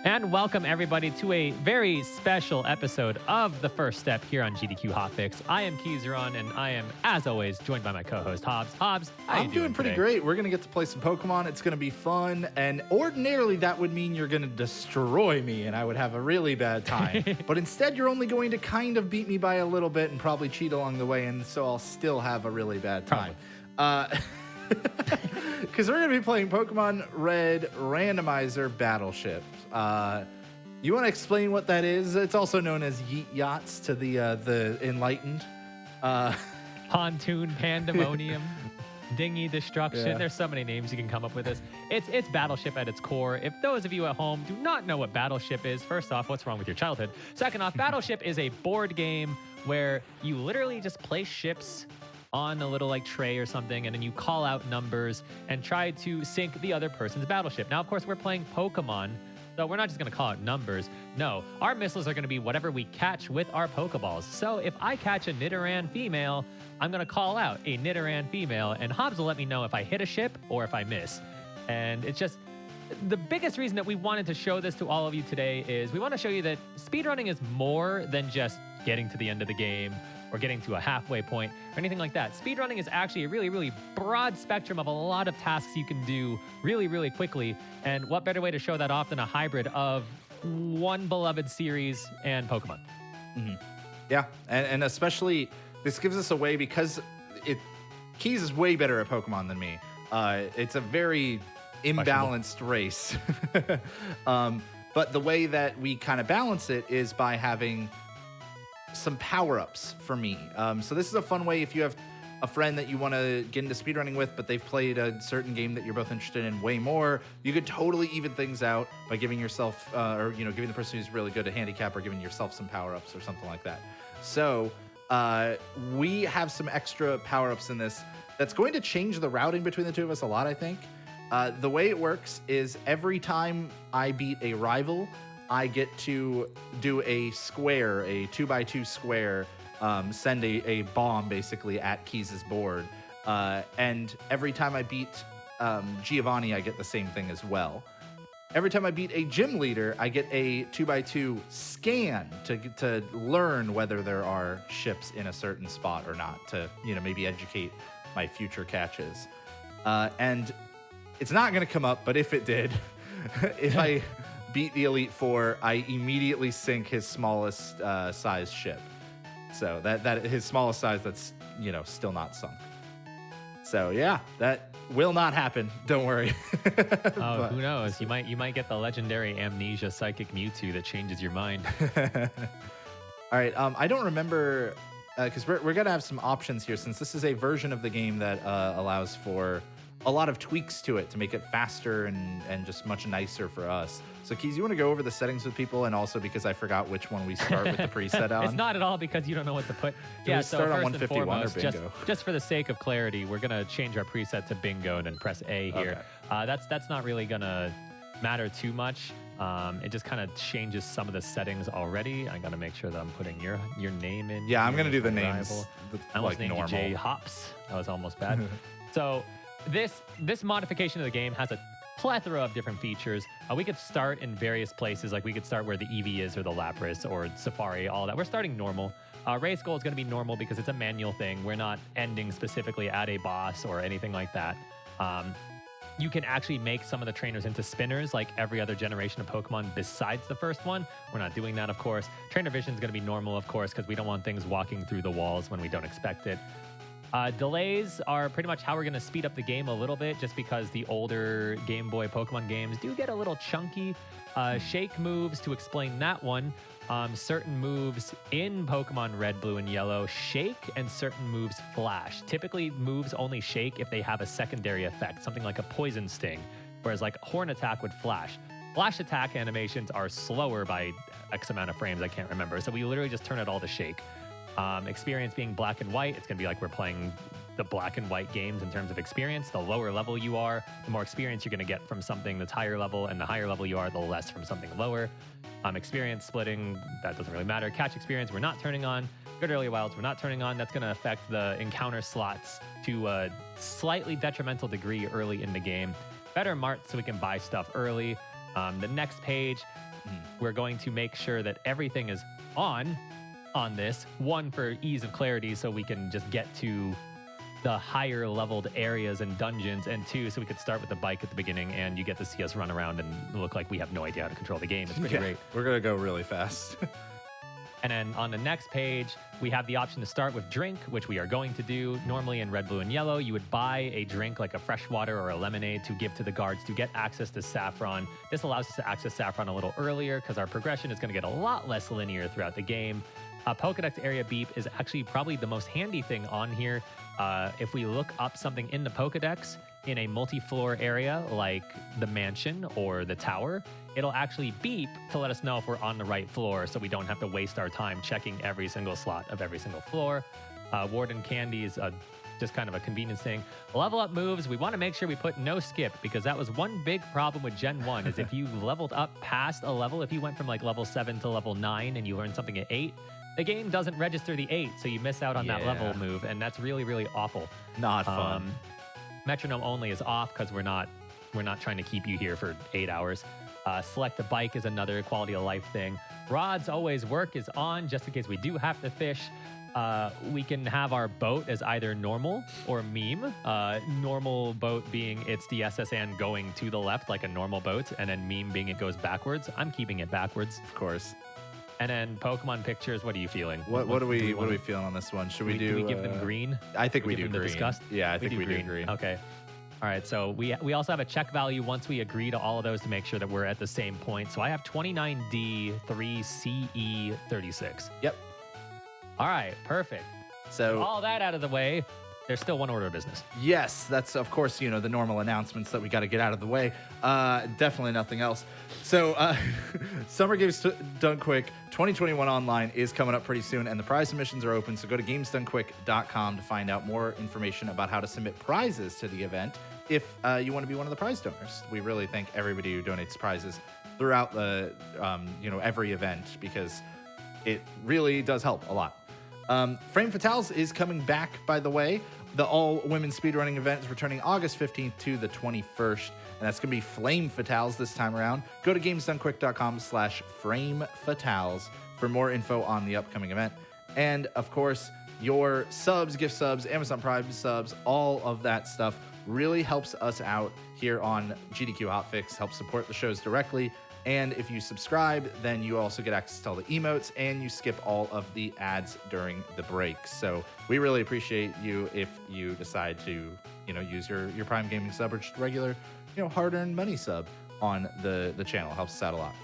And welcome everybody to a very special episode of The First Step here on GDQ Hotfix. I am Keizaron, and I am, as always, joined by my co-host Hobbs. Hobbs, how I'm you doing pretty today? great. We're gonna get to play some Pokemon. It's gonna be fun, and ordinarily that would mean you're gonna destroy me, and I would have a really bad time. But instead, you're only going to kind of beat me by a little bit and probably cheat along the way, and so I'll still have a really bad time. Because we're gonna be playing Pokemon Red Randomizer Battleship. You want to explain what that is? It's also known as Yeet Yachts to the enlightened. Pontoon Pandemonium, Dinghy Destruction. Yeah. There's so many names you can come up with this. It's Battleship at its core. If those of you at home do not know what Battleship is, first off, what's wrong with your childhood? Second off, Battleship is a board game where you literally just place ships on a little like tray or something, and then you call out numbers and try to sink the other person's battleship. Now, of course, we're playing Pokemon, so we're not just going to call out numbers. No, our missiles are going to be whatever we catch with our Pokeballs. So if I catch a Nidoran female, I'm going to call out a Nidoran female, and Hobbs will let me know if I hit a ship or if I miss. And it's just the biggest reason that we wanted to show this to all of you today is we want to show you that speedrunning is more than just getting to the end of the game or getting to a halfway point or anything like that. Speedrunning is actually a really, really broad spectrum of a lot of tasks you can do really, really quickly. And what better way to show that off than a hybrid of one beloved series and Pokemon? Mm-hmm. Yeah, and especially this gives us a way because Keys is way better at Pokemon than me. It's a very imbalanced race. But the way that we kind of balance it is by having some power-ups for me. So this is a fun way if you have a friend that you want to get into speedrunning with, but they've played a certain game that you're both interested in way more, you could totally even things out by giving yourself, or giving the person who's really good at handicap or giving yourself some power-ups or something like that. So we have some extra power-ups in this that's going to change the routing between the two of us a lot, I think. The way it works is every time I beat a rival, I get to do a square, a 2x2 square, send a bomb basically at Keys' board. And every time I beat Giovanni, I get the same thing as well. Every time I beat a gym leader, I get a 2x2 scan to learn whether there are ships in a certain spot or not, to maybe educate my future catches. And it's not going to come up, but if it did, if I beat the Elite Four, I immediately sink his smallest size ship. So that his smallest size that's still not sunk. So yeah, that will not happen. Don't worry. Oh, who knows? You might get the legendary Amnesia Psychic Mewtwo that changes your mind. All right. I don't remember because we're gonna have some options here since this is a version of the game that allows for a lot of tweaks to it to make it faster and just much nicer for us. So Keys, you want to go over the settings with people, and also because I forgot which one we start with the preset on? It's not at all because you don't know what to put. We so start on first 151 and foremost, or bingo? just for the sake of clarity, we're gonna change our preset to bingo and then press A here. Okay. That's not really gonna matter too much. It just kind of changes some of the settings already. I gotta make sure that I'm putting your name in. Yeah, I'm gonna do the my names rival. I almost named normal. you JHobz. That was almost bad. So this modification of the game has a plethora of different features. We could start in various places, like we could start where the Eevee is or the Lapras or Safari, all that. We're starting normal. Race goal is going to be normal because it's a manual thing. We're not ending specifically at a boss or anything like that. You can actually make some of the trainers into spinners like every other generation of Pokemon besides the first one. We're not doing that, of course. Trainer vision is going to be normal, of course, because we don't want things walking through the walls when we don't expect it. Delays are pretty much how we're going to speed up the game a little bit, just because the older Game Boy Pokemon games do get a little chunky. Shake moves, to explain that one, certain moves in Pokemon Red, Blue, and Yellow shake, and certain moves flash. Typically, moves only shake if they have a secondary effect, something like a Poison Sting, whereas like Horn Attack would flash. Flash attack animations are slower by X amount of frames, I can't remember, so we literally just turn it all to shake. Experience being black and white, it's going to be like we're playing the black and white games in terms of experience. The lower level you are, the more experience you're going to get from something that's higher level, and the higher level you are, the less from something lower. Experience splitting, that doesn't really matter. Catch experience, we're not turning on. Good early wilds, we're not turning on. That's going to affect the encounter slots to a slightly detrimental degree early in the game. Better mart so we can buy stuff early. The next page, we're going to make sure that everything is on this. One, for ease of clarity, so we can just get to the higher leveled areas and dungeons, and two, so we could start with the bike at the beginning and you get to see us run around and look like we have no idea how to control the game. It's pretty great. We're going to go really fast. And then on the next page, we have the option to start with drink, which we are going to do. Normally in red, blue, and yellow, you would buy a drink like a fresh water or a lemonade to give to the guards to get access to Saffron. This allows us to access Saffron a little earlier because our progression is going to get a lot less linear throughout the game. Pokedex area beep is actually probably the most handy thing on here. If we look up something in the Pokedex in a multi-floor area like the mansion or the tower, it'll actually beep to let us know if we're on the right floor so we don't have to waste our time checking every single slot of every single floor. Warden Candy is just kind of a convenience thing. Level up moves, we want to make sure we put no skip because that was one big problem with Gen 1 is if you leveled up past a level, if you went from like level 7 to level 9 and you learned something at 8, the game doesn't register the 8, so you miss out on that level move, and that's really, really awful. Not fun. Metronome only is off because we're not trying to keep you here for 8 hours. Select the bike is another quality of life thing. Rods always work is on just in case we do have to fish. We can have our boat as either normal or meme. Normal boat being it's the SSN going to the left like a normal boat, and then meme being it goes backwards. I'm keeping it backwards. Of course. And then Pokemon pictures, what are you feeling? What are we feeling on this one? Should we do? Do we give them green? I think we do give them green. the disgust? Yeah, I think we do green. Okay. All right, so we also have a check value once we agree to all of those to make sure that we're at the same point. So I have 29D, 3CE, 36. Yep. All right, perfect. So all that out of the way, there's still one order of business. Yes, that's of course, the normal announcements that we got to get out of the way. Definitely nothing else. So Summer Games Done Quick 2021 online is coming up pretty soon, and the prize submissions are open. So go to gamesdonequick.com to find out more information about how to submit prizes to the event if you want to be one of the prize donors. We really thank everybody who donates prizes throughout the every event because it really does help a lot. Frame Fatales is coming back, by the way. The all-women speedrunning event is returning August 15th to the 21st, and that's going to be Flame Fatales this time around. Go to gamesdonequick.com/framefatales for more info on the upcoming event. And, of course, your subs, gift subs, Amazon Prime subs, all of that stuff really helps us out here on GDQ Hotfix, helps support the shows directly. And if you subscribe, then you also get access to all the emotes and you skip all of the ads during the breaks. So we really appreciate you if you decide to, use your Prime Gaming sub or just regular, hard-earned money sub on the channel. Helps us out a lot.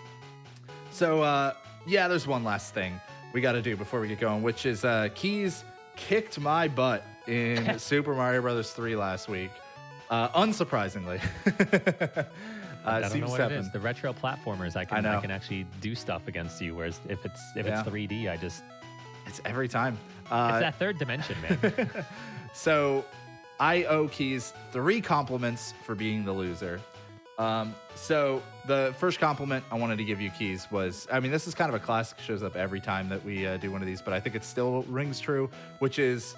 So, there's one last thing we got to do before we get going, which is Keys kicked my butt in Super Mario Bros. 3 last week. Unsurprisingly. I don't know what it is. The retro platformers, I can actually do stuff against you. Whereas if it's 3D, it's every time. It's that third dimension, man. So I owe Keys 3 compliments for being the loser. So the first compliment I wanted to give you, Keys, was, this is kind of a classic, shows up every time that we do one of these, but I think it still rings true, which is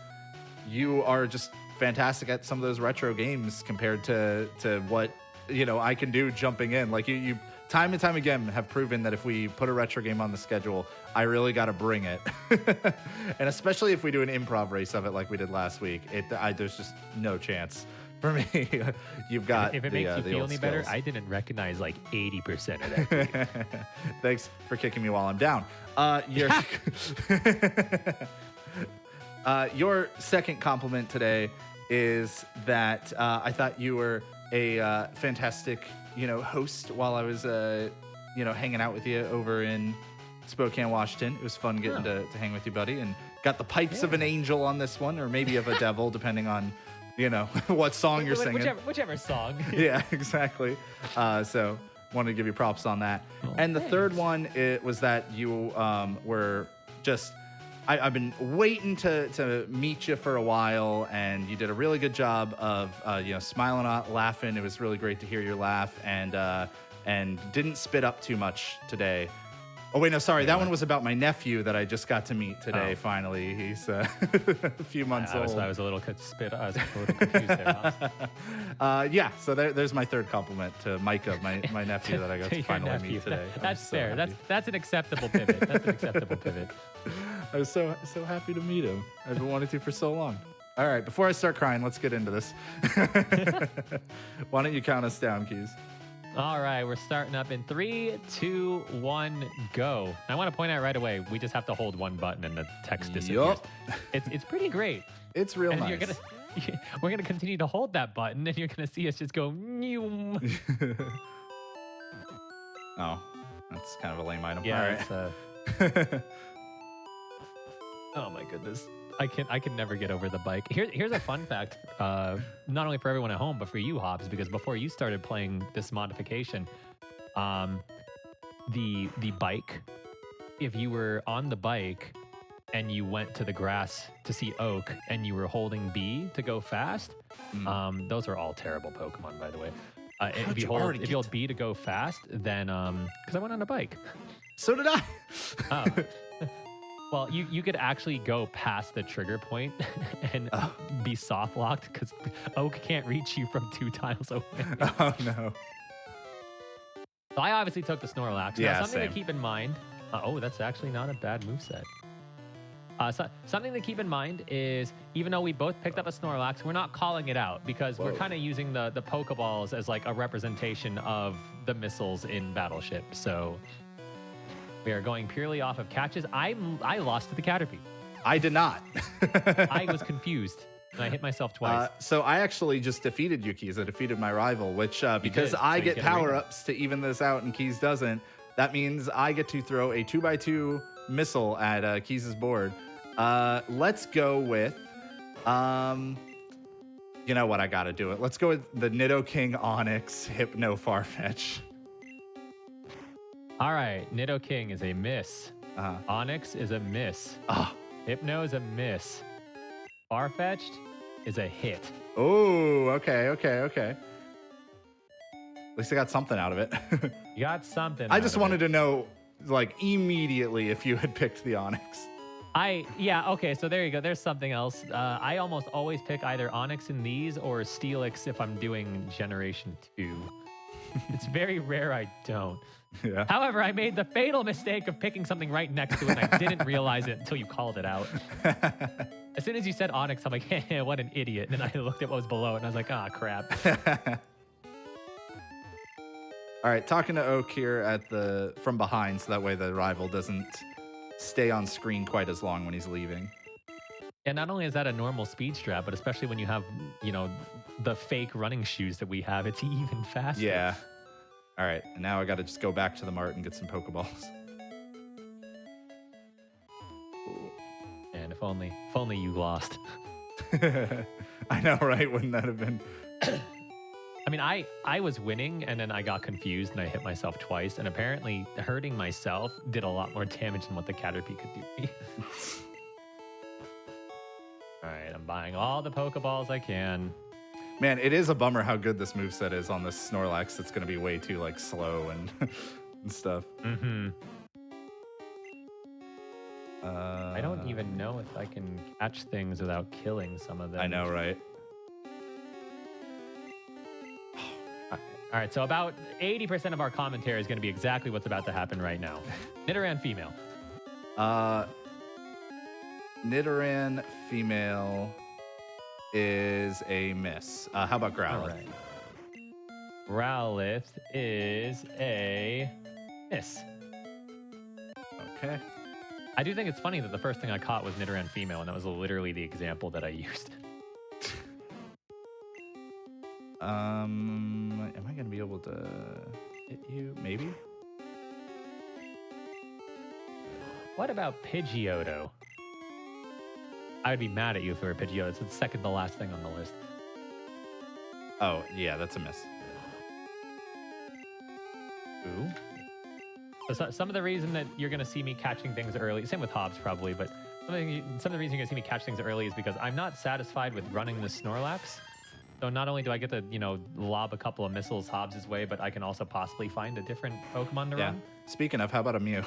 you are just fantastic at some of those retro games compared to what I can do jumping in. Like you time and time again have proven that if we put a retro game on the schedule, I really got to bring it. And especially if we do an improv race of it like we did last week, there's just no chance for me. You've got if it makes you feel any better, I didn't recognize like 80% of that. Thanks for kicking me while I'm down. Your second compliment today is that I thought you were a fantastic, host while I was, hanging out with you over in Spokane, Washington. It was fun getting to hang with you, buddy, and got the pipes of an angel on this one, or maybe of a devil, depending on, what song you're singing. Whichever song. Yeah, exactly. So wanted to give you props on that. And the third one was that you were just... I've been waiting to meet you for a while, and you did a really good job of smiling, laughing. It was really great to hear your laugh, and didn't spit up too much today. Oh, wait, no, sorry. That one was about my nephew that I just got to meet today, finally. He's a few months old. I was a little I was a little confused there. Huh? Yeah, so there's my third compliment to Micah, my nephew that I got to finally meet today. That's fair. That's an acceptable pivot. That's an acceptable pivot. I was so happy to meet him. I've been wanting to for so long. All right, before I start crying, let's get into this. Why don't you count us down, Keys? All right, we're starting up in 3, 2, 1, go. I want to point out right away, we just have to hold one button and the text disappears. It's pretty great. It's real and nice. We're gonna continue to hold that button, and you're gonna see us just go. Oh, that's kind of a lame item. Yeah. All right. Oh my goodness. I can never get over the bike. Here's a fun fact, not only for everyone at home, but for you, Hobbs, because before you started playing this modification, the bike, if you were on the bike and you went to the grass to see Oak and you were holding B to go fast, those are all terrible Pokemon, by the way. If you hold B to go fast, then because I went on a bike. So did I. Oh. Well, you could actually go past the trigger point and be soft locked because Oak can't reach you from 2 tiles away. Oh, no. So I obviously took the Snorlax. Yeah, now, something same. to keep in mind. That's actually not a bad moveset. Something to keep in mind is even though we both picked up a Snorlax, we're not calling it out because we're kind of using the Pokeballs as like a representation of the missiles in Battleship. So we are going purely off of catches. I lost to the Caterpie. I did not. I was confused, and I hit myself twice. So I actually just defeated you, Keys. I defeated my rival, which because I get power-ups to even this out and Keys doesn't, that means I get to throw a 2x2 missile at Keys' board. Let's go with, you know what? I got to do it. Let's go with the Nidoking Onyx Hypno Farfetch. All right, Nidoking is a miss. Onyx is a miss. Hypno is a miss. Farfetched is a hit. Oh, okay. At least I got something out of it. You got something. I just wanted to know, like, immediately if you had picked the Onyx. Okay, so there you go. There's something else. I almost always pick either Onyx in these or Steelix if I'm doing Generation 2. It's very rare I don't. Yeah. However, I made the fatal mistake of picking something right next to it, and I didn't realize it until you called it out. As soon as you said Onyx, I'm like, hey, what an idiot. And then I looked at what was below it, and I was like, crap. All right, talking to Oak here from behind, so that way the rival doesn't stay on screen quite as long when he's leaving. And not only is that a normal speed strat, but especially when you have, the fake running shoes that we have, it's even faster. Yeah. All right, and now I got to just go back to the mart and get some Pokeballs. And if only you lost. I know, right? Wouldn't that have been? I mean, I was winning, and then I got confused, and I hit myself twice, and apparently hurting myself did a lot more damage than what the Caterpie could do to me. All right, I'm buying all the Pokeballs I can. Man, it is a bummer how good this moveset is on this Snorlax. It's going to be way too, slow and, and stuff. Mm-hmm. I don't even know if I can catch things without killing some of them. I know, right? All right, so about 80% of our commentary is going to be exactly what's about to happen right now. Nidoran female. Nidoran female is a miss. How about Growlithe? All right. Growlithe is a miss. Okay. I do think it's funny that the first thing I caught was Nidoran female, and that was literally the example that I used. Am I going to be able to hit you? Maybe? What about Pidgeotto? I would be mad at you if it were Pidgeotto. It's the second to last thing on the list. Oh, yeah, that's a miss. Ooh. So some of the reason that you're going to see me catching things early, same with Hobbs probably, but some of the reason you're going to see me catch things early is because I'm not satisfied with running the Snorlax. So not only do I get to, lob a couple of missiles Hobbs' way, but I can also possibly find a different Pokemon to run. Speaking of, how about a Mew?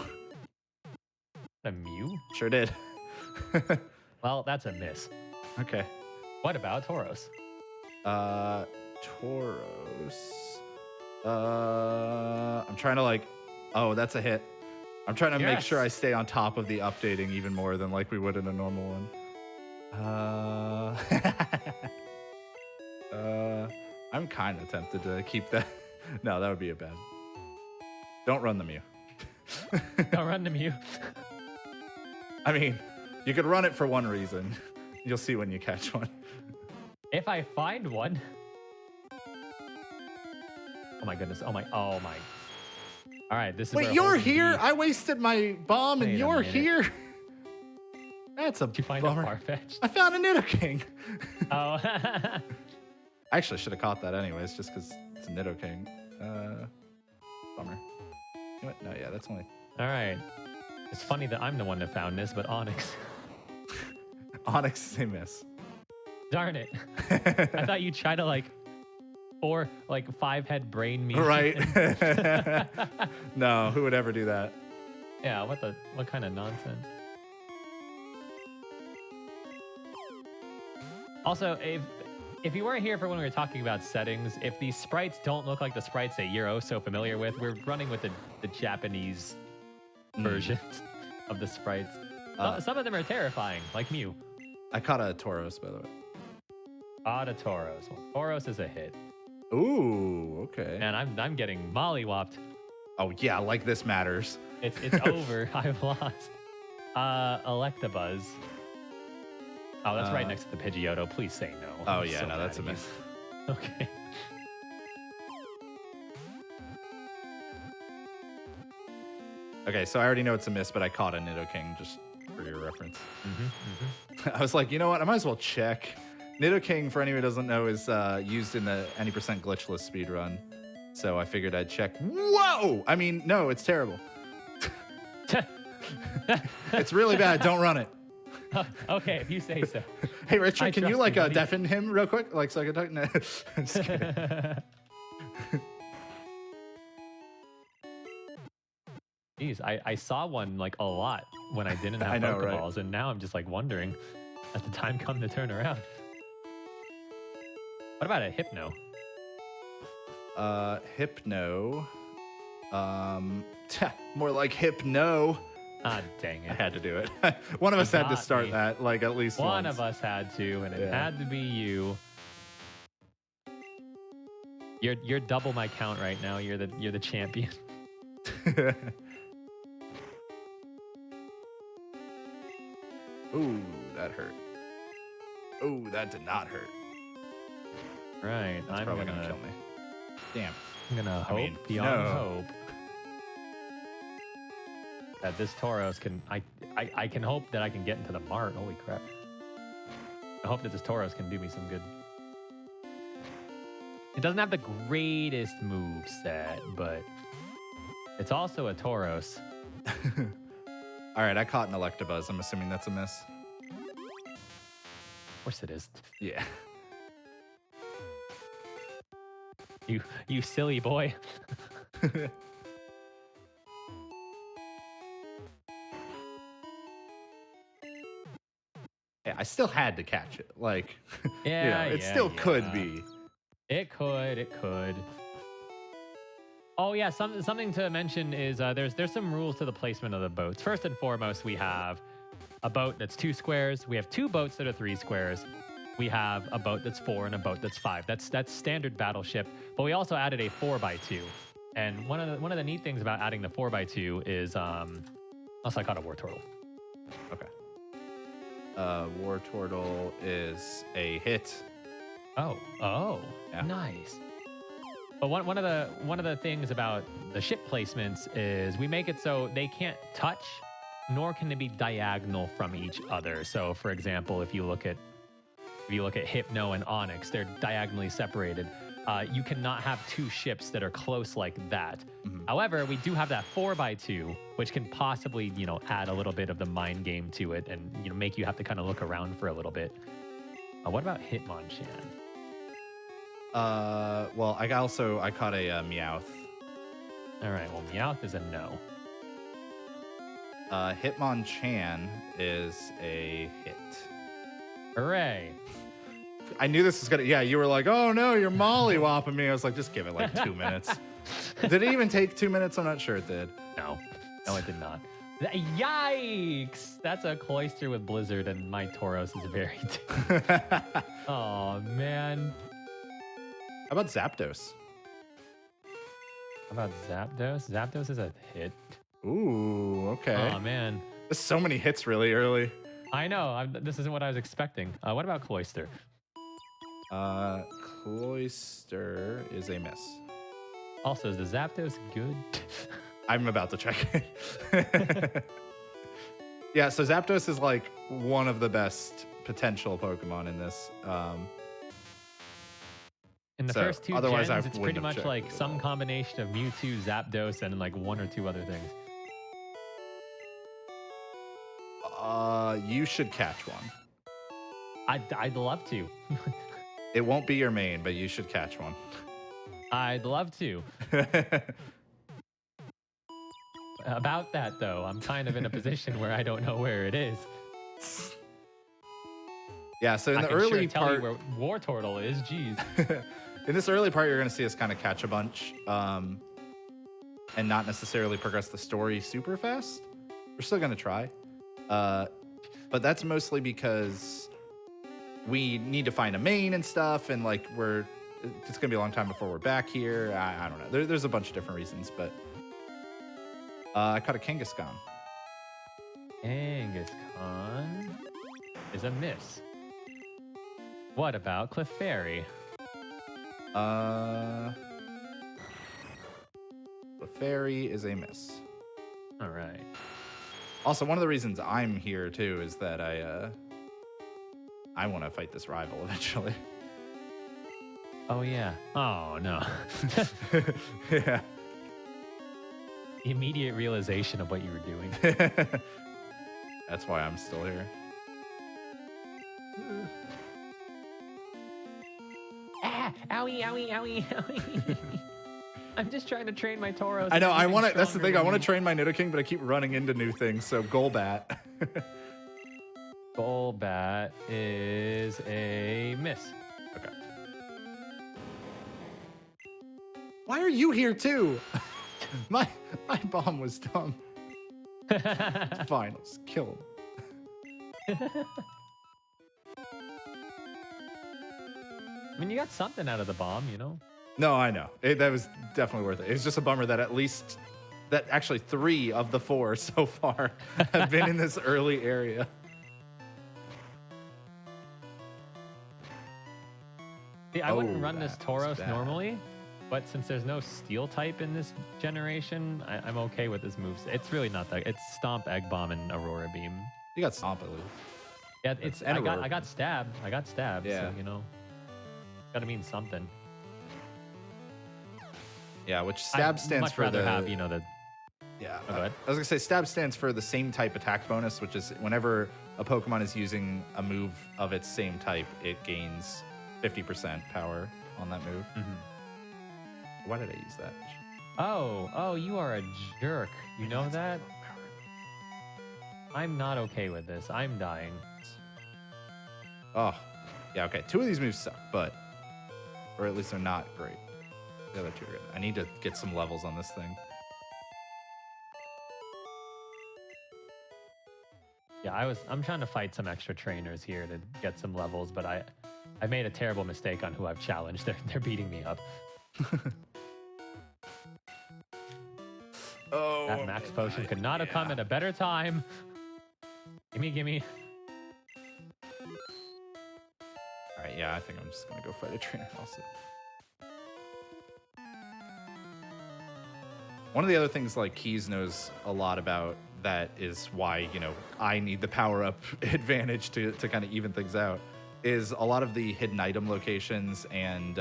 A Mew? Sure did. Well, that's a miss. Okay. What about Tauros? Tauros. I'm trying to like. Oh, that's a hit. I'm trying to make sure I stay on top of the updating even more than like we would in a normal one. I'm kind of tempted to keep that. No, that would be a bad. Don't run the Mew. Don't run the Mew. I mean, you could run it for one reason. You'll see when you catch one. If I find one. Oh my goodness. Oh my. All right, this is. Wait, you're here? I wasted my bomb and you're here? That's a Did you find bummer. a Farfetch? I found a Nidoking. Oh. I actually should have caught that anyways, just because it's a Nidoking. Bummer. You know what? No, yeah, that's only. All right. It's funny that I'm the one that found this, but Onyx. Onyx is a miss. Darn it. I thought you'd try to like 5-head brain me. Right. No, who would ever do that? Yeah, what kind of nonsense? Also, if you weren't here for when we were talking about settings, if these sprites don't look like the sprites that you're oh so familiar with, we're running with the Japanese versions of the sprites. Some of them are terrifying, like Mew. I caught a Tauros, by the way. Caught a Tauros. Well, Tauros is a hit. Ooh, okay. And I'm getting mollywopped. Oh yeah, like this matters. It's over. I've lost. Electabuzz. Oh, that's right next to the Pidgeotto. Please say no. Oh I'm yeah, so no, mad that's a at you. miss. Okay. Okay, so I already know it's a miss, but I caught a Nidoking just for your reference. I was like, you know what? I might as well check. Nidoking, for anyone who doesn't know, is used in the any percent glitchless speedrun. So I figured I'd check. Whoa! I mean, no, it's terrible. It's really bad. Don't run it. Okay, if you say so. Hey, Richard, can you trust like you, buddy. deafen him real quick? Like, so I can talk? No, I'm just kidding. Jeez, I saw one like a lot when I didn't have I know, Pokeballs, right? and now I'm just like wondering, has the time come to turn around? What about a Hypno? Hypno. More like Hypno. Ah, dang I it. had to do it. One of us had to got start me. that, like at least One once. of us had to, and it Yeah. had to be you. You're double my count right now. You're the champion. Ooh, that hurt. Ooh, that did not hurt. Right. That's probably gonna kill me. Damn. I'm gonna hope mean, beyond no. hope that this Tauros can. I can hope that I can get into the mart. Holy crap! I hope that this Tauros can do me some good. It doesn't have the greatest move set, but it's also a Tauros. All right, I caught an Electabuzz. I'm assuming that's a miss. Of course it is. Yeah. You silly boy. Yeah, I still had to catch it. Like, Yeah, it yeah, still could yeah. be. It could. Oh yeah, something to mention is there's some rules to the placement of the boats. First and foremost, we have a boat that's 2 squares. We have 2 boats that are 3 squares. We have a boat that's 4 and a boat that's 5. That's standard Battleship. But we also added a 4x2. And one of the neat things about adding the 4x2 is also I caught a War Turtle. Okay. War Turtle is a hit. Oh, Yeah. nice. But one of the things about the ship placements is we make it so they can't touch, nor can they be diagonal from each other. So, for example, if you look at Hypno and Onyx, they're diagonally separated. You cannot have 2 ships that are close like that. Mm-hmm. However, we do have that 4x2, which can possibly add a little bit of the mind game to it, and make you have to kind of look around for a little bit. What about Hitmonchan? Well, I caught a Meowth. All right, well, Meowth is a no. Hitmonchan is a hit. Hooray. I knew this was gonna. Yeah, you were like, "Oh no, you're mollywopping me." I was like, "Just give it like 2 minutes." Did it even take 2 minutes? I'm not sure it did. No, it did not. Yikes! That's a Cloyster with Blizzard, and my Tauros is very. Oh man. How about Zapdos? How about Zapdos? Zapdos is a hit. Ooh, okay. Oh man. There's so many hits really early. I know. This isn't what I was expecting. What about Cloyster? Cloyster is a miss. Also, is the Zapdos good? I'm about to check it. Yeah, so Zapdos is like one of the best potential Pokemon in this. In the So, first two otherwise I gens, it's wouldn't pretty have much checked like it at some all. combination of Mewtwo, Zapdos, and like one or two other things. You should catch one. I'd love to. It won't be your main, but you should catch one. I'd love to. About that, though, I'm kind of in a position where I don't know where it is. Yeah, so in I the can early sure tell part, you where War Turtle is. Jeez. in this early part, you're going to see us kind of catch a bunch, and not necessarily progress the story super fast. We're still going to try, but that's mostly because we need to find a main and stuff, and like it's going to be a long time before we're back here. I don't know. There's a bunch of different reasons, but I caught a Kangaskhan. Kangaskhan is a miss. What about Clefairy? Clefairy is a miss. All right. Also, one of the reasons I'm here too is that I want to fight this rival eventually. Oh, yeah. Oh, no. Yeah. Immediate realization of what you were doing. That's why I'm still here. Ah! Owie, owie, owie, owie. I'm just trying to train my Tauros. I know. I want to. to. That's the thing. I want to train my Nidoking, but I keep running into new things. So Golbat. Golbat is a miss. Okay. Why are you here too? my bomb was dumb. Fine, let's kill him. I mean, you got something out of the bomb, you know? No, I know. That was definitely worth it. It's just a bummer that actually 3 of the 4 so far have been in this early area. See, I wouldn't run this that was Tauros bad. normally, but since there's no steel type in this generation, I'm okay with this move. It's really not that. It's Stomp, Egg Bomb, and Aurora Beam. You got Stomp at least. Yeah, it's. and I Aurora got stabbed. I got stabbed. Yeah. So you know, gotta mean something. Yeah, which Stab I'd stands much for rather the. have, you know, the. Yeah. Oh, go ahead. I was gonna say Stab stands for the same type attack bonus, which is whenever a Pokemon is using a move of its same type, it gains 50% power on that move. Mm-hmm. Why did I use that? Oh, you are a jerk. You know that? I'm not okay with this. I'm dying. Oh, yeah. Okay, 2 of these moves suck, or at least they're not great. The other 2 are good. I need to get some levels on this thing. Yeah, I'm trying to fight some extra trainers here to get some levels, but I made a terrible mistake on who I've challenged. They're beating me up. Oh, That max potion could not have come at a better time. Gimme. All right, yeah, I think I'm just gonna go fight a trainer also. One of the other things like Keys knows a lot about that is why, I need the power up advantage to kind of even things out, is a lot of the hidden item locations and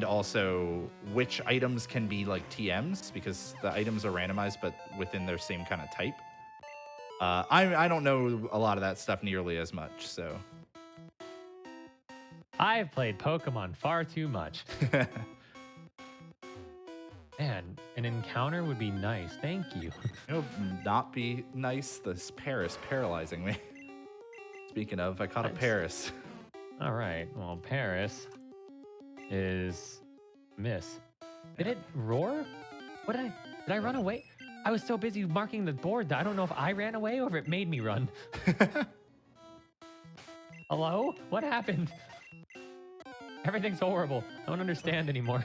also which items can be like TMs, because the items are randomized but within their same kind of type. I don't know a lot of that stuff nearly as much, so. I've played Pokemon far too much. Man, an encounter would be nice. Thank you. You know, not be nice. This Paris paralyzing me. Speaking of, I caught a Nice. Paris. All right. Well, Paris is miss. Did it roar? Did I run away? I was so busy marking the board that I don't know if I ran away or if it made me run. Hello? What happened? Everything's horrible. I don't understand anymore.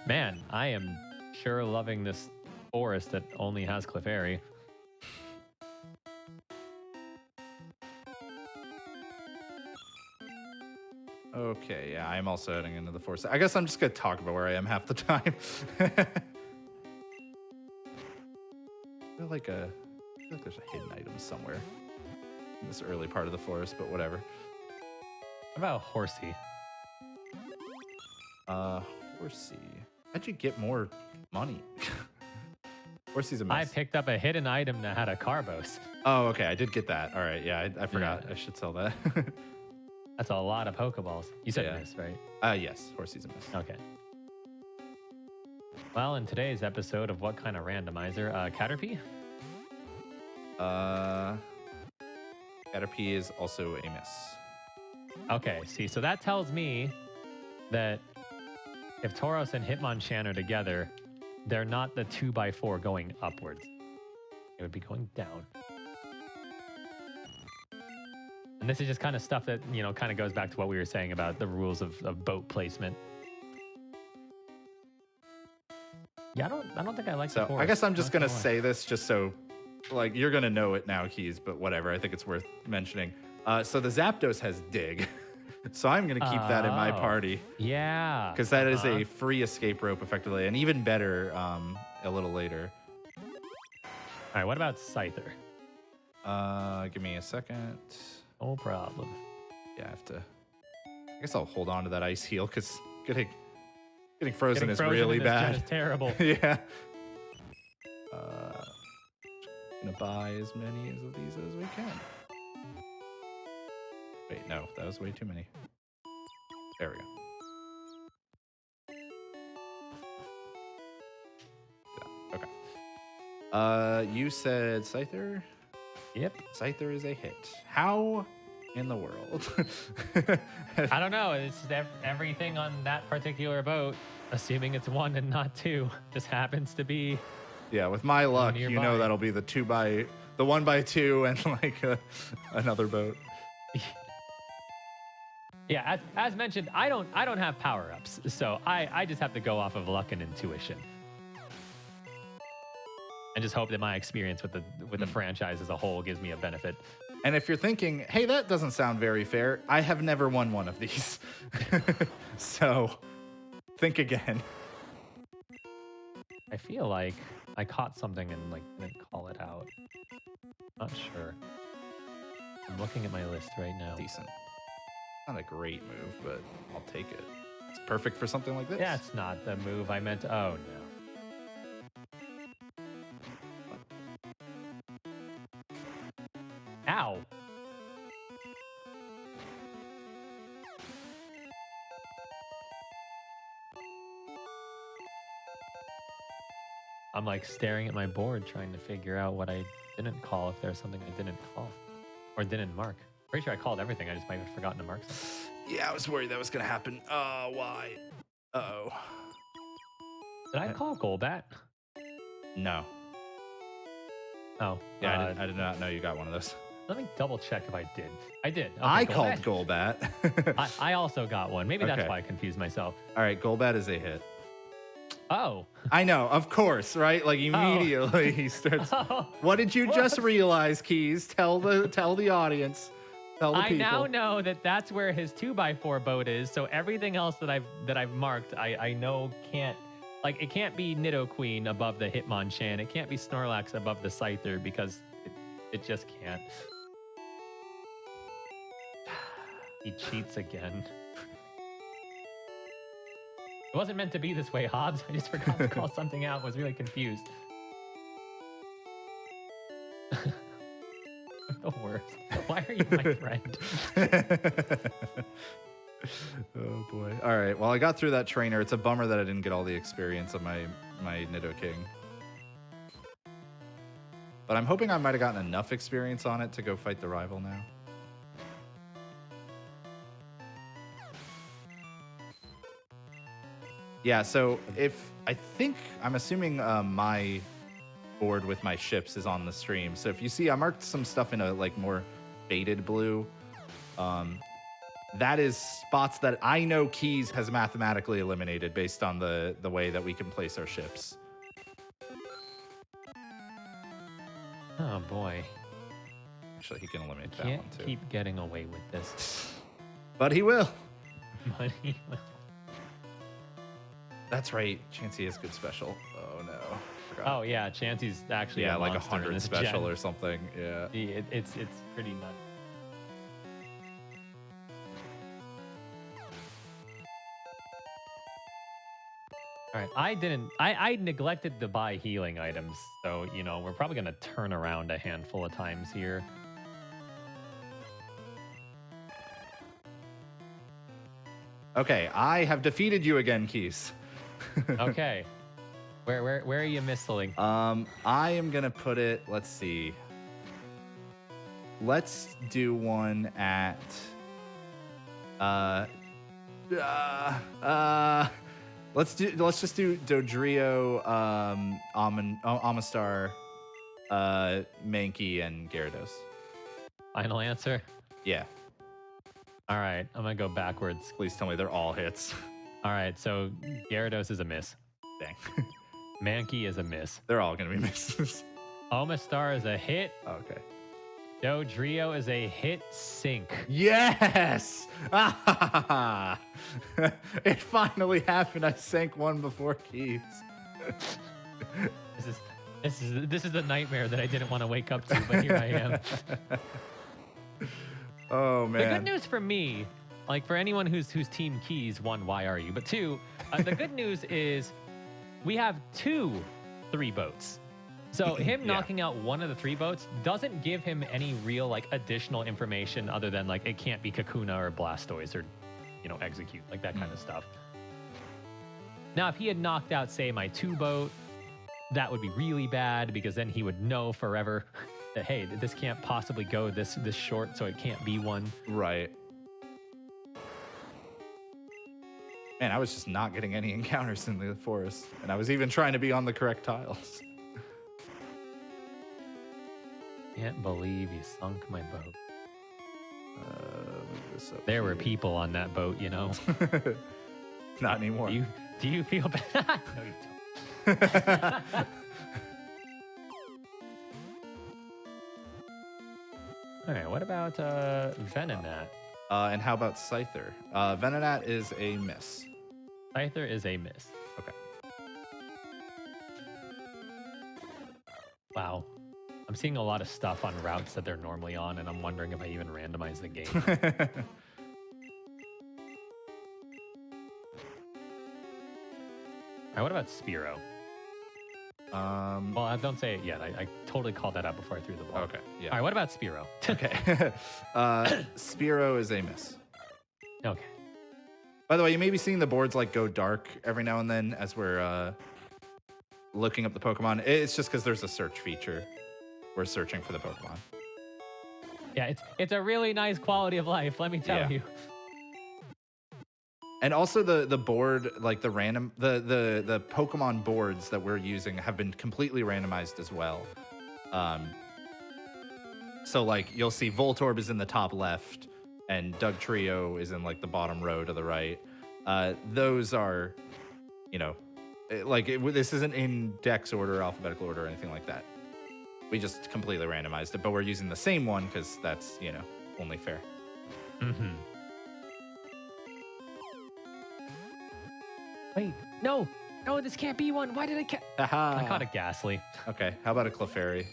Man, I am sure loving this forest that only has Clefairy. Okay, yeah, I'm also heading into the forest. I guess I'm just gonna talk about where I am half the time. I feel like there's a hidden item somewhere in this early part of the forest, but whatever. What about Horsey? Horsey. How'd you get more money? Horsey's a I mess. picked up a hidden item that had a Carbos. Oh, okay, I did get that. All right, yeah, I forgot. Yeah. I should sell that. That's a lot of Pokeballs. You said Yeah. miss, right? Yes, Horsey's a miss. Okay. Well, in today's episode of What Kind of Randomizer, Caterpie? Caterpie is also a miss. Okay, see, so that tells me that if Tauros and Hitmonchan are together, they're not the 2x4 going upwards. It would be going down. And this is just kind of stuff that, you know, kind of goes back to what we were saying about the rules of boat placement. Yeah, I don't think I like the So forest. I guess I'm just Not gonna lie. say this just so, like, you're gonna know it now, Keys, but whatever. I think it's worth mentioning. So the Zapdos has Dig, so I'm gonna keep that in my Oh. party Yeah. because that is a free escape rope, effectively, and even better, a little later. All right, what about Scyther? Give me a second. No problem. Yeah, I have to. I guess I'll hold on to that ice heal because getting frozen Getting is frozen really in this gen bad. is terrible. Yeah. Gonna buy as many of these as we can. Wait, no, that was way too many. There we go. Yeah, okay. You said Scyther? Yep. Scyther is a hit. How in the world? I don't know. It's just everything on that particular boat, assuming it's 1 and not 2, just happens to be. Yeah, with my luck, you know Nearby. that'll be the 1x2 and like another boat. Yeah, as mentioned, I don't have power-ups, so I just have to go off of luck and intuition. And just hope that my experience with the franchise as a whole gives me a benefit. And if you're thinking, hey, that doesn't sound very fair, I have never won one of these. So think again. I feel like I caught something and like didn't call it out. Not sure. I'm looking at my list right now. Decent. Not a great move, but I'll take it. It's perfect for something like this. That's not the move I meant. Oh no. Ow. I'm like staring at my board trying to figure out what I didn't call, if there's something I didn't call or didn't mark. Pretty sure I called everything. I just might have forgotten to mark something. Yeah, I was worried that was going to happen. Why? Uh-oh. Did I call Golbat? No. Oh. Yeah, I did not know you got one of those. Let me double check if I did. I did. Okay, I Golbat. called Golbat. I also got one. Maybe that's Okay. why I confused myself. All right, Golbat is a hit. Oh. I know, of course, right? Like immediately he starts. What did you just realize, Keys? Tell the audience. Tell the I people. now know that that's where his 2x4 boat is. So everything else that I've marked, I know can't, like, it can't be Nidoqueen above the Hitmonchan. It can't be Snorlax above the Scyther because it just can't. He cheats again. It wasn't meant to be this way, Hobbs. I just forgot to call something out. Was really confused. the worst. Why are you my friend? Oh boy. All right. Well, I got through that trainer. It's a bummer that I didn't get all the experience of my Nidoking. But I'm hoping I might have gotten enough experience on it to go fight the rival now. Yeah, so I'm assuming my board with my ships is on the stream. So if you see, I marked some stuff in a like more faded blue. That is spots that I know Keys has mathematically eliminated based on the way that we can place our ships. Oh boy. Actually, he can eliminate that Can't one too. keep getting away with this. But he will. But he will. That's right. Chansey is good special. Oh no. Forgot. Oh yeah, Chansey's actually Yeah, a like monster in 100 this special gen. or something. Yeah. It's pretty nuts. All right, I neglected to buy healing items, so, you know, we're probably going to turn around a handful of times here. Okay, I have defeated you again, Keys. Okay. Where are you missling? I am gonna put it, let's see. Let's do one at let's just do Dodrio, Amistar, Mankey, and Gyarados. Final answer? Yeah. All right, I'm going to go backwards. Please tell me they're all hits. All right, so Gyarados is a miss. Dang. Mankey is a miss. They're all gonna be misses. Omastar is a hit. Okay. Dodrio is a hit sink. Yes! It finally happened. I sank one before Keys. This is a nightmare that I didn't want to wake up to, but here I am. Oh man. The good news for me, like for anyone who's team Keys, one, why are you? But two, the good news is we have 2 3-boats. So him knocking out one of the 3 boats doesn't give him any real like additional information other than like it can't be Kakuna or Blastoise or, you know, Execute, like that kind of stuff. Now, if he had knocked out, say, my 2-boat, that would be really bad because then he would know forever that, hey, this can't possibly go this short, so it can't be one. Right. Man, I was just not getting any encounters in the forest, and I was even trying to be on the correct tiles. Can't believe you sunk my boat. There were people on that boat, you know. Not anymore. Do you feel bad? No, you don't. All right, what about Venonat? And how about Scyther? Venonat is a miss. Scyther is a miss. Okay. Wow. I'm seeing a lot of stuff on routes that they're normally on, and I'm wondering if I even randomize the game. All right, what about Spearow? Well, don't say it yet. I totally called that out before I threw the ball. Okay, yeah. All right, what about Spearow? Okay. Spearow is a miss. Okay. By the way, you may be seeing the boards like go dark every now and then as we're looking up the Pokemon. It's just because there's a search feature. We're searching for the Pokemon. Yeah, it's a really nice quality of life, let me tell you. And also the board, like the Pokemon boards that we're using have been completely randomized as well. So like you'll see Voltorb is in the top left and Dugtrio is in like the bottom row to the right. Those are, you know, this isn't in Dex order, alphabetical order, or anything like that. We just completely randomized it, but we're using the same one because that's, you know, only fair. Mm-hmm. Wait, no, this can't be one. Why did I I caught a Ghastly. Okay, how about a Clefairy?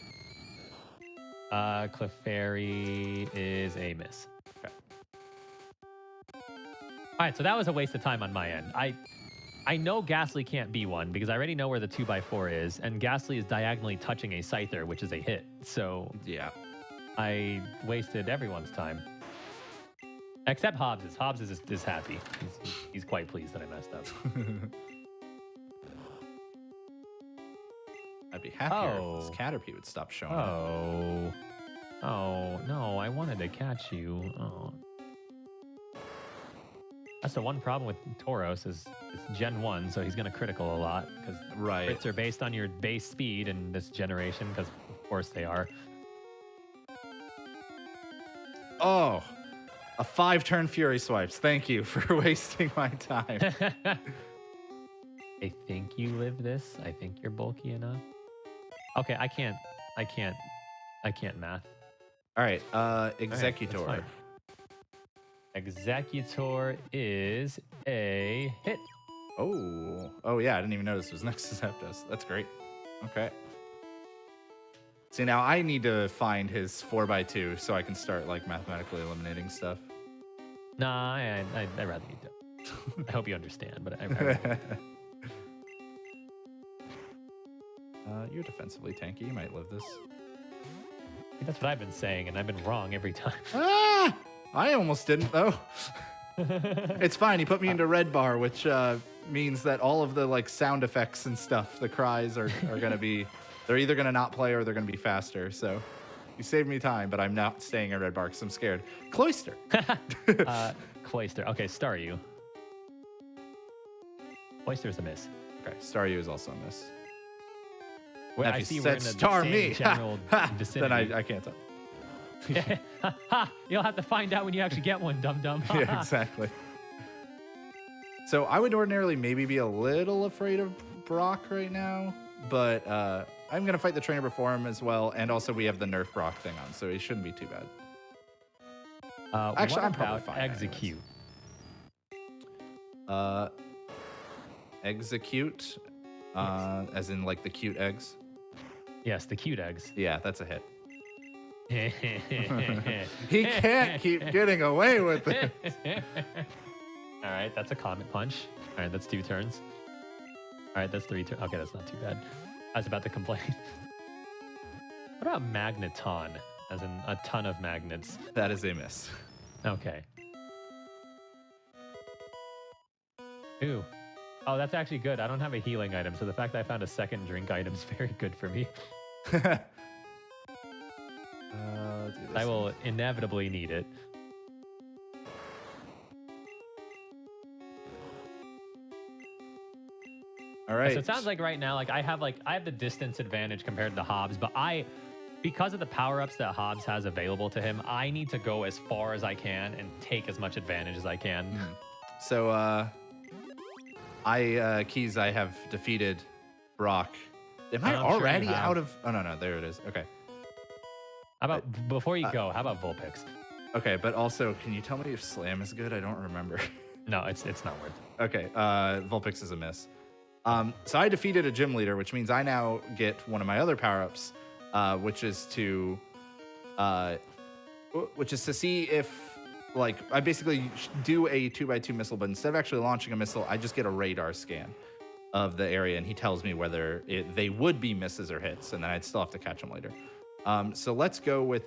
Clefairy is a miss. Okay. All right, so that was a waste of time on my end. I know Ghastly can't be one because I already know where the 2x4 is, and Ghastly is diagonally touching a Scyther, which is a hit. So yeah. I wasted everyone's time. Except Hobbs. Hobbs is happy. He's quite pleased that I messed up. I'd be happier if this Caterpie would stop showing up. Oh, no, I wanted to catch you. Oh. That's the one problem with Tauros is it's Gen 1, so he's going to critical a lot because crits are based on your base speed in this generation, because of course they are. Oh, a 5-turn Fury Swipes. Thank you for wasting my time. I think you live this. I think you're bulky enough. Okay, I can't math. All right, Executor. Right, Executor is a hit. Oh yeah, I didn't even notice it was next to Zapdos. That's great. Okay. See, now I need to find his 4x2 so I can start like mathematically eliminating stuff. Nah, I'd rather you don't. I hope you understand, but I'd rather you don't. You're defensively tanky. You might live this. That's what I've been saying, and I've been wrong every time. Ah! I almost didn't, though. It's fine. He put me into red bar, which means that all of the like sound effects and stuff, the cries are going to be, they're either going to not play or they're going to be faster. So you saved me time, but I'm not staying in red bar because I'm scared. Cloyster. Cloyster. Okay, Staryu. Cloyster's a miss. Okay, Staryu is also a miss. Well, I see we're in the same general vicinity. Then I can't tell. You'll have to find out when you actually get one, dum-dum. Yeah, exactly. So I would ordinarily maybe be a little afraid of Brock right now, but I'm going to fight the trainer before him as well, and also we have the Nerf Brock thing on, so he shouldn't be too bad. Actually, I'm probably fine. Execute. Execute, as in like the cute eggs? Yes, the cute eggs. Yeah, that's a hit. He can't keep getting away with it. All right, that's a Comet Punch. All right, that's 2 turns. All right, that's 3 turns. Okay, that's not too bad. I was about to complain. What about Magneton? As in a ton of magnets. That is a miss. Okay. Ooh. Oh, that's actually good. I don't have a healing item, so the fact that I found a second drink item is very good for me. I will inevitably need it. All right. So it sounds like right now, like I have the distance advantage compared to Hobbs, but because of the power-ups that Hobbs has available to him, I need to go as far as I can and take as much advantage as I can. So Keys, I have defeated Brock. Am I already out of? Oh no, there it is. Okay. How about before you go? How about Vulpix? Okay, but also, can you tell me if Slam is good? I don't remember. No, it's not worth it. Okay, Vulpix is a miss. So I defeated a gym leader, which means I now get one of my other power-ups, which is to see if, like, I basically do a 2x2 missile, but instead of actually launching a missile, I just get a radar scan of the area, and he tells me whether they would be misses or hits, and then I'd still have to catch them later. So let's go with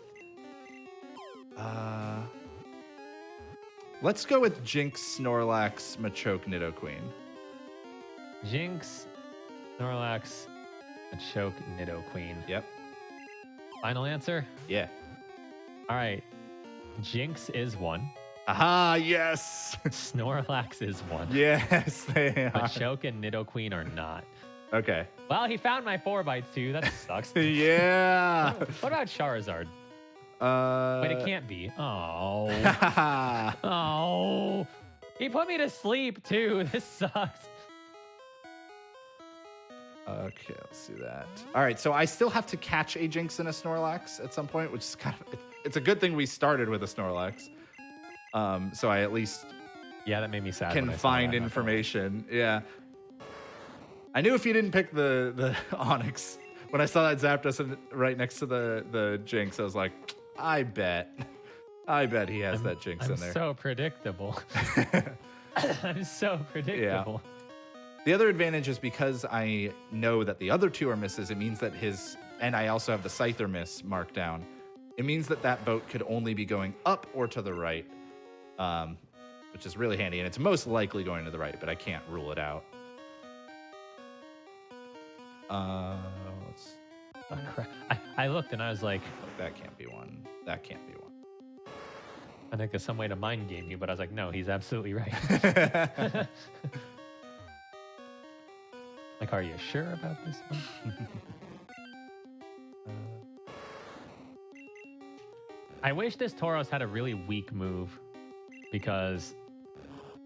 Jinx, Snorlax, Machoke, Nidoqueen. Jinx, Snorlax, Machoke, Nidoqueen. Yep. Final answer? Yeah. All right. Jinx is 1. Aha, yes. Snorlax is 1. Yes, they are. Machoke and Nidoqueen are not. Okay. Well, he found my 4x2. That sucks. Yeah. What about Charizard? Wait, it can't be. Oh. Oh. He put me to sleep, too. This sucks. Okay, let's do that. All right, so I still have to catch a Jinx and a Snorlax at some point, which is kind of... It's a good thing we started with a Snorlax. So I at least... Yeah, that made me sad. Can find information. Yeah. I knew if you didn't pick the Onyx, when I saw that Zapdos right next to the Jinx, I was like, I bet he has that Jinx in there. I'm so predictable. I'm so predictable. Yeah. The other advantage is because I know that the other 2 are misses, it means that and I also have the Scyther miss marked down. it means that that boat could only be going up or to the right, which is really handy. And it's most likely going to the right, but I can't rule it out. Let's, Oh, crap. I looked and I was like, that can't be one. That can't be one. I think there's some way to mind game you, but I was like, no, he's absolutely right. Like, are you sure about this one? I wish this Tauros had a really weak move, because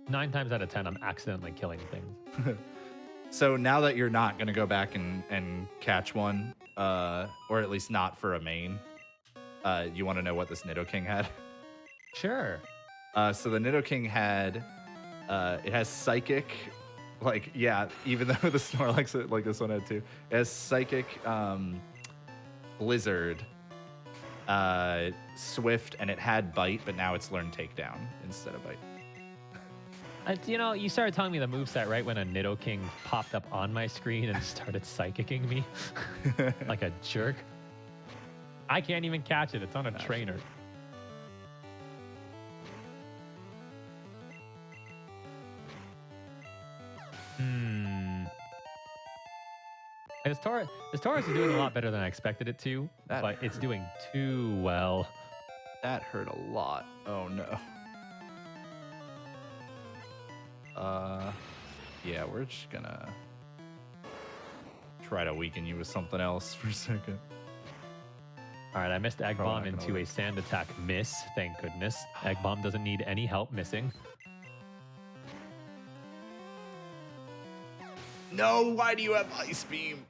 9 times out of 10, I'm accidentally killing things. So now that you're not going to go back and catch one, or at least not for a main, you want to know what this Nidoking had? Sure. So the Nidoking had, it has Psychic, like, yeah, even though the Snorlax, like this one had too. It has Psychic, Blizzard, Swift, and it had Bite, but now it's learned Takedown instead of Bite. You know, you started telling me the moveset right when a Nidoking popped up on my screen and started psychicking me like a jerk. I can't even catch it. It's on a trainer. This Tauros is doing a lot better than I expected it to, but it's doing too well. That hurt a lot. Oh no. Yeah, we're just gonna try to weaken you with something else for a second. All right, I missed Egg Bomb into a sand attack miss. Thank goodness. Egg Bomb doesn't need any help missing. No, why do you have Ice Beam?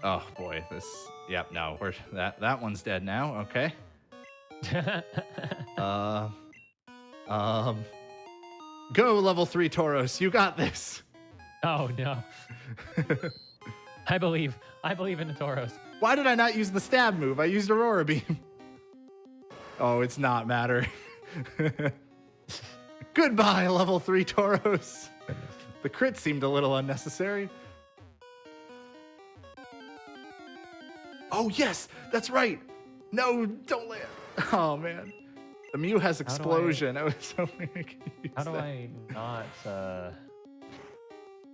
Oh boy, this. Yep, no, that one's dead now. Okay. Go level 3 Tauros. You got this. Oh no. I believe in the Tauros. Why did I not use the stab move? I used Aurora Beam. Oh, it's not matter. Goodbye, level 3 Tauros. The crit seemed a little unnecessary. Oh, yes, that's right. No, don't land. Oh, man. The Mew has explosion. I was hoping I could use How do that. I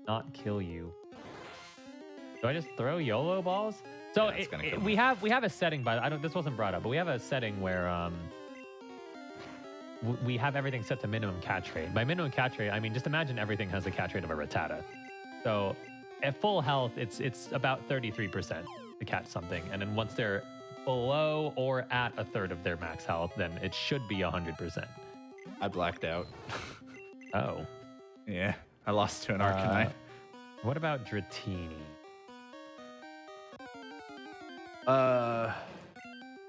not kill you? Do I just throw YOLO balls? So Yeah, we have a setting, this wasn't brought up, but we have a setting where we have everything set to minimum catch rate. By minimum catch rate, I mean just imagine everything has the catch rate of a Rattata. So at full health, it's about 33% to catch something, and then once they're below or at a third of their max health, then it should be 100%. I blacked out. Oh. Yeah, I lost to an Arcanine. What about Dratini?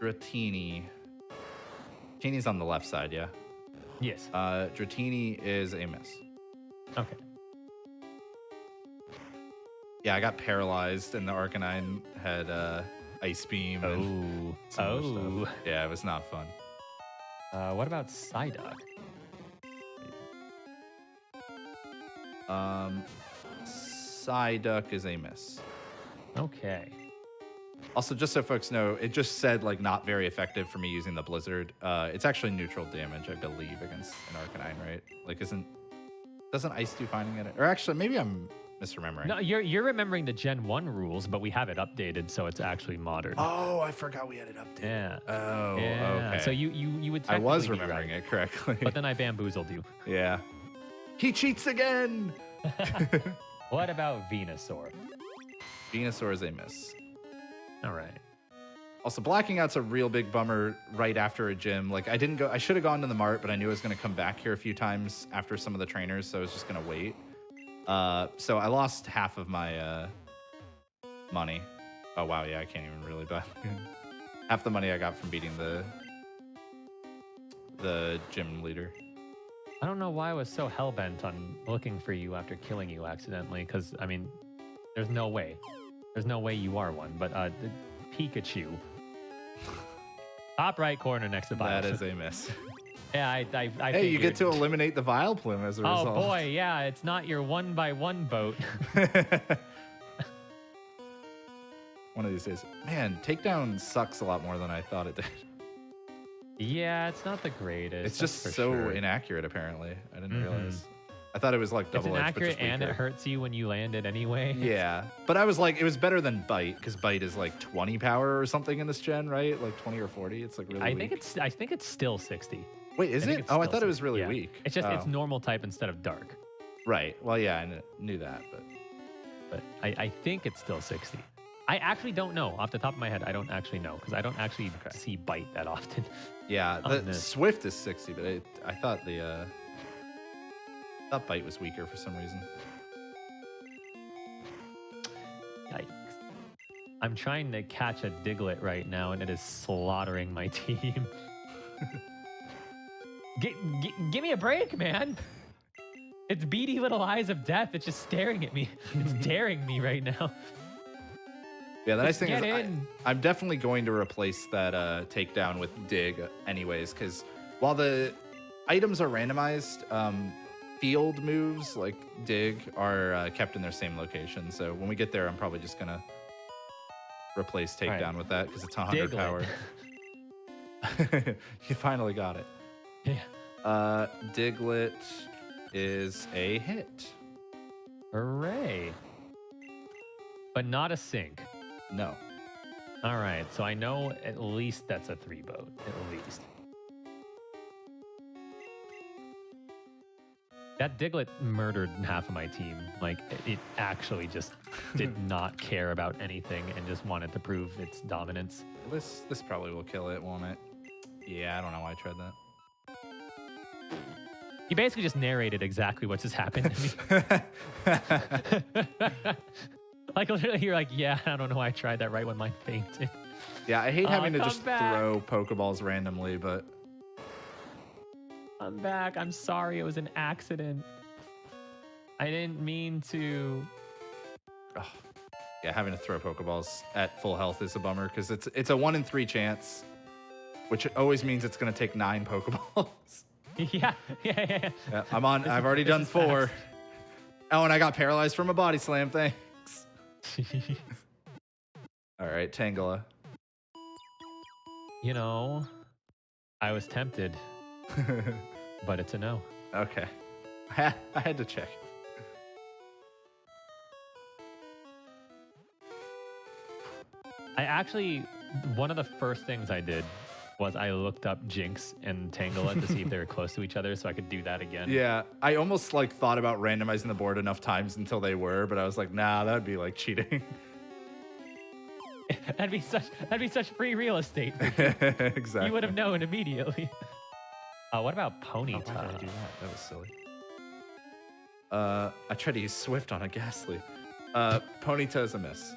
Dratini. Dratini's on the left side, yeah? Yes. Dratini is a miss. Okay. Yeah, I got paralyzed, and the Arcanine had Ice Beam. And some other stuff. Yeah, it was not fun. What about Psyduck? Psyduck is a miss. Okay. Also, just so folks know, it just said like not very effective for me using the Blizzard. It's actually neutral damage, I believe, against an Arcanine, right? Like, doesn't Ice do fine against it? Or actually, maybe I'm misremembering. No, you're remembering the Gen 1 rules, but we have it updated, so it's actually modern. Oh, I forgot we had it updated. Yeah. Oh, yeah. okay. So you would. I was technically be remembering right, it correctly. but then I bamboozled you. Yeah. He cheats again. What about Venusaur? Venusaur is a miss. All right. Also, blacking out's a real big bummer right after a gym. Like, I should have gone to the mart, but I knew I was going to come back here a few times after some of the trainers, so I was just going to wait. So I lost half of my money. Oh, wow, yeah, I can't even really buy. Half the money I got from beating the gym leader. I don't know why I was so hell-bent on looking for you after killing you accidentally, because, I mean, there's no way. There's no way you are one, but the Pikachu. Top right corner next to Battleship. That is a miss. Yeah, I Hey, you get to eliminate the Vileplume as a result. Oh, boy, yeah, it's not your 1x1 boat. One of these days. Man, takedown sucks a lot more than I thought it did. Yeah, it's not the greatest. It's just for so sure. inaccurate, apparently. I didn't realize. I thought it was like It's double edged, but inaccurate just weaker. and it hurts you when you land it anyway. Yeah, but I was like, it was better than Bite because Bite is like 20 power or something in this gen, right? Like 20 or 40. It's like really weak. I think it's still 60. Wait, is it? Oh, I thought it was really yeah. weak. It's just it's Oh. normal type instead of dark. Right. Well, yeah, I knew that, But I think it's still 60. I actually don't know off the top of my head. I don't actually know because I don't actually see Bite that often. yeah, on the this. Swift is 60, but I thought thought Bite was weaker for some reason. Yikes. I'm trying to catch a Diglett right now, and it is slaughtering my team. Give me a break, man. It's beady little eyes of death. It's just staring at me. It's daring me right now. Yeah, the nice thing Get is in. I'm definitely going to replace that takedown with Dig anyways, because while the items are randomized, field moves like Dig are kept in their same location. So when we get there, I'm probably just going to replace takedown with that because it's 100 Diglett. power. You finally got it. Yeah. Diglett is a hit. Hooray. But not a sink. No. All right, so I know at least that's a 3 boat, at least. That Diglett murdered half of my team. Like, it actually just did not care about anything and just wanted to prove its dominance. This probably will kill it, won't it? Yeah, I don't know why I tried that. You basically just narrated exactly what just happened to me. Like, literally, you're like, yeah, I don't know why I tried that right when mine fainted. Yeah, I hate having to come just back. throw Pokeballs randomly, but I'm back. I'm sorry. It was an accident. I didn't mean to. yeah, having to throw Pokeballs at full health is a bummer because it's a 1 in 3 chance, which always means it's going to take 9 Pokeballs. Yeah. Yeah, I've already done 4. fast. Oh, and I got paralyzed from a body slam. Thanks. All right, Tangela. You know, I was tempted, but it's a no. Okay, I had to check. I actually, one of the first things I did was I looked up Jinx and Tangela to see if they were close to each other so I could do that again. Yeah, I almost like thought about randomizing the board enough times until they were, but I was like, nah, that'd be like cheating. That'd be such free real estate. Exactly. You would have known immediately. What about Ponyta? Why did I do that? That was silly. I tried to use Swift on a Ghastly. Ponyta is a miss.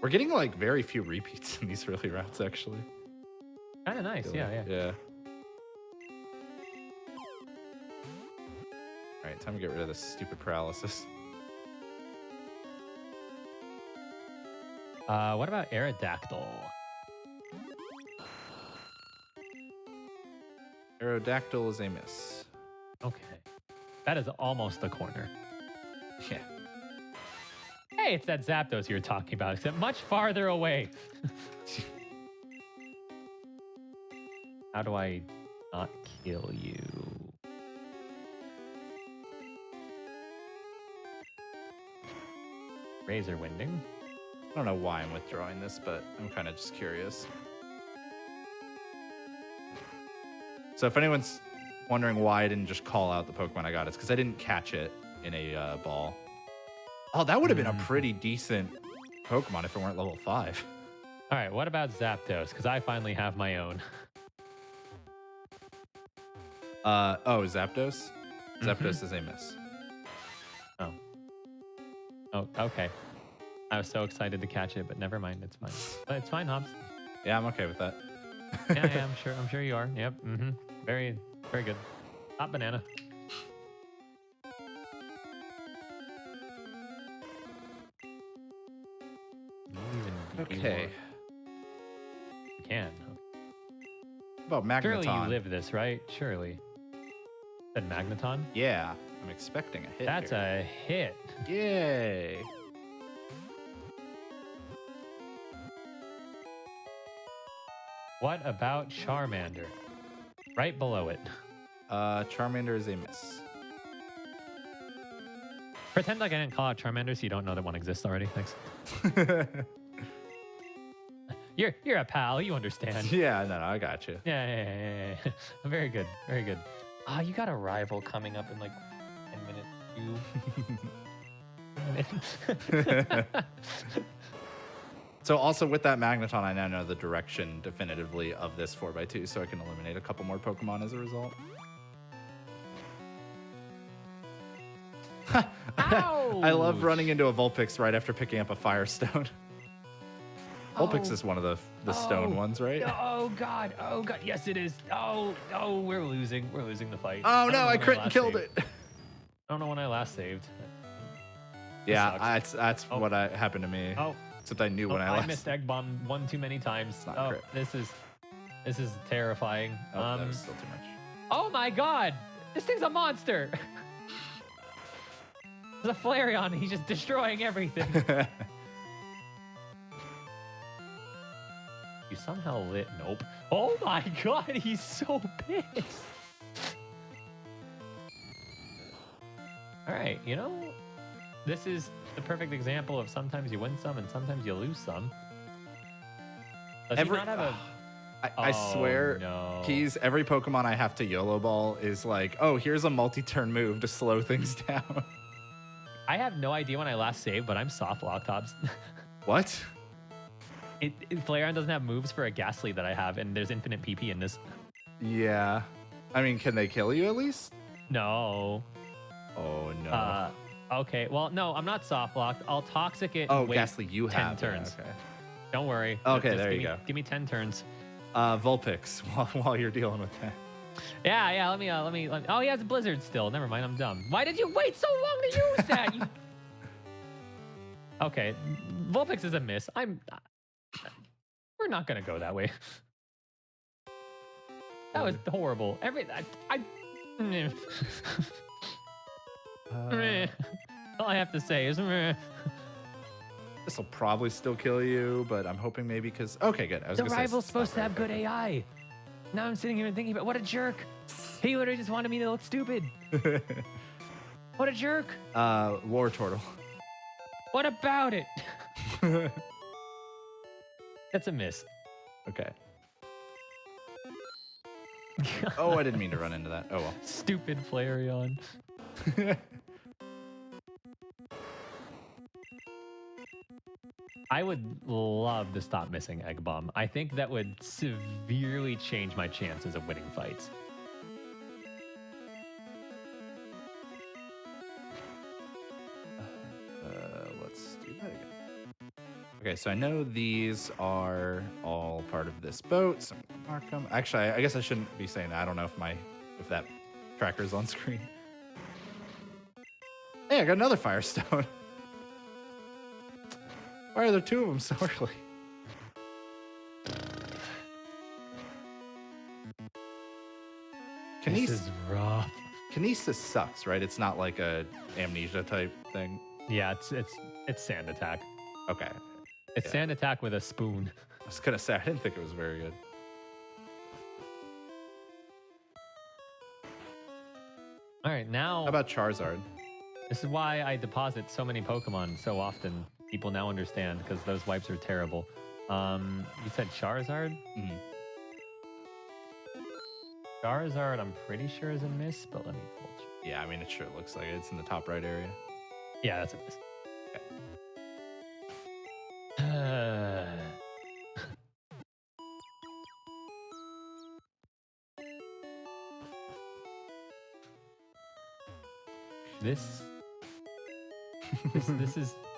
We're getting like very few repeats in these early routes, actually. Kind of nice, yeah. Yeah. All right, time to get rid of this stupid paralysis. What about Aerodactyl? Aerodactyl is a miss. Okay. That is almost the corner. Yeah. Hey, it's that Zapdos you were talking about, except much farther away. How do I not kill you? Razor Winding. I don't know why I'm withdrawing this, but I'm kind of just curious. So if anyone's wondering why I didn't just call out the Pokemon I got, it's because I didn't catch it in a ball. Oh, that would have been a pretty decent Pokemon if it weren't level 5. All right, what about Zapdos? Because I finally have my own. Zapdos? Zapdos is a miss. Oh, okay. I was so excited to catch it, but never mind. It's fine. But it's fine, Hobbs. Yeah, I'm okay with that. Yeah, I'm sure you are. Yep. Mm-hmm. Very, very good. Hot banana. Okay. You can. About Magneton. Surely you live this, right? Surely. Said Magneton. Yeah, I'm expecting a hit. That's here. a hit. Yay. What about Charmander? Right below it. Charmander is a miss. Pretend like I didn't call out Charmander so you don't know that one exists already. Thanks. You're a pal. You understand. Yeah, no, I got you. Yeah. Very good. Very good. Ah, you got a rival coming up in like 10 minutes. So also with that Magneton, I now know the direction definitively of this 4x2, so I can eliminate a couple more Pokemon as a result. I love running into a Vulpix right after picking up a Firestone. Vulpix is one of the stone ones, right? Oh god. Yes, it is. Oh, we're losing. We're losing the fight. Oh no, I crit and killed it. I don't know when I last saved. Yeah, that's what happened to me. Oh. Except I knew when I last. I missed Egg Bomb one too many times. Not Oh, crit. this is terrifying. Oh, that was still too much. Oh my god! This thing's a monster! There's a Flareon, he's just destroying everything. You somehow lit. Nope. Oh my god, he's so pissed. Alright, you know, this is the perfect example of sometimes you win some and sometimes you lose some. Does he not have a... I swear, no. Keys, every Pokemon I have to YOLO Ball is like, oh, here's a multi-turn move to slow things down. I have no idea when I last saved, but I'm soft lock tops. What? Flareon doesn't have moves for a Ghastly that I have, and there's infinite PP in this. Yeah. I mean, can they kill you at least? No. Oh, no. Okay, well, no, I'm not soft locked. I'll Toxic it. Oh, and wait Ghastly, you 10 have. turns. Yeah, okay. Don't worry. Okay, Just there you go. Give me 10 turns. Vulpix, while you're dealing with that. Yeah. Let me. Oh, he has a Blizzard still. Never mind. I'm dumb. Why did you wait so long to use that? Okay, Vulpix is a miss. We're not gonna go that way. That was horrible. All I have to say is. This will probably still kill you, but I'm hoping maybe because... Okay, good. I was The gonna say rival's it's supposed to not have good very AI. Now I'm sitting here and thinking about what a jerk. He literally just wanted me to look stupid. What a jerk. War Turtle. What about it? That's a miss. Okay. Oh, I didn't mean to run into that. Oh, well. Stupid Flareon. I would love to stop missing Egg Bomb. I think that would severely change my chances of winning fights. Let's do that again. Okay, so I know these are all part of this boat, so I'm gonna mark them. Actually, I guess I shouldn't be saying that. I don't know if that tracker's on screen. Hey, I got another Firestone. Why are there two of them so early? This is rough. Kinesis sucks, right? It's not like a amnesia type thing. Yeah, it's Sand Attack. Okay. It's Sand Attack with a spoon. I was gonna say I didn't think it was very good. All right, now. How about Charizard? This is why I deposit so many Pokemon so often. People now understand because those wipes are terrible. You said Charizard? Mm-hmm. Charizard, I'm pretty sure is a miss, but let me double check. Yeah, I mean, it sure looks like it. It's in the top right area. Yeah, that's a miss.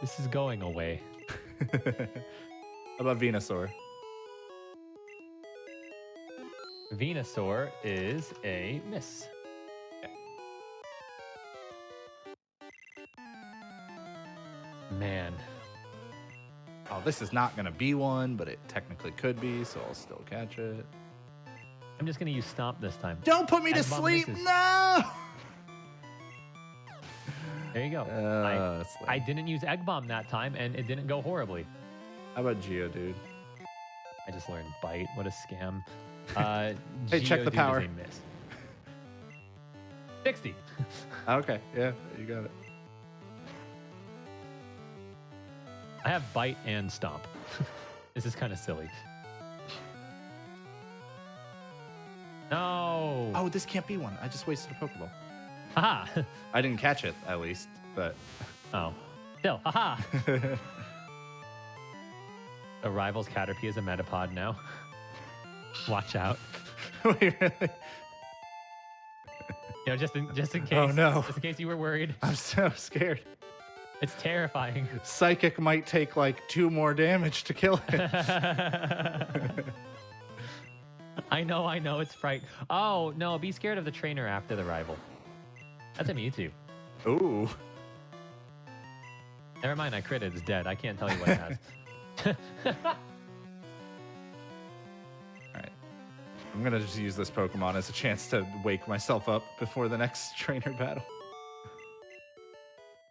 This is going away. How about Venusaur? Venusaur is a miss. Okay. Man. Oh, this is not going to be one, but it technically could be, so I'll still catch it. I'm just going to use Stomp this time. Don't put me to Egg Bomb sleep! misses. No! There you go. That's lame. I didn't use Egg Bomb that time, and it didn't go horribly. How about Geodude? I just learned Bite. What a scam. Hey, check the Geodude power. is a miss. 60. Okay, yeah, you got it. I have Bite and Stomp. This is kind of silly. No. Oh, this can't be one. I just wasted a Pokeball. Haha. I didn't catch it, at least, but... Oh. Still. Haha. The Rival's Caterpie is a Metapod now. Watch out. Wait, really? You know, just in case. Oh, no. Just in case you were worried. I'm so scared. It's terrifying. Psychic might take like 2 more damage to kill it. I know, it's fright. Oh, no, be scared of the trainer after the rival. That's a Mewtwo. Ooh. Never mind, I critted. It's dead. I can't tell you what it has. Alright. I'm gonna just use this Pokemon as a chance to wake myself up before the next trainer battle.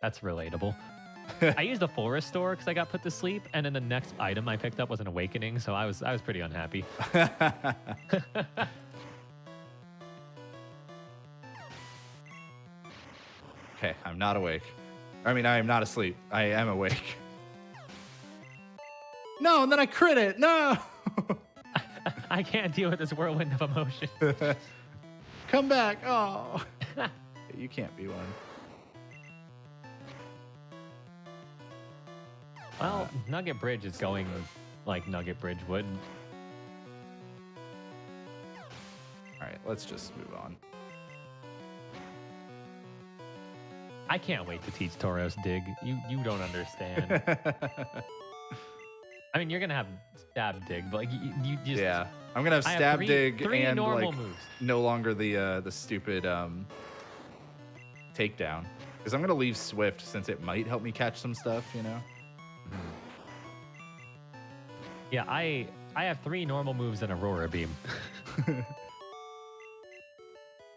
That's relatable. I used a full restore because I got put to sleep, and then the next item I picked up was an awakening, so I was pretty unhappy. Okay, I'm not awake. I mean, I am not asleep. I am awake. No, and then I crit it. No. I can't deal with this whirlwind of emotion. Come back. Oh. You can't be one. Well, Nugget Bridge is going like Nugget Bridge would. All right, let's just move on. I can't wait to teach Tauros Dig. You don't understand. I mean, you're gonna have Stab Dig, but like you just Yeah, I'm gonna have I Stab have Dig three and normal like moves. no longer the stupid takedown, because I'm gonna leave Swift since it might help me catch some stuff, you know. Yeah, I have 3 normal moves and Aurora Beam.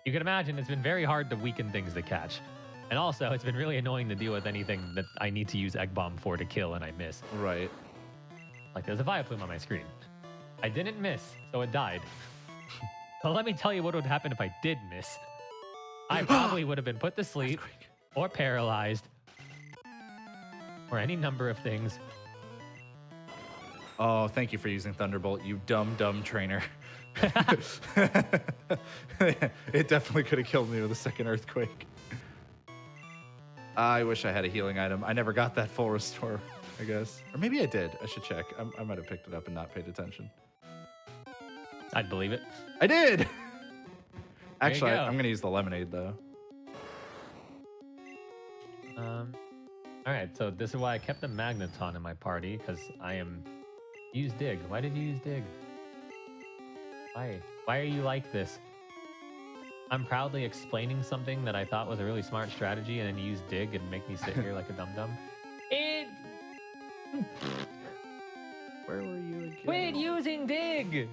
You can imagine it's been very hard to weaken things to catch. And also, it's been really annoying to deal with anything that I need to use Egg Bomb for to kill and I miss. Right. Like, there's a Vileplume on my screen. I didn't miss, so it died. But let me tell you what would happen if I did miss. I probably would have been put to sleep or paralyzed or any number of things. Oh, thank you for using Thunderbolt, you dumb trainer. It definitely could have killed me with a second Earthquake. I wish I had a healing item. I never got that full restore, I guess. Or maybe I did. I should check. I might have picked it up and not paid attention. I'd believe it. I did! Actually, go. I'm going to use the lemonade, though. All right, so this is why I kept the Magneton in my party, because I am... Use Dig. Why did you use Dig? Why? Why are you like this? I'm proudly explaining something that I thought was a really smart strategy, and then you use Dig and make me sit here like a dum-dum. It... Where were you again? Quit using Dig!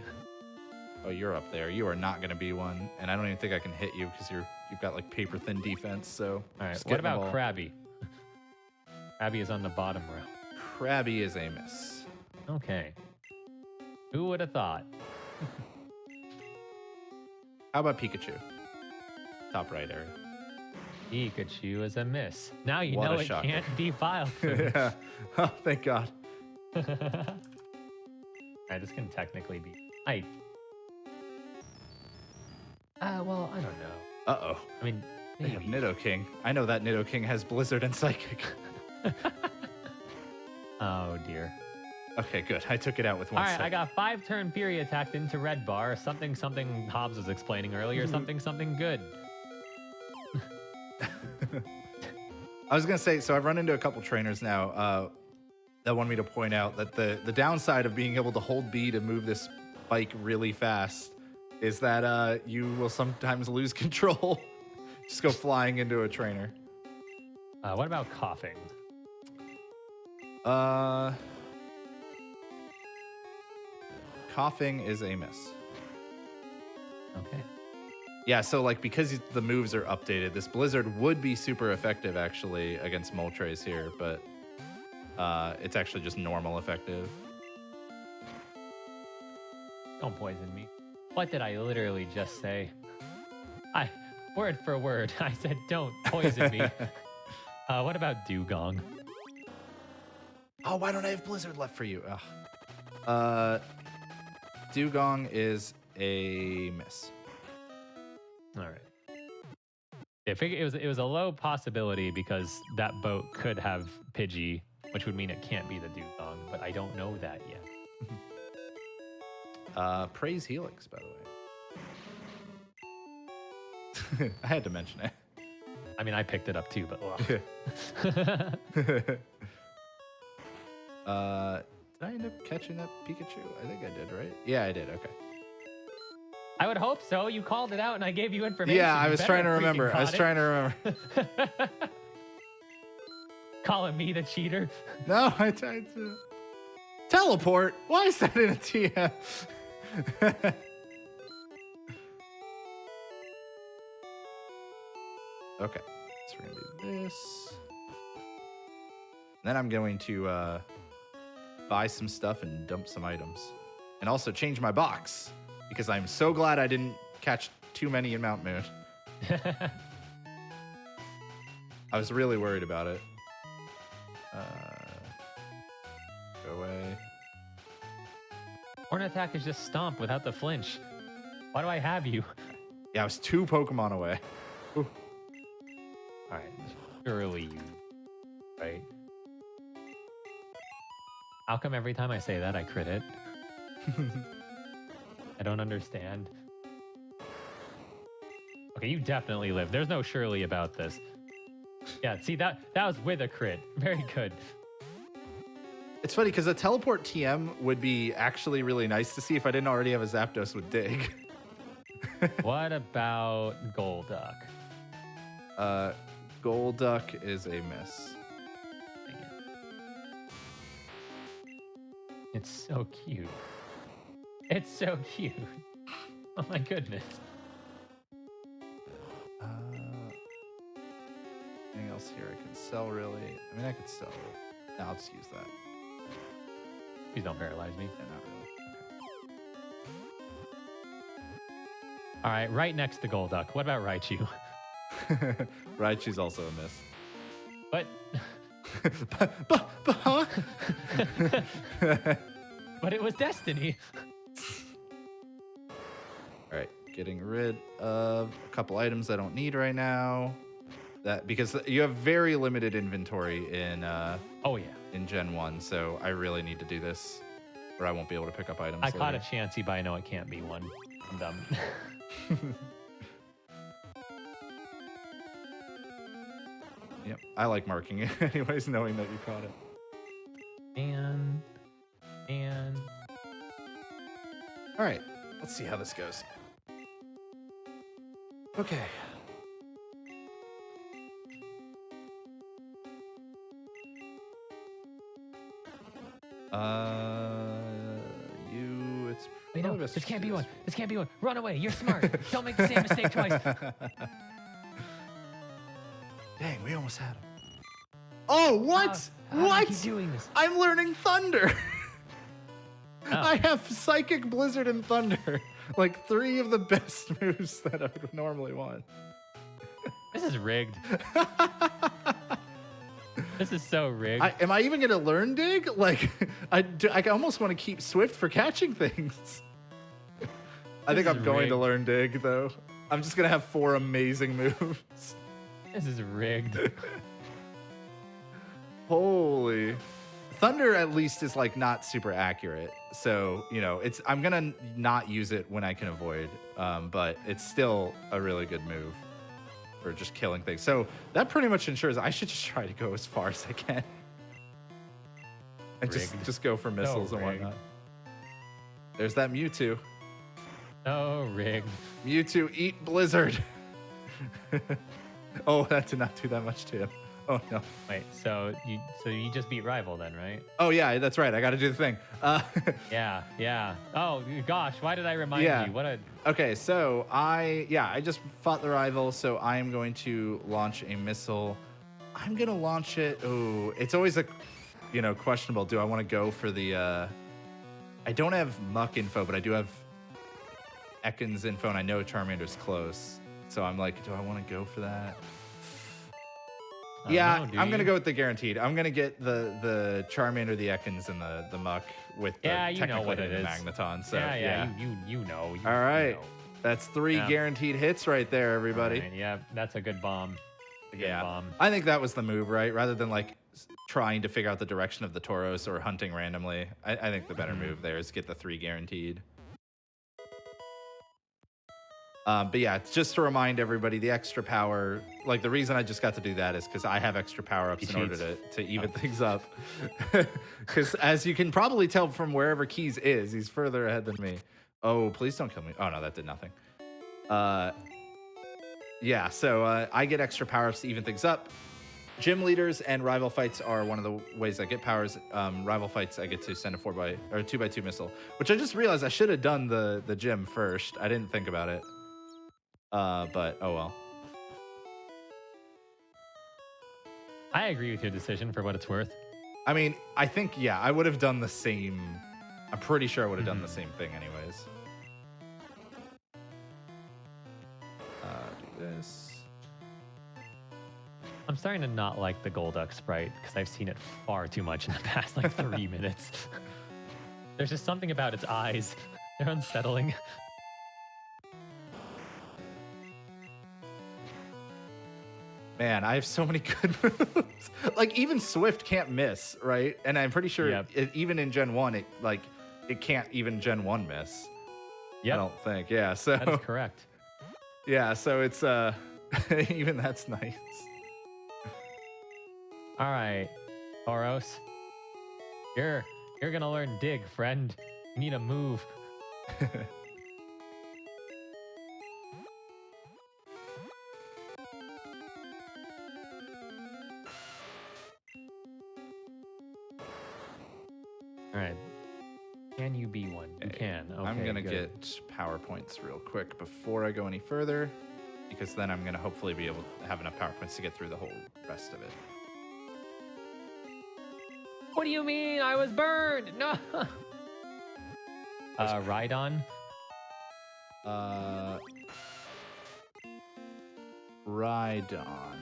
Oh, you're up there. You are not going to be one, and I don't even think I can hit you because you've got like paper thin defense. So, All right, just what get the about ball. Krabby? Krabby is on the bottom row. Krabby is a miss. Okay. Who would have thought? How about Pikachu? Top right area. Pikachu is a miss. Now you What know a it shocker. can't be Vileplume. Yeah. Oh, thank God. Alright, this can technically be... well, I don't know. Uh-oh. I mean, They have maybe. Nidoking. I know that Nidoking has Blizzard and Psychic. Oh, dear. Okay, good. I took it out with one Alright, I second. got 5-turn Fury attacked into Red Bar. Something JHobz was explaining earlier. Something good. I was going to say, so I've run into a couple trainers now that want me to point out that the downside of being able to hold B to move this bike really fast is that you will sometimes lose control. Just go flying into a trainer. What about coughing? Coughing is a miss. Okay. Yeah, so like because the moves are updated, this Blizzard would be super effective actually against Moltres here, but it's actually just normal effective. Don't poison me. What did I literally just say? Word for word, I said don't poison me. What about Dugong? Oh, why don't I have Blizzard left for you? Ugh. Dugong is a miss. All right. I figured it was a low possibility because that boat could have Pidgey, which would mean it can't be the Dugong, but I don't know that yet. Praise Helix, by the way. I had to mention it. I mean, I picked it up too, but did I end up catching that Pikachu? I think I did, right? Yeah, I did. Okay. I would hope so. You called it out and I gave you information. Yeah, I You was better trying to have freaking remember. I was caught it. trying to remember. Calling me the cheater. No, I tried to. Teleport? Why is that in a TF? Okay, so we're gonna do this. Then I'm going to buy some stuff and dump some items. And also change my box, because I'm so glad I didn't catch too many in Mount Moon. I was really worried about it. Go away. Horn attack is just stomp without the flinch. Why do I have you? Yeah, I was 2 Pokemon away. Ooh. All right, surely you, right? How come every time I say that I crit it? I don't understand. Okay, you definitely live. There's no surely about this. Yeah, see, that was with a crit. Very good. It's funny because a teleport TM would be actually really nice to see if I didn't already have a Zapdos with Dig. What about Golduck? Golduck is a miss. It's so cute. It's so cute. Oh my goodness. Anything else here I can sell, really? I mean, I could sell it. No, I'll just use that. Please don't paralyze me. Yeah, not really. All right, right next to Golduck. What about Raichu? Okay. Raichu's also a miss. But Huh? but it was Destiny. All right, getting rid of a couple items I don't need right now. That because you have very limited inventory in Oh yeah. in Gen 1, so I really need to do this, or I won't be able to pick up items. I caught a later. Chansey, but I know it can't be one. I'm dumb. Yep, I like marking it anyways, knowing that you caught it. And All right, let's see how this goes. Okay. It's wait, no, probably best this to can't do be this. one. This can't be one. Run away. You're smart. Don't make the same mistake twice. Dang, we almost had him. Oh, what? How do I What? keep doing this? I'm learning Thunder. Oh. I have Psychic, Blizzard, and Thunder. Like 3 of the best moves that I would normally want. This is rigged. This is so rigged. Am I even going to learn Dig? Like, I almost want to keep Swift for catching things. I think This I'm is going to rigged. learn Dig, though. I'm just going to have 4 amazing moves. This is rigged. Holy. Thunder at least is like not super accurate. So, you know, I'm going to not use it when I can avoid. But it's still a really good move for just killing things. So that pretty much ensures I should just try to go as far as I can. And Rigged. just go for missiles and rigged. whatnot. There's that Mewtwo. So rigged. Mewtwo, eat Blizzard. Oh, that did not do that much to him. Oh no. Wait, so you just beat Rival then, right? Oh yeah, that's right. I got to do the thing. Yeah. Oh gosh, why did I remind Yeah. you? What a Okay, so I just fought the rival, so I am going to launch a missile. I'm gonna launch it. Oh, it's always a questionable. Do I want to go for the? I don't have Muck info, but I do have Ekans info, and I know Charmander's close. So I'm like, do I want to go for that? Yeah, I'm gonna go with the guaranteed. I'm gonna get the Charmander, the Ekans, and the Muck with the you know what it is. Magneton. So you know. All right, you know. that's 3 guaranteed hits right there, everybody. Right, yeah, that's a good bomb. Bomb. I think that was the move, right? Rather than like trying to figure out the direction of the Tauros or hunting randomly, I think the better move there is get the 3 guaranteed. But yeah, just to remind everybody, the extra power, like the reason I just got to do that is because I have extra power-ups in order to even things up. Because as you can probably tell from wherever Keys is, he's further ahead than me. Oh, please don't kill me. Oh, no, that did nothing. Yeah, so I get extra power-ups to even things up. Gym leaders and rival fights are one of the ways I get powers. Rival fights, I get to send a 2x2 missile, which I just realized I should have done the gym first. I didn't think about it. But oh well. I agree with your decision for what it's worth. I mean, I think, I would have done the same. I'm pretty sure I would have done the same thing anyways. Do this. I'm starting to not like the Golduck sprite because I've seen it far too much in the past, like 3 minutes. There's just something about its eyes. They're unsettling. Man, I have so many good moves. Like even Swift can't miss, right? And I'm pretty sure even in Gen 1, it can't even Gen 1 miss. Yeah, I don't think. Yeah, so that is correct. Yeah, so it's even that's nice. All right, Tauros, you're gonna learn dig, friend. You need a move. All right. Can you be one? You can. Okay, I'm going to get PowerPoints real quick before I go any further, because then I'm going to hopefully be able to have enough PowerPoints to get through the whole rest of it. What do you mean? I was burned. No. Rhydon. Rhydon.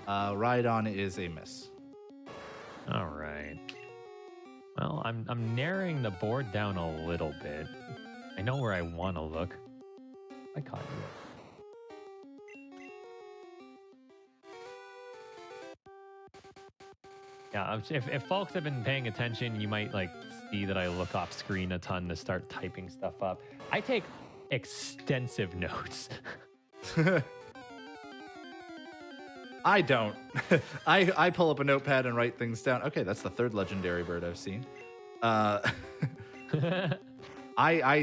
Rhydon is a miss. All right. Well, I'm narrowing the board down a little bit. I know where I want to look. I caught you. Yeah, if folks have been paying attention, you might see that I look off screen a ton to start typing stuff up. I take extensive notes. I don't. I pull up a notepad and write things down. Okay, that's the 3rd legendary bird I've seen. I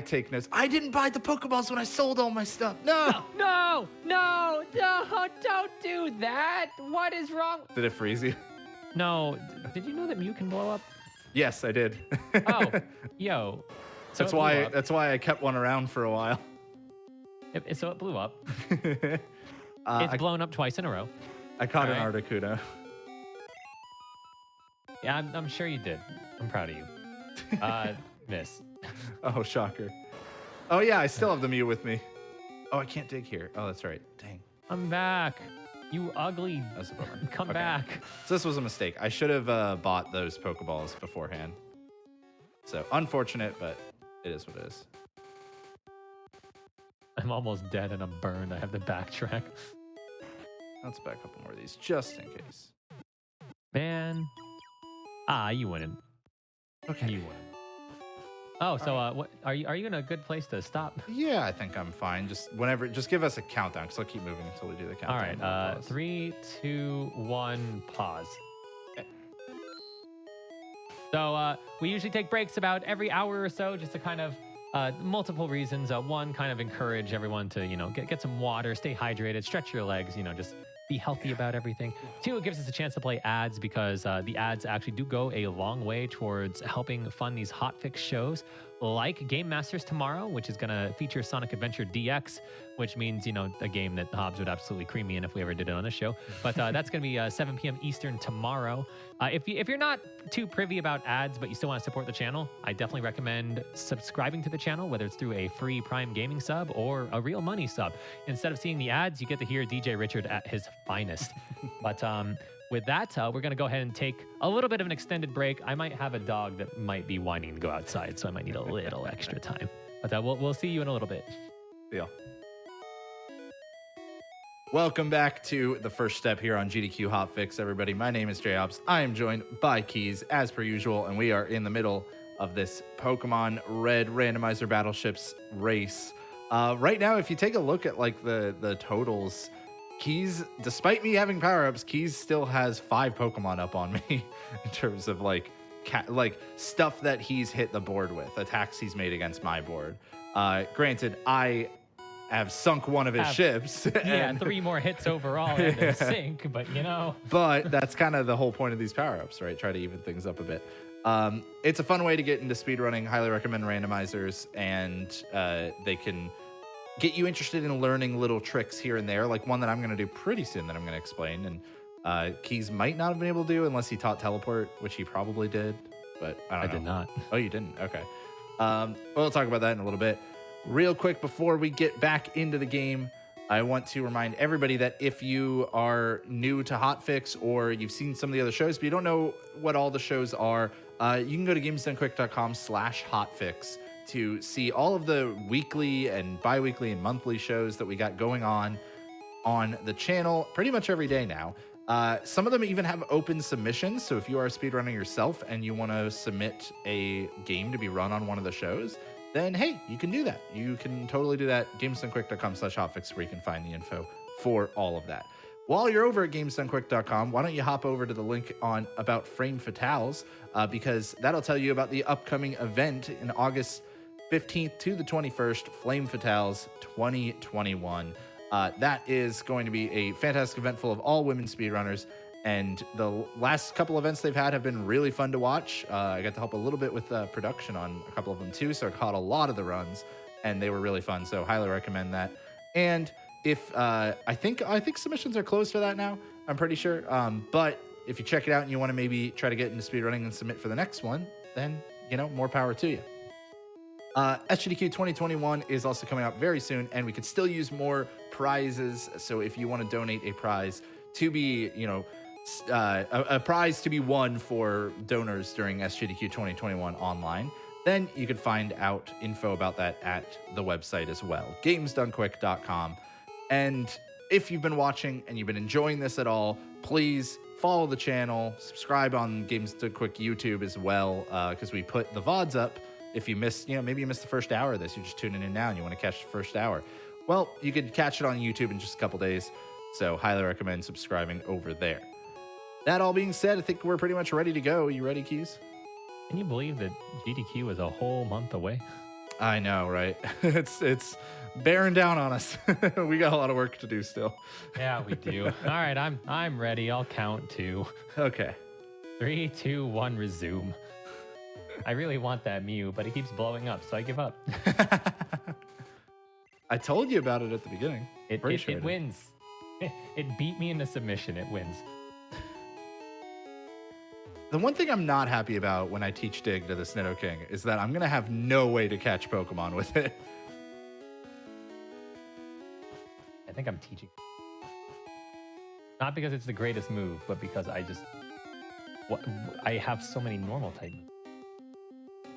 take notes. I didn't buy the Pokeballs when I sold all my stuff. No, don't do that. What is wrong? Did it freeze you? No. Did you know that Mew can blow up? Yes, I did. Oh, yo. So that's why I kept one around for a while. So it blew up. It's blown up twice in a row. I caught an Articuno. Yeah, I'm sure you did. I'm proud of you. Miss. Oh, shocker. Oh, yeah, I still have the Mew with me. Oh, I can't dig here. Oh, that's right. Dang. I'm back. You ugly. That's a bummer. Come back. So this was a mistake. I should have bought those Pokeballs beforehand. So unfortunate, but it is what it is. I'm almost dead and I'm burned. I have to backtrack. Let's buy a couple more of these just in case. Man. You wouldn't. Okay. You wouldn't. Oh, so what are you in a good place to stop? Yeah, I think I'm fine. Just give us a countdown because I'll keep moving until we do the countdown. All right. 3, 2, 1, pause. Okay. So we usually take breaks about every hour or so, just to kind of multiple reasons. One, kind of encourage everyone to get some water, stay hydrated, stretch your legs. Just be healthy about everything. 2, it gives us a chance to play ads because the ads actually do go a long way towards helping fund these hotfix shows like Game Masters Tomorrow, which is going to feature Sonic Adventure DX, which means, you know, a game that Hobbs would absolutely cream me in if we ever did it on this show. But that's going to be 7 p.m. Eastern tomorrow. If you're not too privy about ads, but you still want to support the channel, I definitely recommend subscribing to the channel, whether it's through a free Prime Gaming sub or a real money sub. Instead of seeing the ads, you get to hear DJ Richard at his finest. But with that, we're going to go ahead and take a little bit of an extended break. I might have a dog that might be whining to go outside, so I might need a little extra time. But we'll see you in a little bit. Deal. Welcome back to the first step here on GDQ Hotfix, everybody. My name is JHobz. I am joined by Keiz, as per usual, and we are in the middle of this Pokemon Red Randomizer Battleships race. Right now, if you take a look at like the totals, Keiz, despite me having power-ups, Keiz still has 5 Pokemon up on me in terms of like stuff that he's hit the board with, attacks he's made against my board. Granted, I have sunk one of his ships. Yeah, 3 more hits overall and then sink, but you know. But that's kind of the whole point of these power-ups, right? Try to even things up a bit. It's a fun way to get into speedrunning. Highly recommend randomizers, and they can get you interested in learning little tricks here and there, like one that I'm going to do pretty soon that I'm going to explain. And Keiz might not have been able to do unless he taught teleport, which he probably did, but I don't know. Did not. Oh, you didn't? Okay. We'll talk about that in a little bit. Real quick, before we get back into the game, I want to remind everybody that if you are new to Hotfix or you've seen some of the other shows, but you don't know what all the shows are, you can go to gamesdonequick.com/hotfix to see all of the weekly and bi-weekly and monthly shows that we got going on the channel pretty much every day now. Some of them even have open submissions. So if you are a speedrunner yourself and you want to submit a game to be run on one of the shows, then hey, you can do that. You can totally do that. gamesdonequick.com/hotfix, where you can find the info for all of that. While you're over at gamesdonequick.com, why don't you hop over to the link on about Frame Fatales, because that'll tell you about the upcoming event in August 15th to the 21st, Flame Fatales 2021. That is going to be a fantastic event full of all women speedrunners, and the last couple events they've had have been really fun to watch. I got to help a little bit with production on a couple of them too, so I caught a lot of the runs, and they were really fun, so highly recommend that. And if I think submissions are closed for that now, I'm pretty sure, but if you check it out and you want to maybe try to get into speedrunning and submit for the next one, then, you know, more power to you. SGDQ 2021 is also coming up very soon, and we could still use more prizes. So if you want to donate a prize to be, you know, a prize to be won for donors during SGDQ 2021 online, then you can find out info about that at the website as well, gamesdonequick.com. And if you've been watching and you've been enjoying this at all, please follow the channel, subscribe on Games Done Quick YouTube as well, because we put the VODs up. If you missed, you know, maybe you missed the first hour of this, you're just tuning in now and you want to catch the first hour. Well, you could catch it on YouTube in just a couple days. So highly recommend subscribing over there. That all being said, I think we're pretty much ready to go. You ready, Keiz? Can you believe that GDQ is a whole month away? I know, right? It's bearing down on us. We got a lot of work to do still. Yeah, we do. All right, I'm ready. I'll count 2. Okay. 3, 2, 1, resume. I really want that Mew, but it keeps blowing up, so I give up. I told you about it at the beginning. It wins. It beat me into submission. It wins. The one thing I'm not happy about when I teach Dig to the Snitto King is that I'm going to have no way to catch Pokemon with it. I think I'm teaching. Not because it's the greatest move, but because I have so many normal type moves.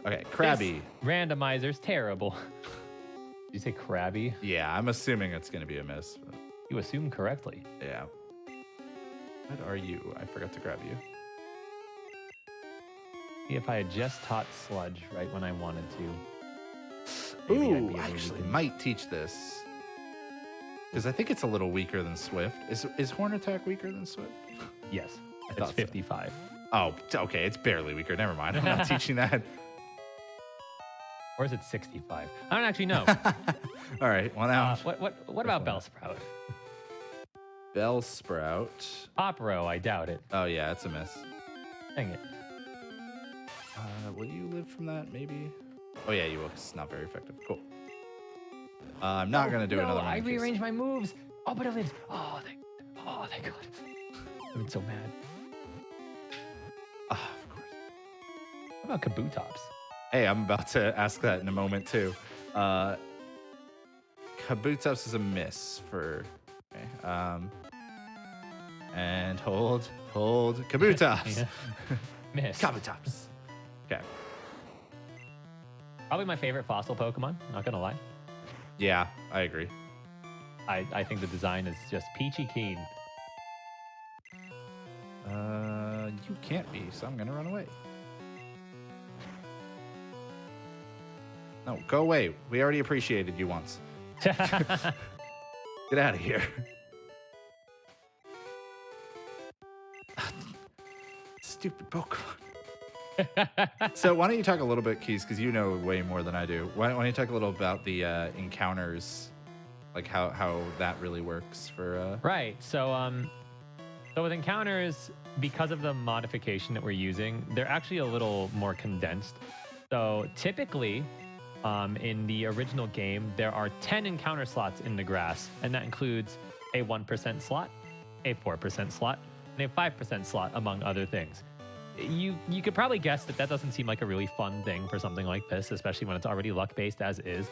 Okay, Krabby. This randomizer's terrible. Did you say Krabby? Yeah, I'm assuming it's going to be a miss. But... You assumed correctly. Yeah. What are you? I forgot to grab you. See, if I had just taught Sludge right when I wanted to. Ooh, I actually might teach this. Because I think it's a little weaker than Swift. Is Horn Attack weaker than Swift? Yes. It's 55. So. Oh, okay. It's barely weaker. Never mind. I'm not teaching that. Or is it 65? I don't actually know. All right. Well, now. What about Bellsprout? Bellsprout. Opero, I doubt it. Oh, yeah, it's a miss. Dang it. Will you live from that, maybe? Oh, yeah, you will. It's not very effective. Cool. I'm not going to do another one. I rearranged my moves. Oh, but it lives. Oh, thank God. I've been so mad. Of course. What about Kabutops? Hey, I'm about to ask that in a moment, too. Kabutops is a miss for... Okay, and hold. Kabutops. Yeah. Miss. Kabutops. Okay. Probably my favorite fossil Pokemon, not gonna lie. Yeah, I agree. I think the design is just peachy keen. You can't be, so I'm gonna run away. No, go away. We already appreciated you once. Get out of here. Stupid Pokemon. So why don't you talk a little bit, Keys, because you know way more than I do. Why don't you talk a little about the encounters, like how that really works for... Right. So with encounters, because of the modification that we're using, they're actually a little more condensed. So typically, in the original game, there are 10 encounter slots in the grass, and that includes a 1% slot, a 4% slot, and a 5% slot, among other things. You could probably guess that doesn't seem like a really fun thing for something like this, especially when it's already luck-based as is.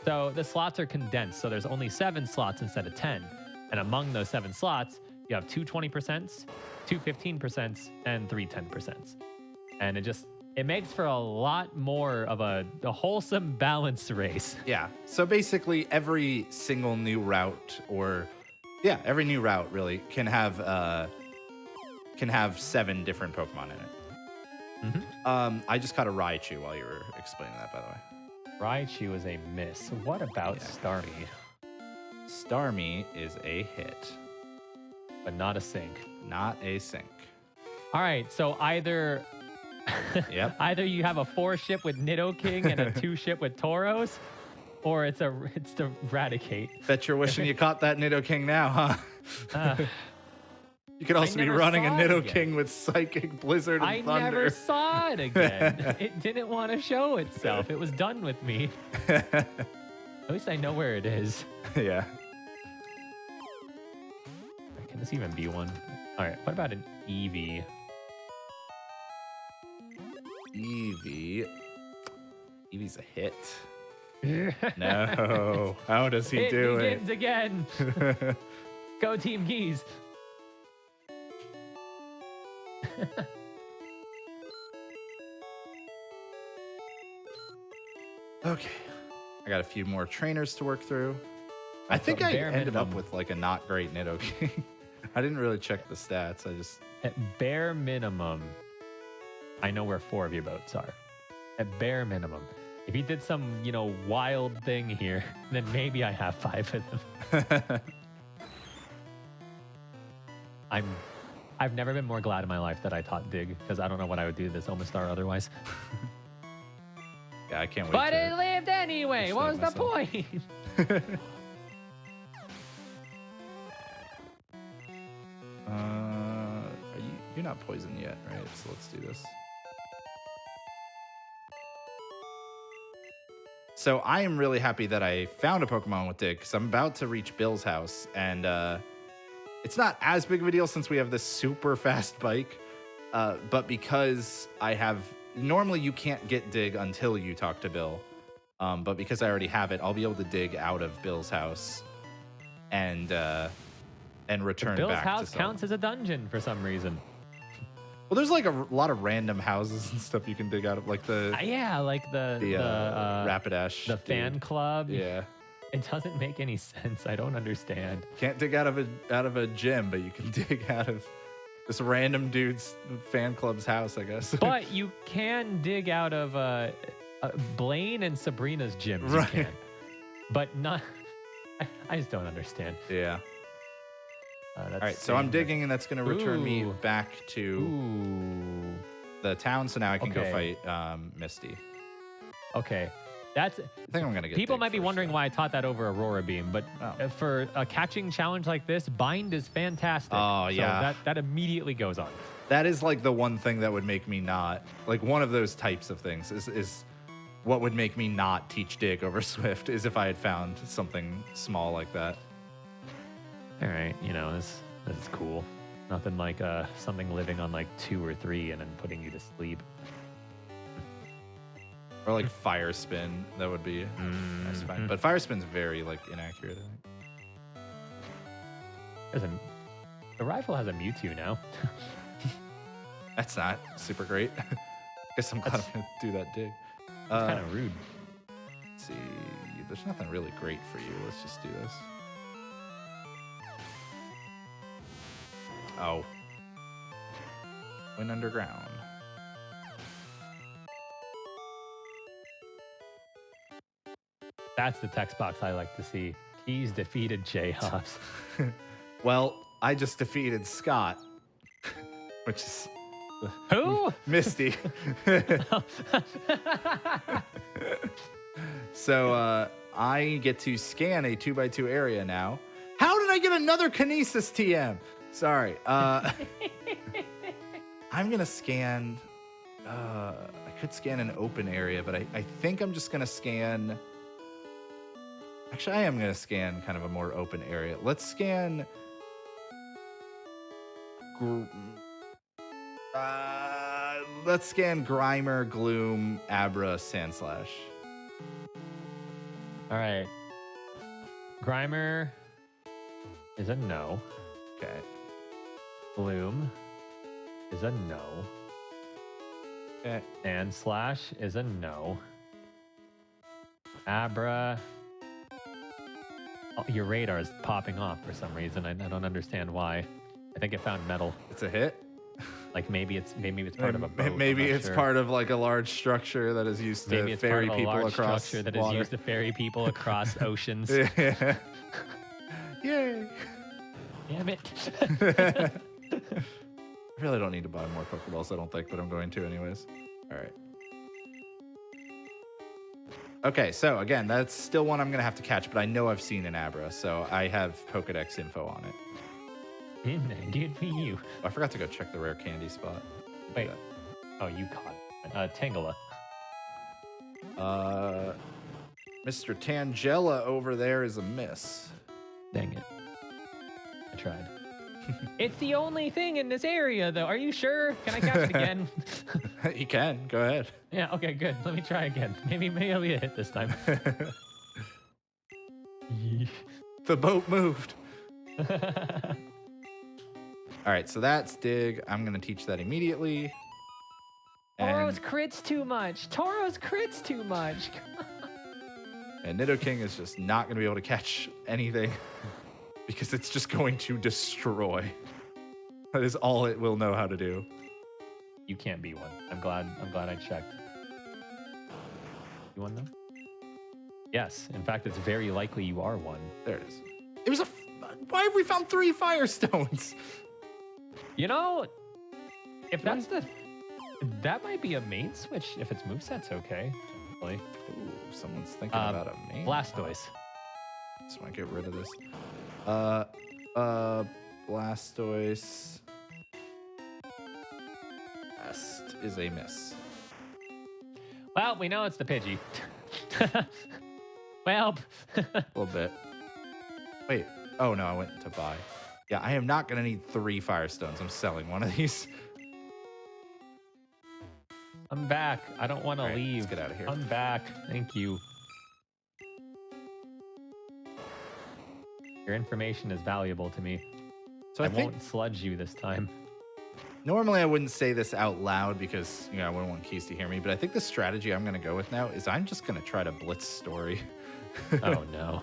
So the slots are condensed, so there's only 7 slots instead of 10. And among those 7 slots, you have 2 20%, 2 15%, and 3 10%. And it makes for a lot more of a wholesome balance race. Yeah. So basically, every single new route, every new route really can have 7 different Pokemon in it. Mm-hmm. I just caught a Raichu while you were explaining that, by the way. Raichu is a miss. What about Starmie? Starmie is a hit. But not a sink. Not a sink. All right, so either either you have a 4-ship with Nidoking and a 2-ship with Tauros, or it's the Raticate. Bet you're wishing you caught that Nidoking now, huh? You could also be never running a saw it Nidoking with Psychic, Blizzard, and I Thunder. never saw it again. It didn't want to show itself. It was done with me. At least I know where it is. Yeah. Can this even be one? All right, what about an Eevee? Eevee's a hit. No. How does he do it? It begins again. Go Team Keys. Okay. I got a few more trainers to work through. I think I ended up with like a not great Nidoking. I didn't really check the stats. At bare minimum, I know where 4 of your boats are. At bare minimum. If you did some, wild thing here, then maybe I have 5 of them. I've never been more glad in my life that I taught Dig, because I don't know what I would do this Omastar otherwise. Yeah, I can't wait. But it lived anyway. What was the point? You're not poisoned yet, right? So let's do this. So I am really happy that I found a Pokemon with Dig, because I'm about to reach Bill's house, and it's not as big of a deal since we have this super fast bike, but because normally you can't get Dig until you talk to Bill, but because I already have it, I'll be able to dig out of Bill's house and return Bill's back. house counts as a dungeon for some reason. Well, there's like a lot of random houses and stuff you can dig out of, like the like the Rapidash, the fan club. Yeah, it doesn't make any sense. I don't understand. Can't dig out of a gym, but you can dig out of this random dude's fan club's house, I guess. But you can dig out of Blaine and Sabrina's gyms. Right. You can, but not. I just don't understand. Yeah. All right, so I'm digging, and that's going to return me back to the town. So now I can go fight Misty. Okay. That's I think I'm gonna get. people dig might be first, wondering though. why I taught that over Aurora Beam, but for a catching challenge like this, bind is fantastic. Oh, yeah. So that immediately goes on. That is like the one thing that would make me not like one of those types of things is what would make me not teach dig over Swift is if I had found something small like that. All right, this is cool. Nothing like something living on like 2 or 3 and then putting you to sleep. Or like fire spin, that would be that's fine. But fire spin's very like inaccurate, I think. The rifle has a Mewtwo now. That's not super great. Guess I'm glad I'm gonna do that dig. It's kind of rude. Let's see. There's nothing really great for you. Let's just do this. Oh. Went underground. That's the text box I like to see. He's defeated JHobz. Well, I just defeated Scott, which is Who? Misty. So I get to scan a 2x2 area now. How did I get another Kinesis TM? Sorry. I'm gonna scan. I could scan an open area, but I think I'm just gonna scan. Actually, I am gonna scan kind of a more open area. Let's scan. Let's scan Grimer, Gloom, Abra, Sandslash. All right. Grimer is a no. Okay. Bloom is a no. Okay. And Slash is a no. Abra. Oh, your radar is popping off for some reason. I don't understand why. I think it found metal. It's a hit. Like maybe it's part of a boat. Maybe I'm not it's sure. part of like a large structure that is used Maybe to it's ferry part of a people large across structure that water. is used to ferry people across oceans. Yeah. Yay. Damn it. I really don't need to buy more Pokeballs, I don't think, but I'm going to anyways. All right. Okay, so again, that's still one I'm going to have to catch, but I know I've seen an Abra, so I have Pokedex info on it. Good for you. Oh, I forgot to go check the rare candy spot. Wait. Oh, you caught it. Tangela. Mr. Tangela over there is a miss. Dang it. I tried. It's the only thing in this area, though. Are you sure? Can I catch it again? You can. Go ahead. Yeah, okay, good. Let me try again. Maybe I'll get a hit this time. The boat moved. All right, so that's dig. I'm going to teach that immediately. Tauros crits too much. Tauros crits too much. And Nidoking is just not going to be able to catch anything because it's just going to destroy. That is all it will know how to do. You can't be one. I'm glad I checked. You one though? Yes. In fact, it's very likely you are one. There it is. It was why have we found 3 Firestones? If that's that might be a main switch if its moveset's okay. Really. Ooh, someone's thinking about a main. Blastoise. Just want to get rid of this. Blastoise. Best is a miss. Well, we know it's the Pidgey. Well. A little bit. Wait. Oh, no, I went to buy. Yeah, I am not going to need 3 Firestones. I'm selling one of these. I'm back. I don't want to All right, leave. let's get out of here. I'm back. Thank you. Your information is valuable to me. So I I think won't sludge you this time. normally I wouldn't say this out loud because, I wouldn't want Keys to hear me, but I think the strategy I'm going to go with now is I'm just going to try to blitz story. Oh, no.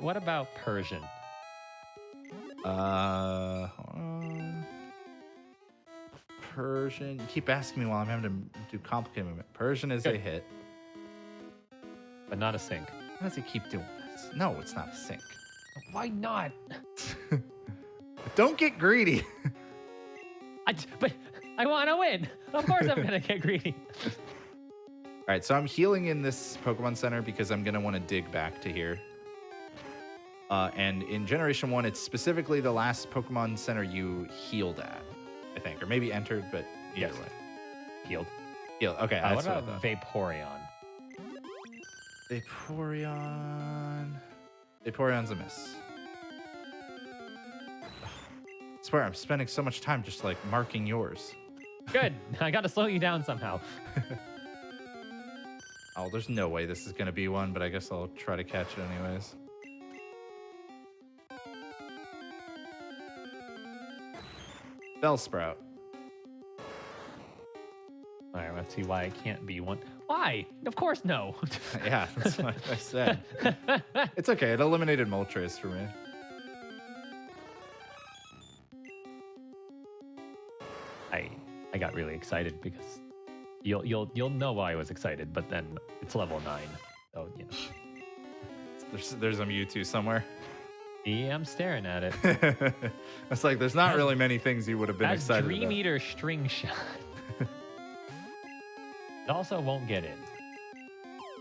What about Persian? Hold on. Persian. You keep asking me while I'm having to do complicated movement. Persian is a hit. But not a sink. Why does he keep doing this? No, it's not a sink. Why not? Don't get greedy. But I want to win. Of course I'm going to get greedy. right, so I'm healing in this Pokemon Center because I'm going to want to dig back to here. And in Generation 1, it's specifically the last Pokemon Center you healed at, I think. Or maybe entered, but either way. Healed. Healed. Okay, What that's what I about thought. Vaporeon? Vaporeon. Vaporeon's a miss. I swear, I'm spending so much time just like marking yours. Good. I got to slow you down somehow. Oh, there's no way this is going to be one, but I guess I'll try to catch it anyways. Bellsprout. All right, let's see why it can't be one. Why? Of course, no. Yeah, that's what I said. It's okay. It eliminated Moltres for me. I got really excited because you'll know why I was excited, but then it's level 9, so you know. There's a Mewtwo somewhere. Yeah, I'm staring at it. It's like there's not really many things you would have been That's excited Dream about. Eater String Shot. It also won't get in.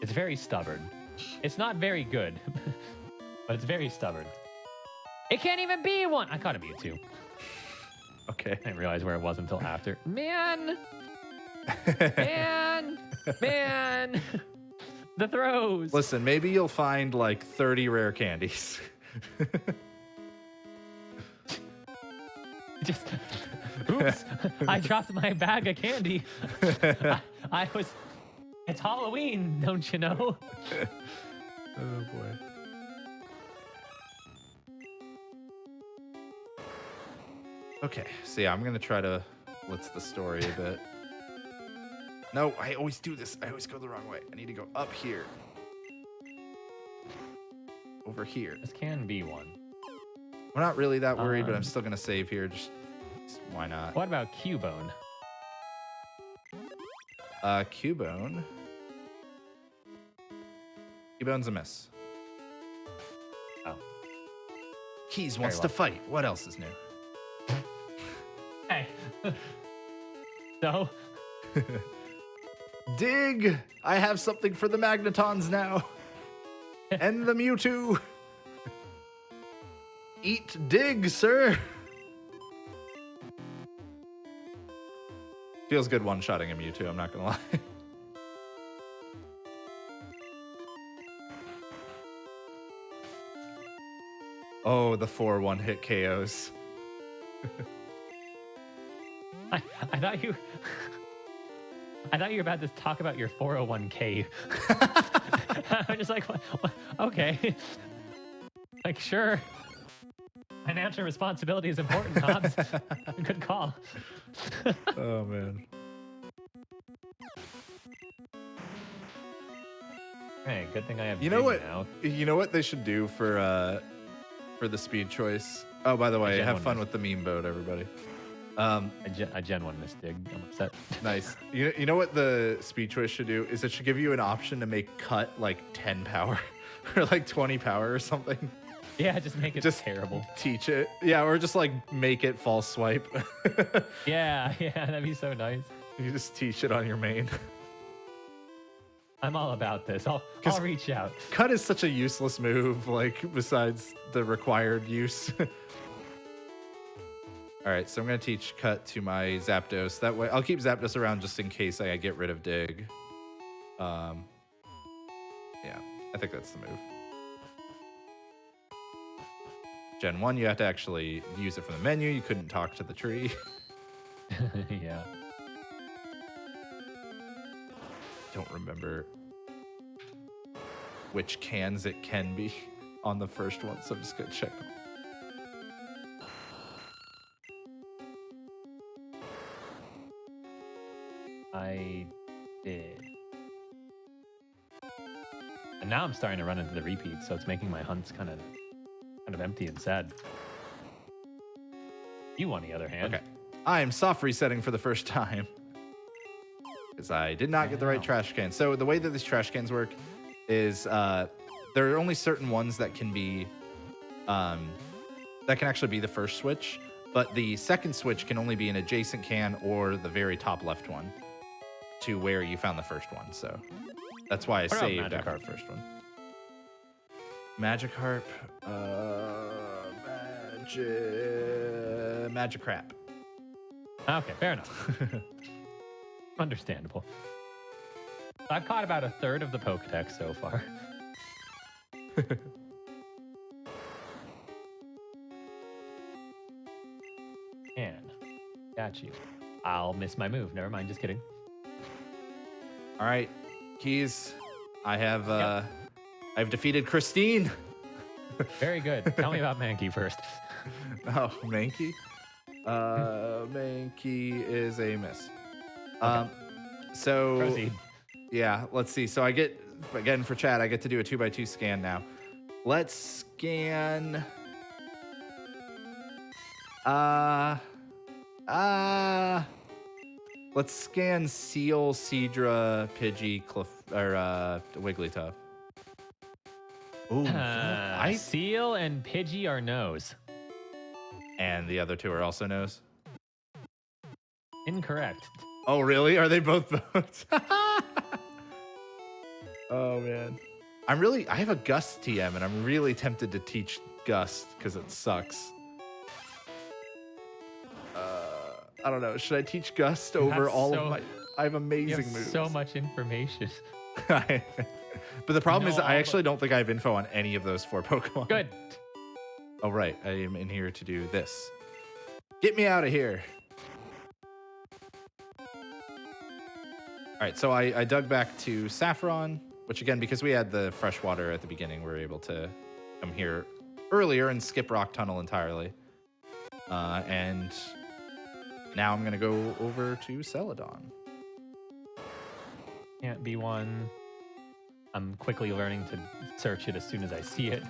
It's very stubborn. It's not very good, but it's very stubborn. It can't even be one. I caught a Mewtwo. Okay. I didn't realize where it was until after. Man! Man! Man! The throws. Listen, maybe you'll find like 30 rare candies. Just, oops! I dropped my bag of candy. I was. It's Halloween, don't you know? Oh boy. Okay, so yeah, I'm gonna try to blitz the story a bit. No, I always do this. I always go the wrong way. I need to go up here. Over here. This can be one. I'm not really that worried, but I'm still gonna save here. Just why not? What about Cubone? Cubone. Cubone's a miss. Oh. Keys wants well. to fight. What else is new? Hey. So? Dig! I have something for the Magnetons now. And the Mewtwo. Eat dig, sir. Feels good one-shotting a Mewtwo, I'm not gonna lie. Oh, the 4 one-hit KOs. I thought you... I thought you were about to talk about your 401k. I'm just like, what? Okay. Like, sure. Financial responsibility is important, Hobbs. Good call. Oh, man. Hey, good thing I have You know Dig what? now. You know what they should do for the speed choice? Oh, by the way, Gen have 1 fun missed. with the meme boat, everybody. I Gen 1 missed Dig. I'm upset. Nice. You know what the speed choice should do is it should give you an option to make cut like 10 power or like 20 power or something. Yeah, just make it Just terrible. teach it. Yeah, or just like make it false swipe. Yeah, that'd be so nice. You just teach it on your main. I'm all about this. I'll reach out. Cut is such a useless move, like besides the required use. All right, so I'm gonna teach cut to my Zapdos. That way, I'll keep Zapdos around just in case I get rid of Dig. Yeah, I think that's the move. Gen 1, you have to actually use it from the menu. You couldn't talk to the tree. Yeah. Don't remember which cans it can be on the first one, so I'm just gonna check them. I did. And now I'm starting to run into the repeats, so it's making my hunts kind of empty and sad. You, on the other hand. Okay. I am soft resetting for the first time. Because I did not get the right Wow. trash can. So the way that these trash cans work is there are only certain ones that can be that can actually be the first switch, but the second switch can only be an adjacent can or the very top left one to where you found the first one. So that's why I What about saved Magikarp? after the first one. Magikarp, Magikarp. Okay, fair enough. Understandable. I've caught about a third of the Pokedex so far. Man, got you. I'll miss my move. Never mind, just kidding. All right, Keys. I've defeated Christine. Very good. Tell me about Mankey first. Oh, Mankey. Mankey is a miss. So Proceed. yeah, let's see. So I get, again for chat, I get to do a 2x2 scan now. Let's scan. Let's scan Seal, Seadra, Pidgey, Wigglytuff. Ooh, Seal and Pidgey are no's. and the other two are also no's. Incorrect. Oh, really? Are they both votes? Oh, man. I have a Gust TM, and I'm really tempted to teach Gust because it sucks. I don't know. Should I teach Gust over all of my... I have You amazing have moves. so much information. But the problem is No, I actually don't think I have info on any of those 4 Pokemon. Good. Oh, right. I am in here to do this. Get me out of here. All right, so I dug back to Saffron, which again, because we had the fresh water at the beginning, we were able to come here earlier and skip Rock Tunnel entirely. And now I'm going to go over to Celadon. Can't be one. I'm quickly learning to search it as soon as I see it.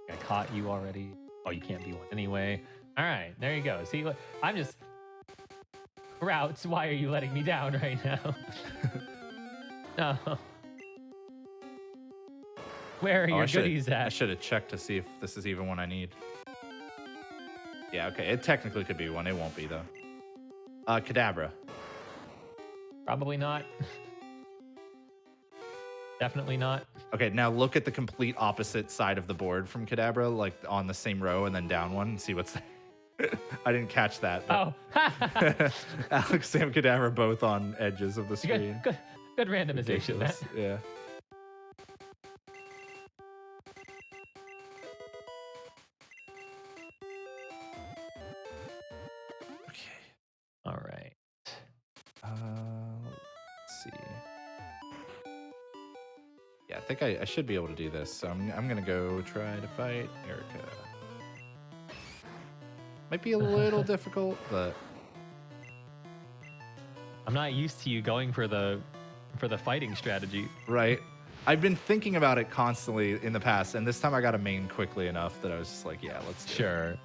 I caught you already. Oh, you can't be one anyway. All right, there you go. See, look, I'm just... Routes, why are you letting me down right now? No. Where are your goodies I at? should have checked to see if this is even one I need. Yeah, okay. It technically could be one. It won't be, though. Kadabra. Probably not. Definitely not. Okay, now look at the complete opposite side of the board from Kadabra, like on the same row and then down one and see what's there. I didn't catch that. Oh. Alex, Sam, Kadabra both on edges of the screen. Good randomization, Matt. Ridiculous. Yeah. Okay. All right. Let's see. Yeah, I think I should be able to do this. So I'm gonna go try to fight Erica. Might be a little difficult, but I'm not used to you going for the fighting strategy. right. I've been thinking about it constantly in the past, and this time I got a main quickly enough that I was just like, yeah, let's do it. Sure.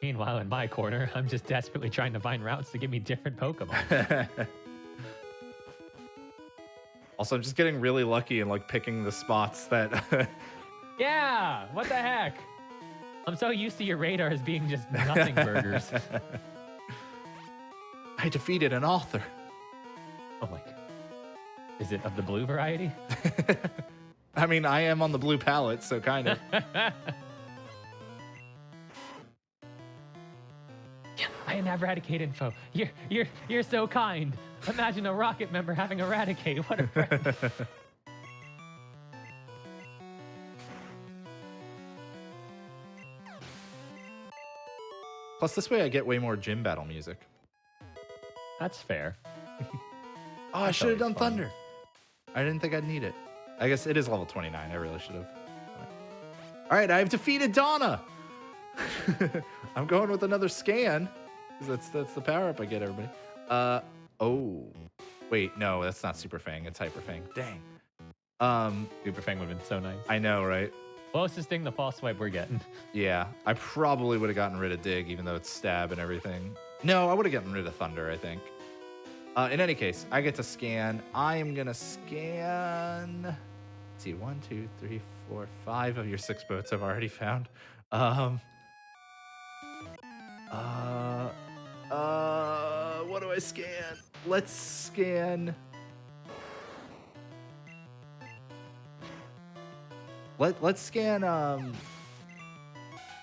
Meanwhile, in my corner, I'm just desperately trying to find routes to give me different Pokemon. Also, I'm just getting really lucky and like picking the spots that. Yeah, what the heck? I'm so used to your radars being just nothing burgers. I defeated an author. Oh my god. Is it of the blue variety? I mean, I am on the blue palette, so kind of. Yeah, I have Eradicate info. You're so kind. Imagine a Rocket member having Eradicate. What a friend. Plus, this way I get way more gym battle music. That's fair. Oh, I should have done always fun. Thunder. I didn't think I'd need it. I guess it is level 29. I really should have. All right, I've defeated Donna. I'm going with another scan. 'Cause that's the power up I get, everybody. Oh. Wait, no, that's not Super Fang. It's Hyper Fang. Dang. Super Fang would have been so nice. I know, right? Closest thing to false swipe we're getting. Yeah, I probably would have gotten rid of Dig, even though it's stab and everything. No, I would have gotten rid of Thunder, I think. In any case, I get to scan. I am going to scan... Let's see, 1, 2, 3, 4, 5 of your 6 boats I've already found. I scan? Let's scan. Let's scan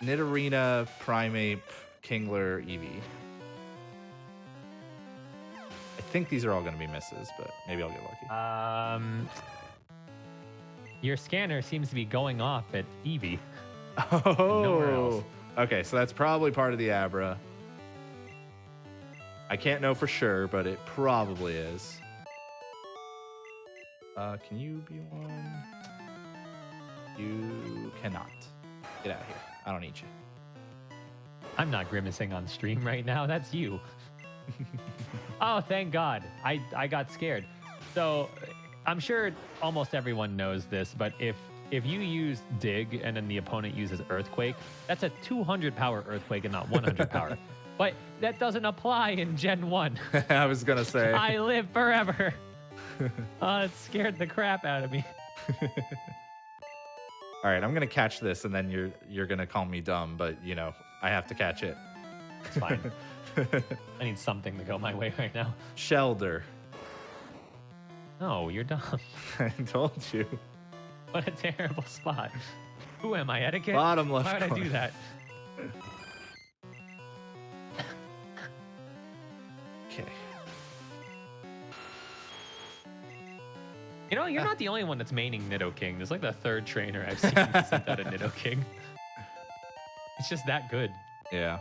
Nidorina, Primeape, Kingler, Eevee. I think these are all going to be misses, but maybe I'll get lucky. Your scanner seems to be going off at Eevee. Oh. Nowhere else. Okay, so that's probably part of the Abra. I can't know for sure, but it probably is. Can you be one? You cannot. Get out of here. I don't need you. I'm not grimacing on stream right now. That's you. Oh, thank God. I got scared. So I'm sure almost everyone knows this, but if you use Dig and then the opponent uses Earthquake, that's a 200 power Earthquake and not 100 power. But that doesn't apply in Gen 1. I was going to say. I live forever. It scared the crap out of me. All right, I'm going to catch this, and then you're going to call me dumb, but, you know, I have to catch it. It's fine. I need something to go my way right now. Shelder. No, you're dumb. I told you. What a terrible spot. Who am I, etiquette? Bottom left Why would I corner. do that? Okay. You know, you're not the only one that's maining Nidoking. There's like the third trainer I've seen that sent out a Nidoking. It's just that good. Yeah.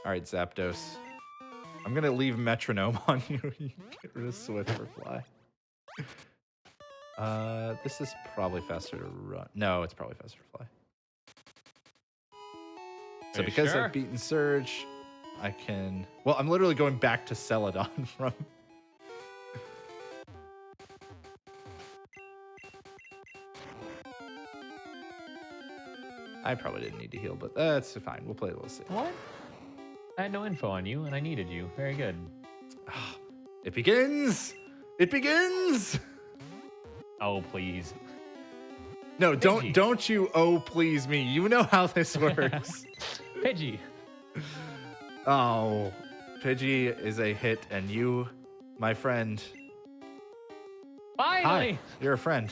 All right, Zapdos. I'm going to leave Metronome on you. You can get rid of Swift for Fly. This is probably faster to run. No, it's probably faster to fly. So Are you because sure? I've beaten Surge, I can... Well, I'm literally going back to Celadon from... I probably didn't need to heal, but that's fine. We'll play a little safe. What? I had no info on you, and I needed you. Very good. It begins! It begins! Oh, please. No, Pidgey. don't you oh please me. You know how this works. Pidgey. Oh, Pidgey is a hit, and you, my friend. Finally! Hi, you're a friend.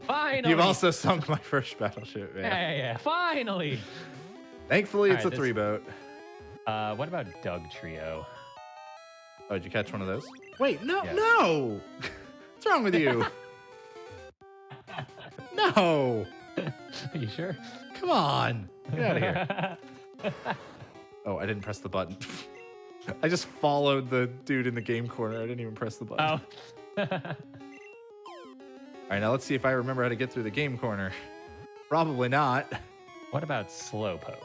Finally! You've also sunk my first battleship, man. Yeah. Finally! Thankfully, it's Alright, a 3-boat. What about Doug Trio? Oh, did you catch one of those? Wait, no, Yeah. no! What's wrong with you? No! Are you sure? Come on! Get out of here. Oh, I didn't press the button. I just followed the dude in the game corner. I didn't even press the button. Oh. All right, now let's see if I remember how to get through the game corner. Probably not. What about Slowpoke?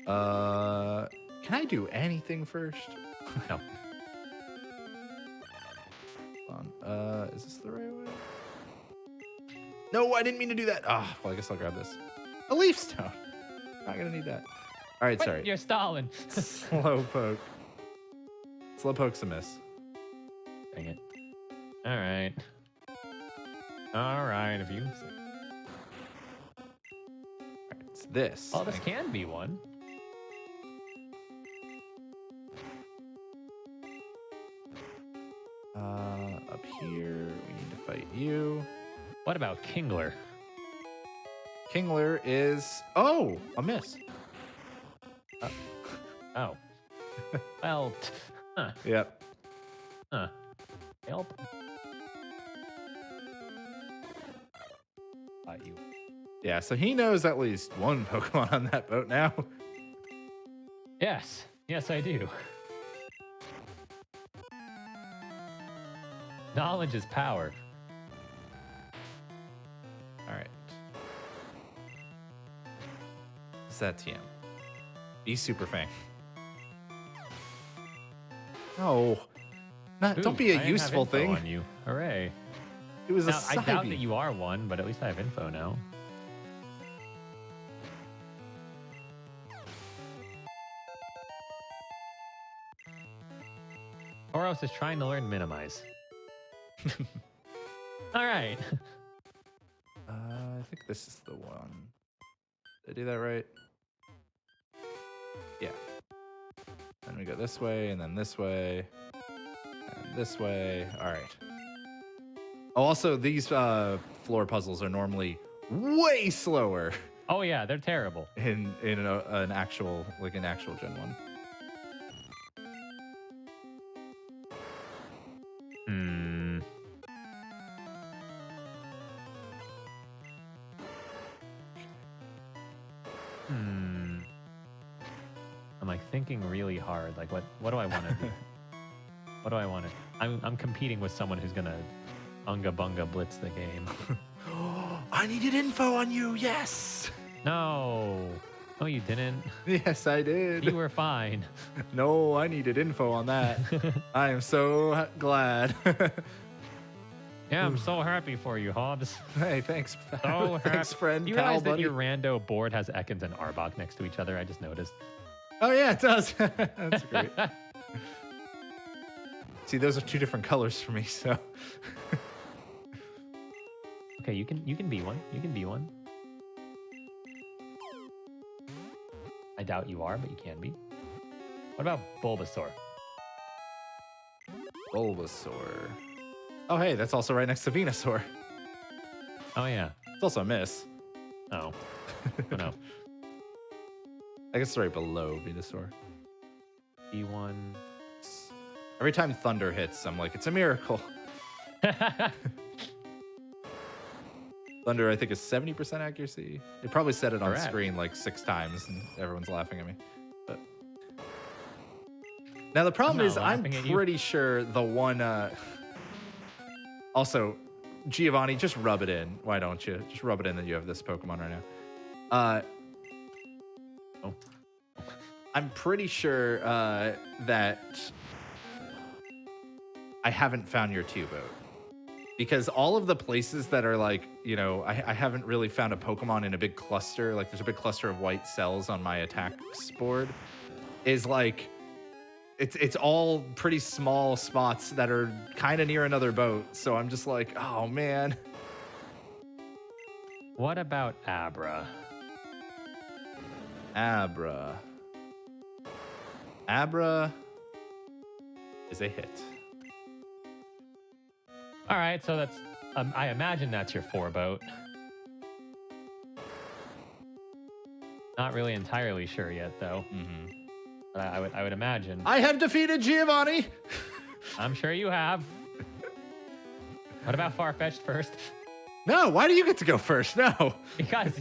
Can I do anything first? No. Hold on. Is this the right way? No, I didn't mean to do that. Ah, well, I guess I'll grab this. A leaf stone. Not gonna need that. All right, Wait, sorry. you're stalling. Slowpoke. Slowpoke's a miss. Dang it. All right. All right, if you say. All right, it's this. Oh, this can be one. Up here, we need to fight you. What about Kingler? Kingler is... Oh, a miss. Oh. Well, huh. Yep. Huh. Help. You. Yeah, so he knows at least one Pokemon on that boat now. Yes. Yes, I do. Knowledge is power. All right. What's that, TM? Be Super Fang. Oh, not, don't be I a have useful info thing. on you. Hooray. It was Now, a I doubt Psybe. that you are one, but at least I have info now. Oros is trying to learn Minimize. All right. I think this is the one. Did I do that right? Yeah. Then we go this way, and then this way, and this way. All right. Oh, also, these floor puzzles are normally way slower Oh yeah, they're terrible. in an actual Gen 1. Hmm. I'm like thinking really hard. Like, what do I want to do? What do I want to? I'm competing with someone who's gonna unga bunga blitz the game. I needed info on you. Yes. No, no, you didn't. Yes, I did. You were fine. No, I needed info on that. I am so glad. Yeah, I'm so happy for you, Hobbs. Hey, thanks. So Thanks, happy. friend. You pal, realize that buddy. your rando board has Ekans and Arbok next to each other? I just noticed. Oh yeah, it does. That's great. See, those are two different colors for me. So. Okay, you can be one. You can be one. I doubt you are, but you can be. What about Bulbasaur? Bulbasaur. Oh hey, that's also right next to Venusaur. Oh yeah. It's also a miss. Oh. Oh no. I guess it's right below Venusaur. B1. Every time thunder hits, I'm like, it's a miracle. Thunder, I think, is 70% accuracy. They probably said it on Correct. screen like 6 times, and everyone's laughing at me. But now the problem not is, I'm laughing at you. pretty sure the one. Also, Giovanni, just rub it in. Why don't you? Just rub it in that you have this Pokemon right now. Oh. I'm pretty sure that I haven't found your Tubot. Because all of the places that are like, you know, I haven't really found a Pokemon in a big cluster. Like there's a big cluster of white cells on my attacks board. Is like, it's all pretty small spots that are kind of near another boat. So I'm just like, oh man. What about Abra? Abra. Abra is a hit. All right, so that's. I imagine that's your 4 boat. Not really entirely sure yet, though. Mm-hmm. But I would imagine. I have defeated Giovanni. I'm sure you have. What about Farfetch'd first? No, why do you get to go first? No. Because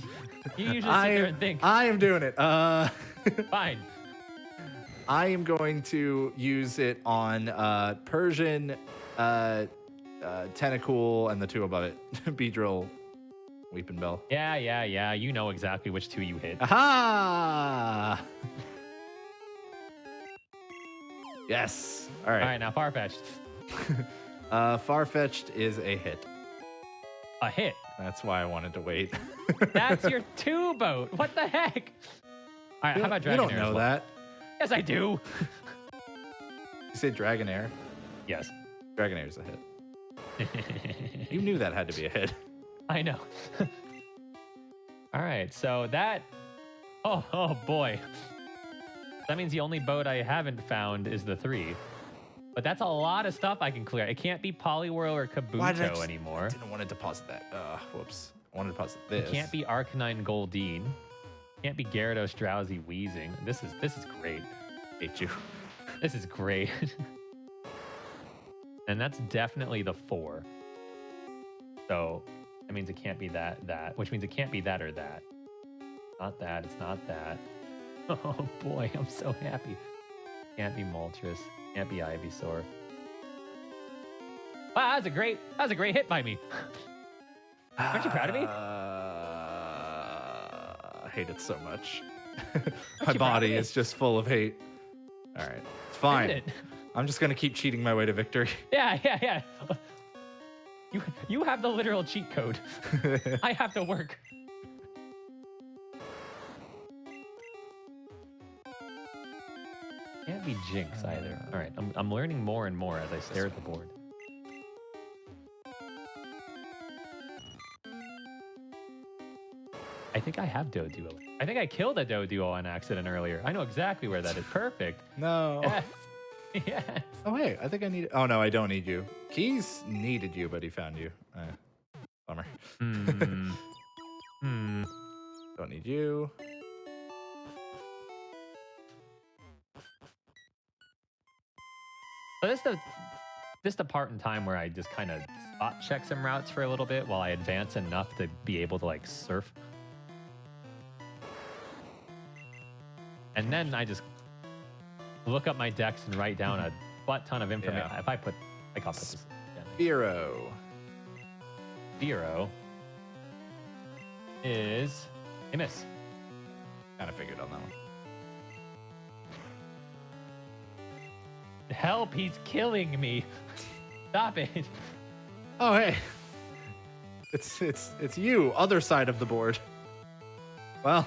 you usually sit there and think. I am doing it. Fine. I am going to use it on Persian, Tentacool, and the 2 above it. Beedrill, Weeping Bell. Yeah. You know exactly which 2 you hit. Aha! Yes. All right. All right, now Farfetch'd. Farfetch'd is a hit. A hit. That's why I wanted to wait. That's your 2 boat. What the heck? All right, how about Dragonair? You don't as know well? that. Yes, I do. You say Dragonair? Yes. Dragonair's a hit. You knew that had to be a hit. I know. All right, so that. Oh boy. That means the only boat I haven't found is the 3. But that's a lot of stuff I can clear. It can't be Poliwhirl or Kabuto anymore. I didn't want to deposit that. Whoops. I wanted to deposit this. It can't be Arcanine Goldeen. Can't be Gyarados Drowsy Wheezing. This is great. Hate you. This is great. And that's definitely the 4. So that means it can't be that, which means it can't be that or that. Not that, it's not that. Oh boy, I'm so happy. Can't be Moltres. Can't be Ivysaur. Wow, that was a great hit by me. Aren't you proud of me? I hate it so much. My you proud body of is just full of hate. All right, it's fine. Did it? I'm just gonna keep cheating my way to victory. Yeah. You have the literal cheat code. I have to work. Can't be Jinx either. All right, I'm learning more and more as I stare at the board. I think I have Doduo. I think I killed a Doduo on accident earlier. I know exactly where that is. Perfect. No. Yes. Yes. Oh, hey, I think I need... Oh, no, I don't need you. Keys needed you, but he found you. Bummer. Don't need you. So this the part in time where I just kind of spot check some routes for a little bit while I advance enough to be able to like surf. And then I just look up my decks and write down a butt ton of information. Yeah. If I put, like, I'll put this. Zero. Zero is a miss. Kind of figured on that one. Help, he's killing me. Stop it. Oh, hey. It's you, other side of the board. Well,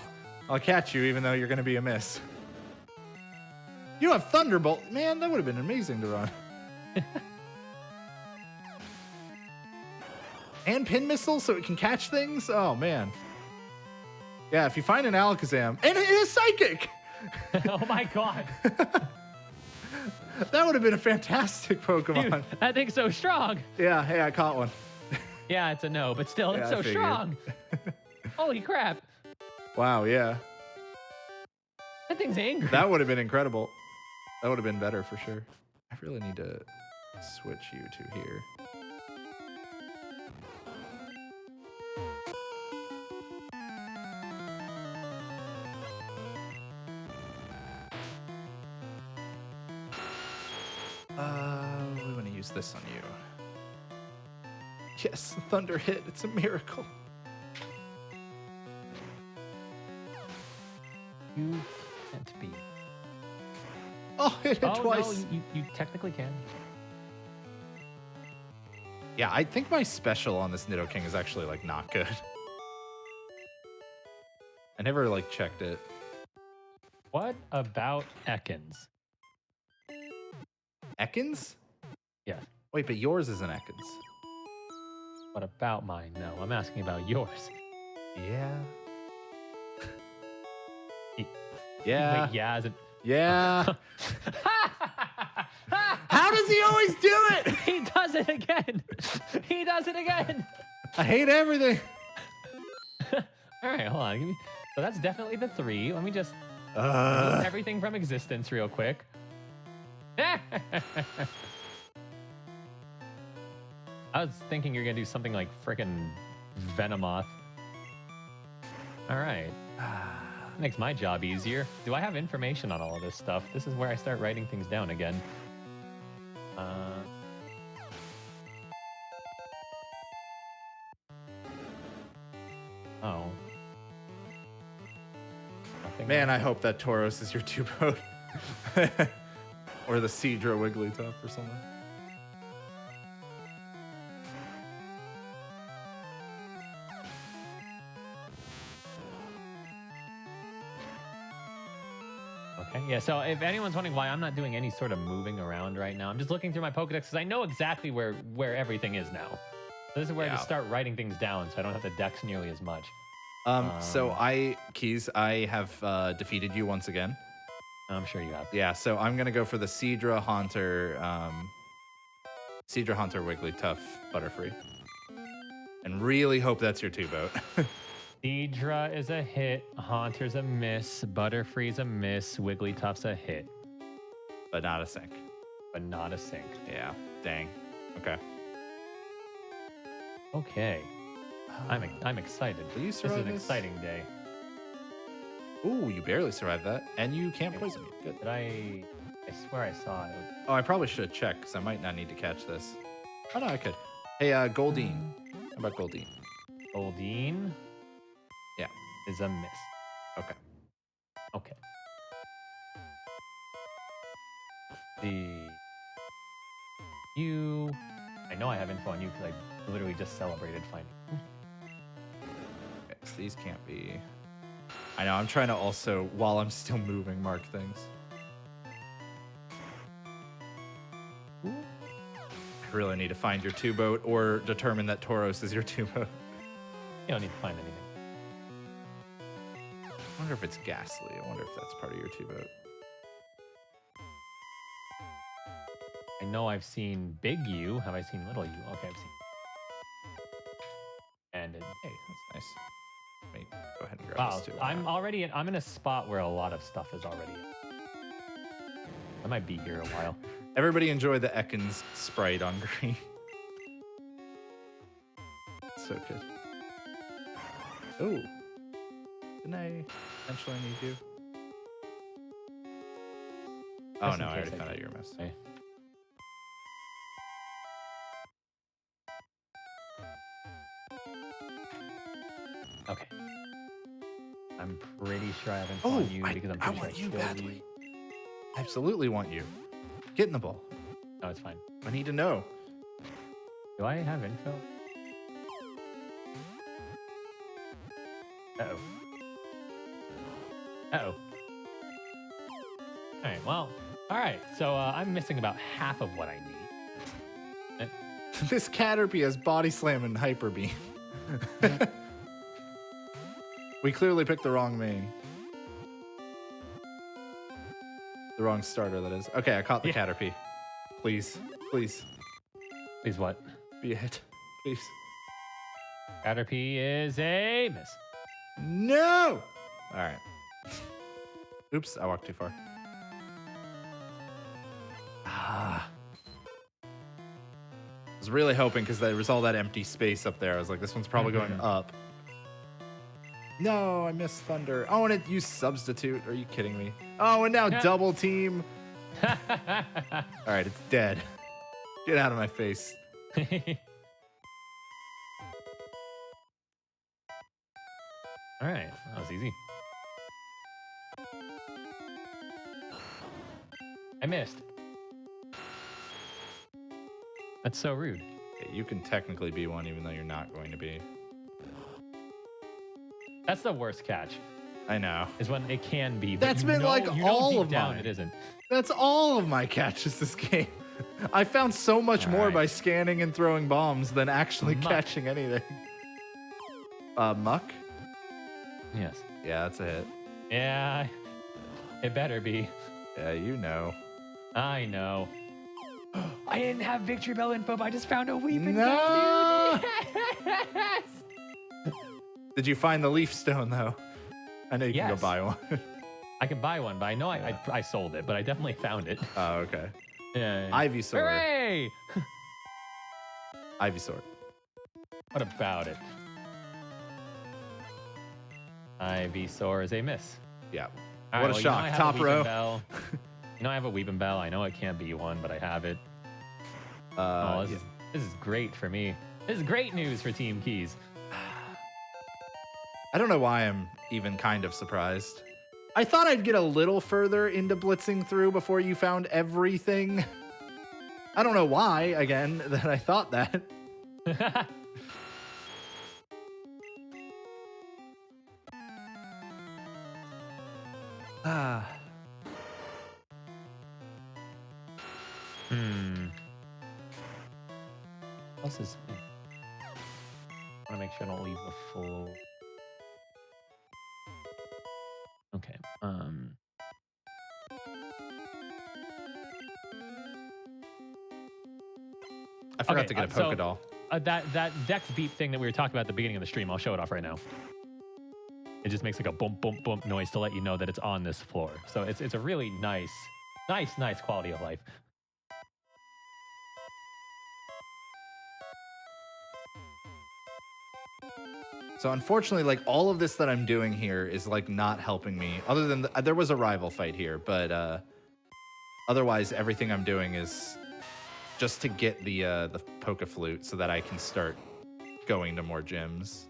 I'll catch you even though you're going to be a miss. You have Thunderbolt. Man, that would have been amazing to run. And Pin Missile so it can catch things? Oh, man. Yeah, if you find an Alakazam. And it is Psychic! Oh my god. That would have been a fantastic Pokemon. Dude, that thing's so strong. Yeah, hey, I caught one. Yeah, it's a no, but still, it's Yeah, I so figured. strong. Holy crap. Wow, yeah. That thing's angry. That would have been incredible. That would have been better for sure. I really need to switch you to here. We want to use this on you. Yes, Thunder hit. It's a miracle. You can't be. Oh, it hit twice. No, you technically can. Yeah, I think my special on this Nidoking is actually like not good. I never like checked it. What about Ekans? Ekans? Yeah. Wait, but yours isn't Ekans. What about mine? No, I'm asking about yours. Yeah. He- Yeah. Wait, yeah, is it? Yeah. How does he always do it? He does it again. He does it again. I hate everything. All right, hold on. So that's definitely the 3. Let me just remove everything from existence real quick. I was thinking you're gonna do something like frickin' Venomoth. All right. Makes my job easier. Do I have information on all of this stuff? This is where I start writing things down again. Oh. Nothing. Man, I hope that Tauros is your 2-boat. Or the Seadra Wigglytuff or something. Okay, yeah, so if anyone's wondering why I'm not doing any sort of moving around right now, I'm just looking through my Pokedex because I know exactly where everything is now. So this is where I just start writing things down so I don't have to dex nearly as much. So Keys, I have defeated you once again. I'm sure you have. Yeah, so I'm gonna go for the Seadra Haunter Wigglytuff Butterfree. And really hope that's your 2-boat. Seadra is a hit, Haunter's a miss, Butterfree's a miss, Wigglytuff's a hit. But not a sink. But not a sink. Yeah, dang. Okay. Okay. I'm excited. Will you This is survive an this? exciting day. Ooh, you barely survived that. And you can't poison me. Good. Did I swear I saw it. Oh, I probably should have checked because I might not need to catch this. Oh, no, I could. Hey, Goldeen. How about Goldeen? Goldeen Yeah. is a miss. Okay. Okay. I know I have info on you because I literally just celebrated finding. Okay, so these can't be. I know, I'm trying to also, while I'm still moving, mark things. I really need to find your 2-boat or determine that Tauros is your 2-boat. You don't need to find anything. I wonder if it's Ghastly. I wonder if that's part of your two-vote. I know I've seen Big U. Have I seen Little U? Okay, I've seen. And hey, That's nice. Let me go ahead and grab wow, this too. I'm in a spot where a lot of stuff is already. I might be here a while. Everybody enjoy the Ekans sprite on green. So good. Oh. Didn't I eventually need you? Oh Just in no, I case already found out you're a miss. Hey. Okay. I'm pretty sure I haven't found you because I'm I pretty want sure you I killed badly. I absolutely want you. Get in the ball. No, it's fine. I need to know. Do I have info? Uh-oh. Uh-oh. All right, well, all right. So I'm missing about half of what I need. This Caterpie has Body Slam and Hyper Beam. We clearly picked the wrong main. The wrong starter, that is. Okay, I caught the Caterpie. Please, please. Please what? Be a hit. Please. Caterpie is a miss. No! All right. Oops, I walked too far. Ah. I was really hoping because there was all that empty space up there. I was like, this one's probably going up. No, I missed Thunder. Oh, and it used Substitute. Are you kidding me? Oh, and now Double Team. All right, it's dead. Get out of my face. All right, that was easy. I missed. That's so rude. Okay, you can technically be one even though you're not going to be. That's the worst catch. I know. Is when it can be. But That's been like all deep of down mine. It isn't. That's all of my catches this game. I found so much more by scanning and throwing bombs than actually catching anything. Muck? Yes. Yeah, that's a hit. Yeah, it better be. Yeah, you know. I know. I didn't have Victory Bell info, but I just found a weeping. No! Yes! Did you find the leaf stone though? I know you can go buy one. I can buy one, but I know I sold it, but I definitely found it. Oh, okay. Yeah. Ivysaur. Hooray! Ivysaur. What about it? Ivysaur is a miss. Yeah. All What right, a shock. Top row. You know I have a Weeping Bell. I know it can't be one, but I have it. This is great for me. This is great news for Team Keys. I don't know why I'm even kind of surprised. I thought I'd get a little further into blitzing through before you found everything. I don't know why, again, that I thought that. What else is... I want to make sure I don't leave the full... Okay. I forgot to get a Pokédoll. That Dex beep thing that we were talking about at the beginning of the stream, I'll show it off right now. It just makes like a bump, bump, bump noise to let you know that it's on this floor. So it's a really nice quality of life. So unfortunately, like all of this that I'm doing here is like not helping me. Other than there was a rival fight here, but otherwise everything I'm doing is just to get the Poké Flute so that I can start going to more gyms.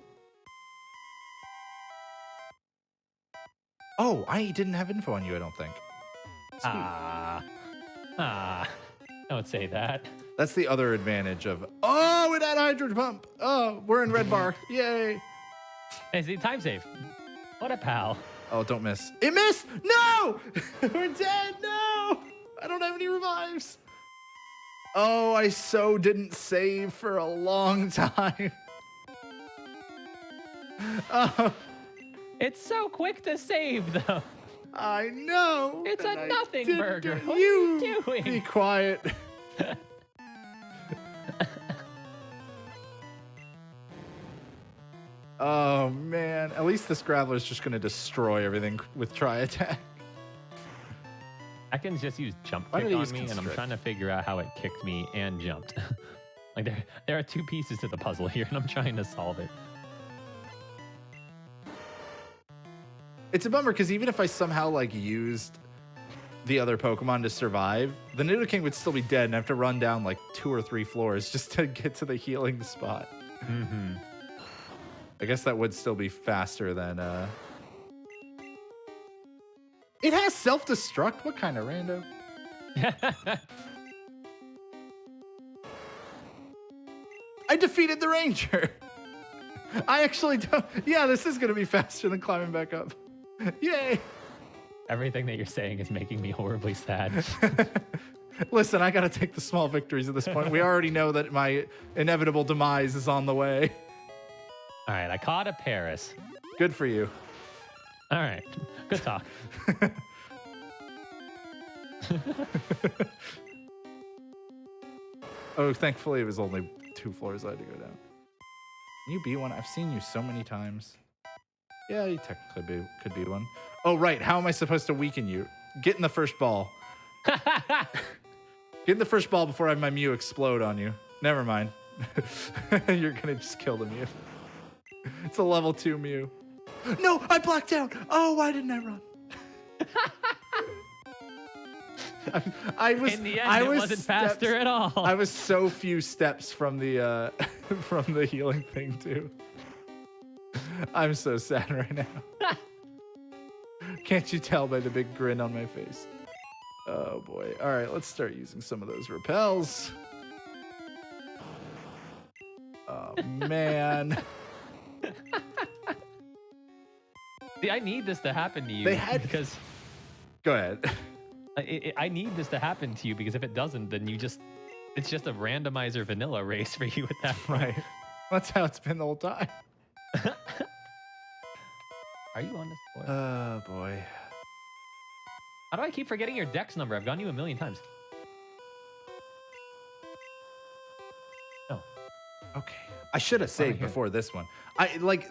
Oh, I didn't have info on you, I don't think. Sweet. Don't say that. That's the other advantage of, oh, it had Hydro Pump. Oh, we're in red bar. Yay. Hey, see, time save. What a pal. Oh, don't miss. It missed. No, we're dead. No, I don't have any revives. Oh, I so didn't save for a long time. Oh, It's so quick to save, though. I know. It's a and nothing didn't burger. do- What are you Be doing? quiet. Oh man, at least this graveler is just gonna destroy everything with try attack. I can just use jump Why kick did he on use me, and I'm constrict? trying to figure out how it kicked me and jumped. Like there are two pieces to the puzzle here, and I'm trying to solve it. It's a bummer because even if I somehow like used the other Pokemon to survive, the Nidoking would still be dead and I have to run down like 2 or 3 floors just to get to the healing spot. Mm-hmm. I guess that would still be faster than It has self-destruct? What kind of rando? I defeated the ranger. I actually don't. Yeah, this is going to be faster than climbing back up. Yay. Everything that you're saying is making me horribly sad. Listen, I got to take the small victories at this point. We already know that my inevitable demise is on the way. All right, I caught a Paris. Good for you. All right, good talk. Oh, thankfully it was only 2 floors I had to go down. Can you be one? I've seen you so many times. Yeah, you technically could be one. Oh, right. How am I supposed to weaken you? Get in the first ball. Get in the first ball before I have my Mew explode on you. Never mind. You're going to just kill the Mew. It's a level 2 Mew. No, I blacked out. Oh, why didn't I run? I was. In the end, I it was wasn't faster at all. I was so few steps from the from the healing thing too. I'm so sad right now. Can't you tell by the big grin on my face? Oh boy. All right, let's start using some of those repels. Oh man. See, I need this to happen to you. They had- because Go ahead. I need this to happen to you because if it doesn't, then it's just a randomizer vanilla race for you at that point. Right. That's how it's been the whole time. Are you on this board? Oh boy. How do I keep forgetting your dex number? I've gone you a million times. Oh. Okay. I should have saved here. before this one.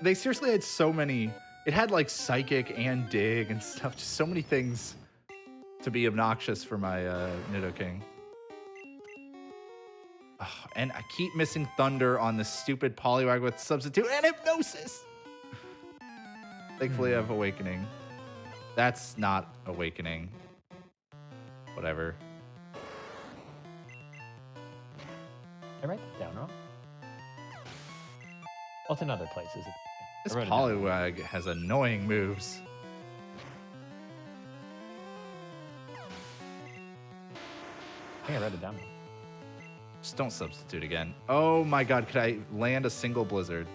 They seriously had so many. It had like psychic and dig and stuff. Just so many things to be obnoxious for my Nidoking. Oh, and I keep missing Thunder on this stupid Poliwag with Substitute and Hypnosis. Thankfully, I have Awakening. That's not Awakening. Whatever. I write that down wrong. What's in other places? This I wrote it down. Poliwag has annoying moves. I think I wrote it down. Just don't substitute again. Oh my god, could I land a single blizzard?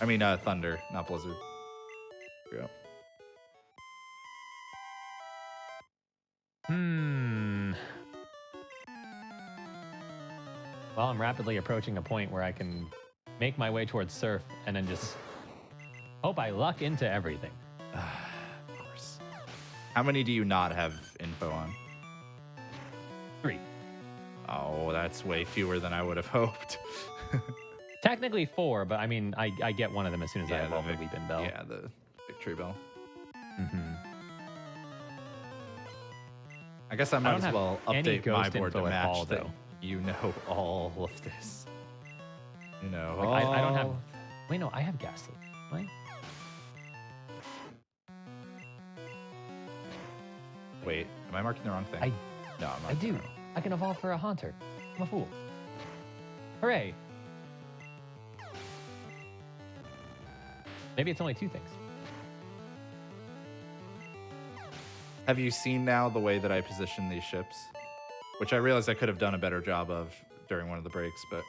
I mean, thunder, not blizzard. Here we go. Well, I'm rapidly approaching a point where I can make my way towards surf and then just hope I luck into everything. Of course. How many do you not have info on? 3. Oh, that's way fewer than I would have hoped. Technically 4, but I mean, I get one of them as soon as I Yeah, evolve the Weeping Bell. Yeah, the victory bell. Mm-hmm. I guess I might don't as have well any update my ghost board to info at match all, that though. you know all of this. You know, Like, I don't have. all- Wait, no, I have Ghastly. What? Wait, am I marking the wrong thing? No, I'm I marking do. the wrong. I can evolve for a Haunter. I'm a fool. Hooray! Maybe it's only 2 things. Have you seen now the way that I position these ships? Which I realized I could have done a better job of during one of the breaks, but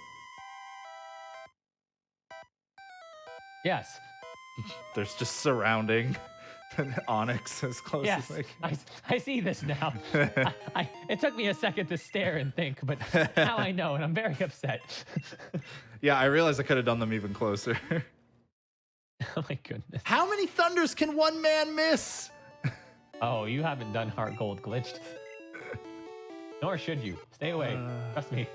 Yes. there's just surrounding Onyx as close Yes. as I can. I see this now. It took me a second to stare and think, but now I know, and I'm very upset. Yeah, I realized I could have done them even closer. Oh my goodness. How many thunders can one man miss? Oh, you haven't done Heart Gold glitched. Nor should you. Stay away. Trust me.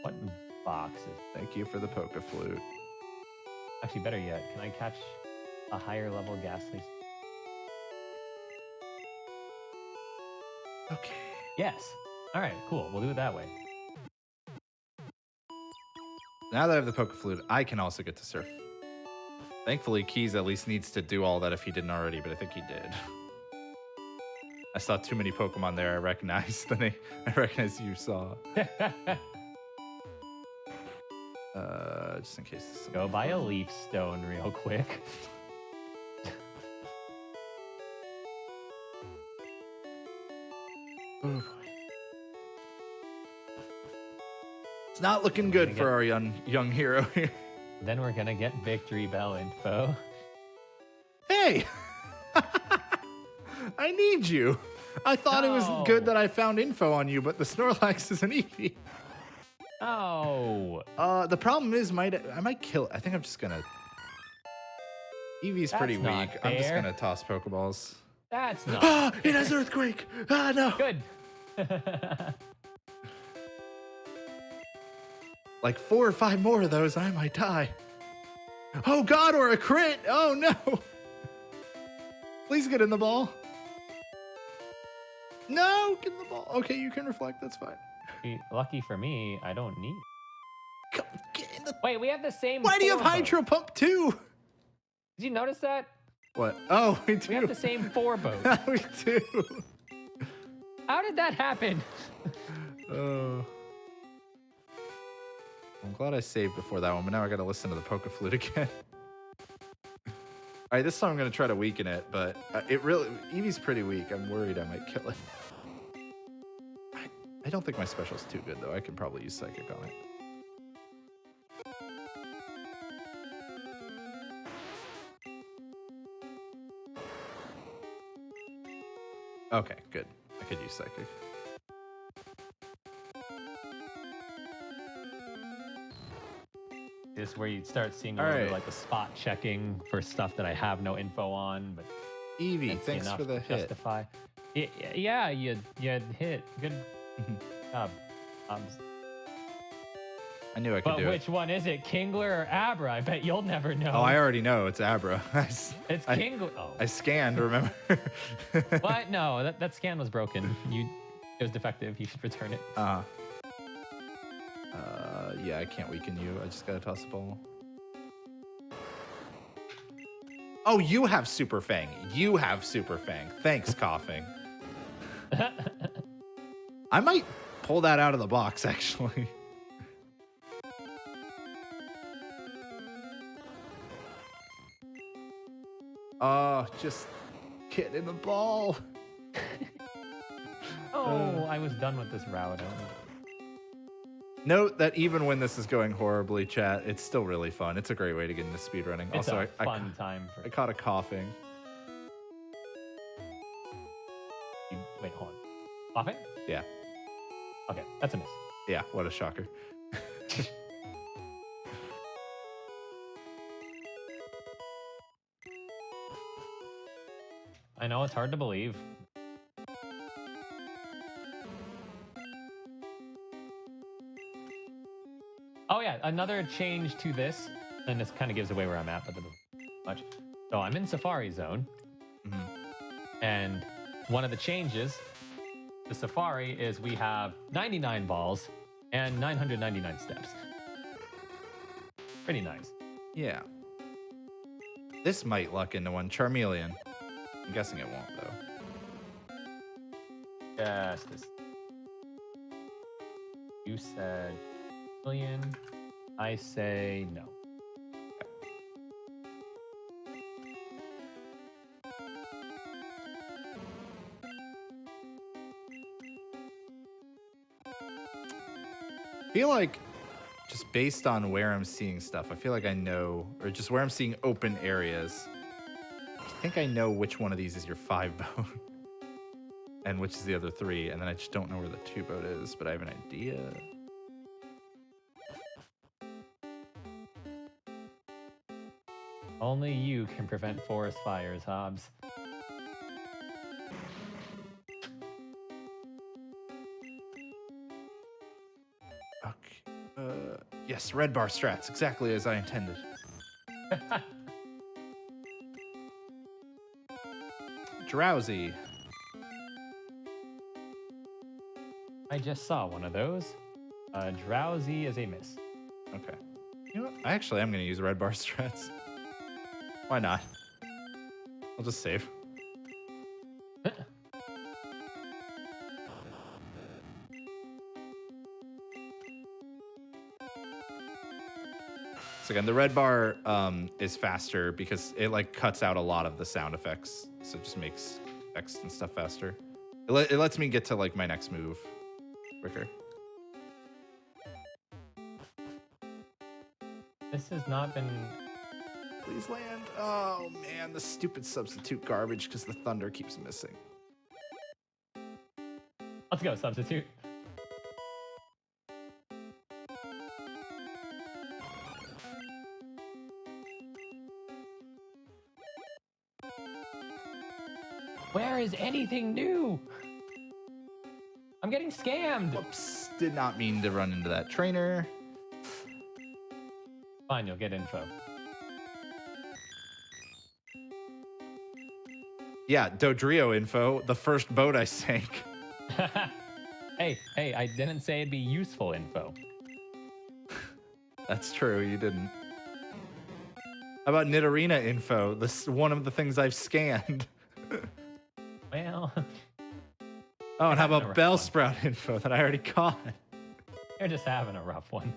What boxes? Thank you for the poker flute. Actually, better yet, can I catch a higher level ghastly? Okay. Yes. All right, cool. We'll do it that way. Now that I have the poker flute, I can also get to surf. Thankfully, Keys at least needs to do all that if he didn't already, but I think he did. I saw too many Pokemon there I recognized than I recognized you saw. Just in case. Go buy a leaf stone real quick. It's not looking good for our young hero here. Then we're gonna get Victory Bell info. Hey! I need you. I thought it was good that I found info on you, but the Snorlax is an Eevee. Oh. The problem is, I might kill. I think I'm just gonna. Eevee's pretty weak. I'm just gonna toss Pokeballs. That's not. Ah, it has Earthquake. Ah, no. Good. Like 4 or 5 more of those, I might die. Oh God, or a crit. Oh no. Please get in the ball. No, get in the ball. Okay, you can reflect. That's fine. Lucky for me, I don't need. Come, get in the. Wait, we have the same. Why do you have boat. Hydro Pump too? Did you notice that? What? Oh, we do. We have the same 4 boat. We do. How did that happen? Oh. I'm glad I saved before that one, but now I gotta listen to the Poke Flute again. All right, this time I'm gonna try to weaken it, but Eevee's pretty weak. I'm worried I might kill it. I don't think my special's too good though. I could probably use Psychic on it. Okay, good. I could use Psychic. This is where you start seeing a little bit like the spot checking for stuff that I have no info on, but Eevee, thanks for the hit. Justify. Yeah, you hit. Good job. I knew I could do it. But which one is it, Kingler or Abra? I bet you'll never know. Oh, I already know. It's Abra. It's Kingler. Oh. I scanned, remember? What? No, that scan was broken. It was defective. You should return it. Yeah, I can't weaken you. I just gotta toss the ball. Oh, you have Super Fang. You have Super Fang. Thanks, Coughing. I might pull that out of the box, actually. Oh, just get in the ball. Oh, I was done with this route. Note that even when this is going horribly, chat, it's still really fun. It's a great way to get into speedrunning. It's Also, a fun time. I caught a coughing. Wait, hold on. Coughing? Yeah. Okay, that's a miss. Yeah, what a shocker. I know, it's hard to believe. Oh yeah, another change to this, and this kind of gives away where I'm at, but doesn't much. So I'm in Safari Zone, and one of the changes to Safari is we have 99 balls and 999 steps. Pretty nice. Yeah. This might luck into one. Charmeleon. I'm guessing it won't, though. Yes, this. You said million. I say no. I feel like just based on where I'm seeing stuff, I feel like I know, or just where I'm seeing open areas, I think I know which one of these is your 5 bone. and which is the other 3, and then I just don't know where the 2 boat is, but I have an idea. Only you can prevent forest fires, Hobbs. Okay. Yes, red bar strats, exactly as I intended. Drowsy. I just saw one of those. Drowsy is a miss. Okay. You know what? I actually am going to use red bar strats. Why not? I'll just save. So again, the red bar is faster because it like cuts out a lot of the sound effects. So it just makes text and stuff faster. It lets me get to like my next move quicker. This has not been... Please land. Oh man, the stupid substitute garbage because the thunder keeps missing. Let's go, substitute. Where is anything new? I'm getting scammed. Whoops, did not mean to run into that trainer. Fine, you'll get info. Yeah, Dodrio info, the first boat I sank. Hey, I didn't say it'd be useful info. That's true, you didn't. How about Nidorina info? This is one of the things I've scanned. Well... Oh, and how about Bellsprout info that I already caught? You're just having a rough one.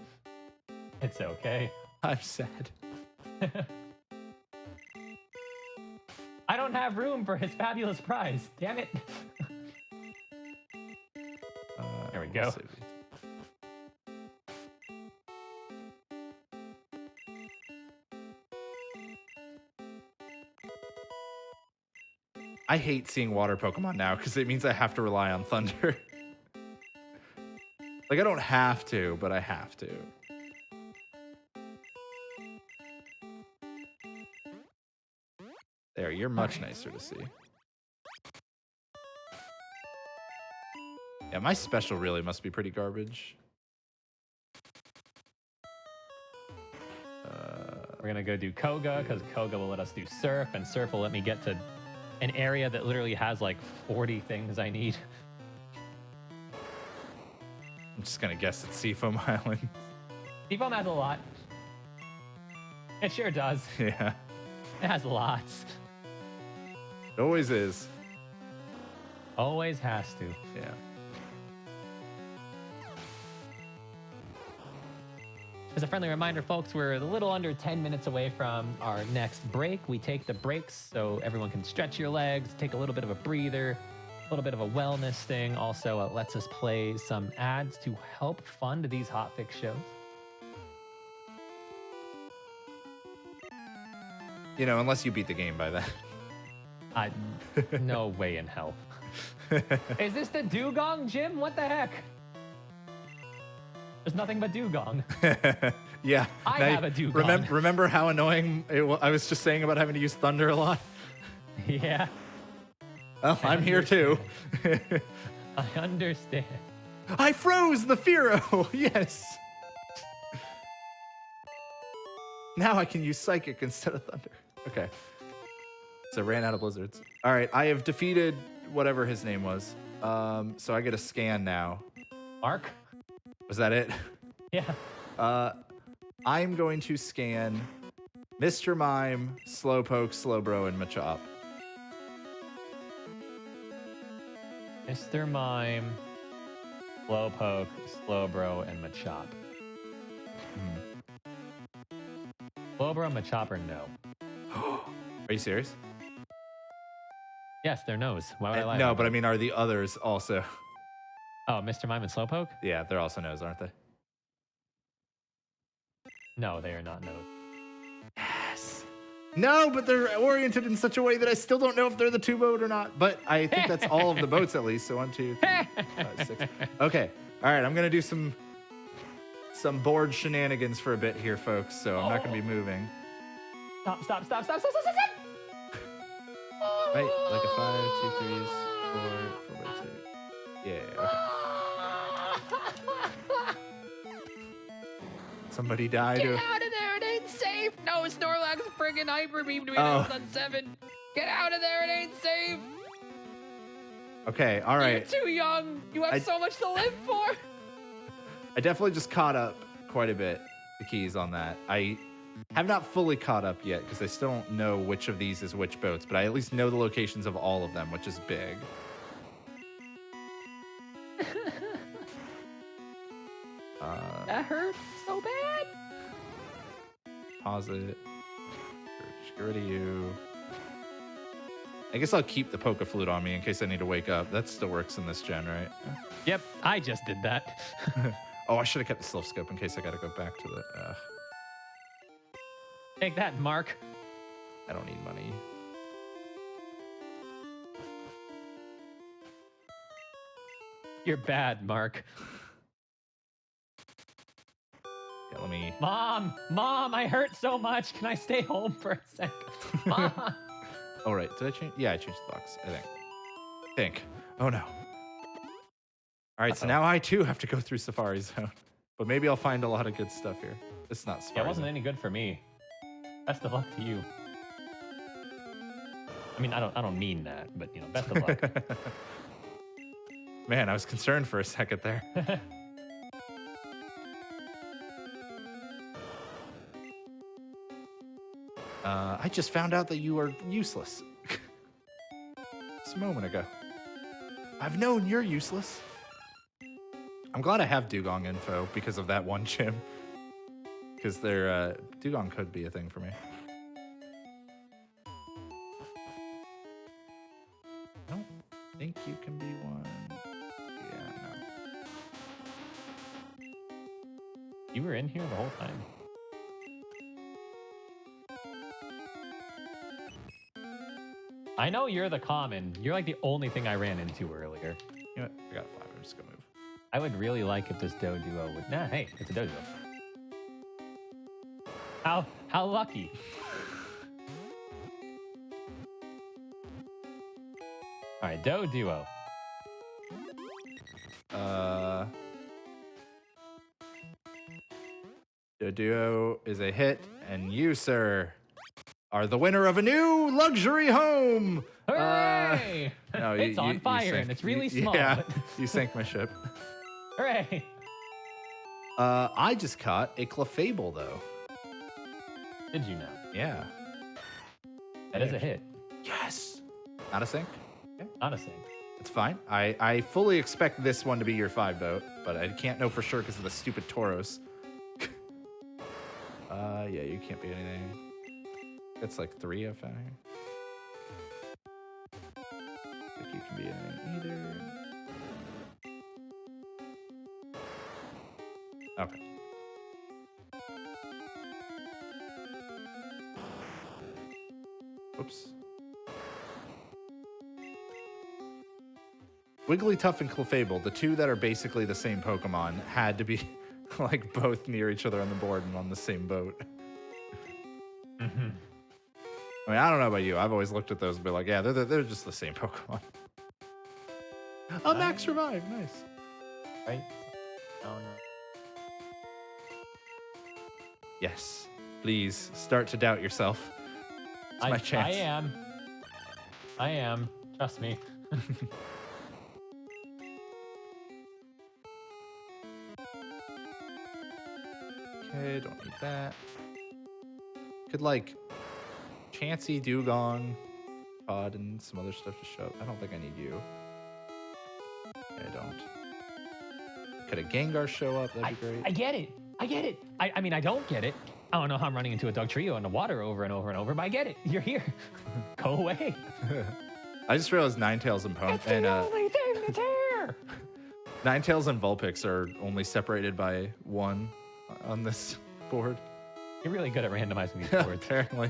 It's okay. I'm sad. I don't have room for his fabulous prize. Damn it. There we go. I hate seeing water Pokemon now because it means I have to rely on Thunder. Like, I don't have to, but I have to. There, you're much nicer to see. Yeah, my special really must be pretty garbage. We're gonna go do Koga because Koga will let us do Surf, and Surf will let me get to an area that literally has like 40 things I need. I'm just gonna guess it's Seafoam Island. Seafoam has a lot. It sure does. Yeah. It has lots. It always is. Always has to. Yeah. As a friendly reminder, folks, we're a little under 10 minutes away from our next break. We take the breaks so everyone can stretch your legs, take a little bit of a breather, a little bit of a wellness thing. Also, it lets us play some ads to help fund these hotfix shows. You know, unless you beat the game by then. No way in hell. Is this the dugong, Jim? What the heck? There's nothing but dugong. Yeah. I have a dugong. Remember how annoying I was just saying about having to use Thunder a lot? Yeah. Well, I'm here too. I understand. I froze the Fearow! Yes! Now I can use Psychic instead of Thunder. Okay. So ran out of blizzards. All right, I have defeated whatever his name was. So I get a scan now. Mark? Was that it? Yeah. I'm going to scan Mr. Mime, Slowpoke, Slowbro, and Machop. Mr. Mime, Slowpoke, Slowbro, and Machop. Slowbro, Machop, or no? Are you serious? Yes, they're no's. Why would I lie? No, but I mean, are the others also? Oh, Mr. Mime and Slowpoke? Yeah, they're also no's, aren't they? No, they are not no's. Yes. No, but they're oriented in such a way that I still don't know if they're the 2 boat or not. But I think that's all of the boats at least. So 1, 2, 3, 4, 5, 6. Okay. All right. I'm gonna do some board shenanigans for a bit here, folks. So I'm not gonna be moving. Stop. Right, like a 5, 2, 3s, 4, 4 by 2. Yeah. Okay. Somebody died. Get out of there! It ain't safe. No, Snorlax friggin' hyper beamed me. That was on 7. Get out of there! It ain't safe. Okay. All right. You're too young. You have so much to live for. I definitely just caught up quite a bit. The keys on that. I have not fully caught up yet because I still don't know which of these is which boats, but I at least know the locations of all of them, which is big. That hurts so bad. Pause it. Just get rid of you. I guess I'll keep the Poke Flute on me in case I need to wake up. That still works in this gen, right? Yep, I just did that. Oh, I should have kept the Sylph Scope in case I got to go back to the... Take that, Mark. I don't need money. You're bad, Mark. Yeah, let me... Mom, I hurt so much. Can I stay home for a second? Mom. Oh, right. Did I change? Yeah, I changed the box, I think. Oh, no. All right, so now I, too, have to go through Safari Zone. But maybe I'll find a lot of good stuff here. It's not Safari It wasn't Zone. any good for me. Best of luck to you. I mean, I don't mean that, but, you know, best of luck. Man, I was concerned for a second there. I just found out that you are useless. Just a moment ago. I've known you're useless. I'm glad I have Dugong info because of that one gym. Because their Dugong could be a thing for me. I don't think you can be one. Yeah, no. You were in here the whole time. I know you're the common. You're like the only thing I ran into earlier. You know what? I got 5. I'm just gonna move. I would really like if this Doduo would... Nah, hey, it's a Doduo. How lucky. All right, Doduo. Doduo is a hit, and you, sir, are the winner of a new luxury home. Hooray! No, It's on fire, and it's really small. Yeah, but- you sank my ship. Hooray! I just caught a Clefable, though. Did you know? Yeah. That is a hit. Yes. Not a sink? Honestly. It's fine. I fully expect this one to be your 5 boat, but I can't know for sure because of the stupid Tauros. Yeah, you can't be anything. It's like 3 I found here. I think you can be anything either. Okay. Oops. Wigglytuff and Clefable, the 2 that are basically the same Pokemon, had to be like both near each other on the board and on the same boat. Mm-hmm. I mean, I don't know about you. I've always looked at those and be like, yeah, they're just the same Pokemon. Oh, Max Revive. Nice. Right? Oh, no. Yes. Please start to doubt yourself. It's my chance. I am. Trust me. Okay, don't need that. Could like Chansey, Dugong, Pod, and some other stuff to show up. I don't think I need you. Yeah, I don't. Could a Gengar show up? That'd be great. I get it. I mean, I don't get it. I don't know how I'm running into a Dugtrio in the water over and over and over, but I get it. You're here. Go away. I just realized Ninetales and It's the only thing that's here. Ninetales and Vulpix are only separated by 1 on this board. You're really good at randomizing these boards. Apparently.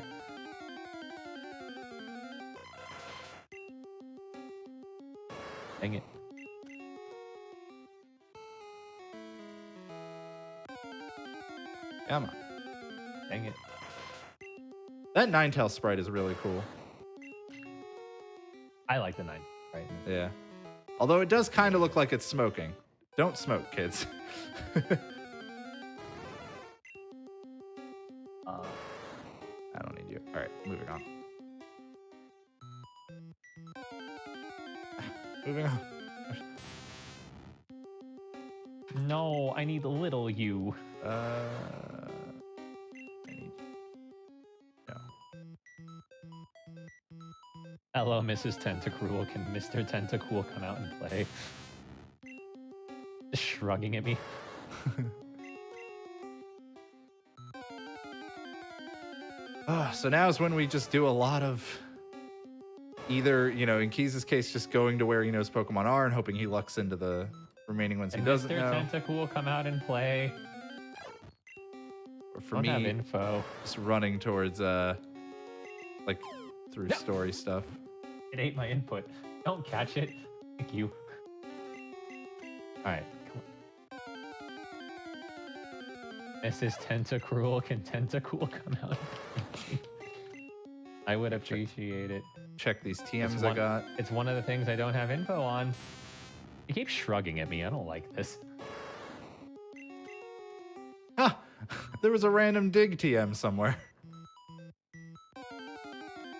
Dang it. Come on. Dang it. That Ninetale sprite is really cool. I like the 9. Right. Yeah. Although it does kind of look like it's smoking. Don't smoke, kids. I don't need you. All right, moving on. Moving on. No, I need little you. I need no. Hello, Mrs. Tentacruel. Can Mr. Tentacruel come out and play? Just shrugging at me. So now is when we just do a lot of either, in Keys' case, just going to where he knows Pokemon are and hoping he lucks into the remaining ones he doesn't know. Mr. Tentacruel come out and play. Or for Don't have me, info. just running towards, like, through story stuff. It ate my input. Don't catch it. Thank you. All right. Come on. Mrs. Tentacruel, can Tentacruel come out? I would appreciate it. Check these TMs I got. It's one of the things I don't have info on. You keep shrugging at me. I don't like this. Ah! There was a random dig TM somewhere.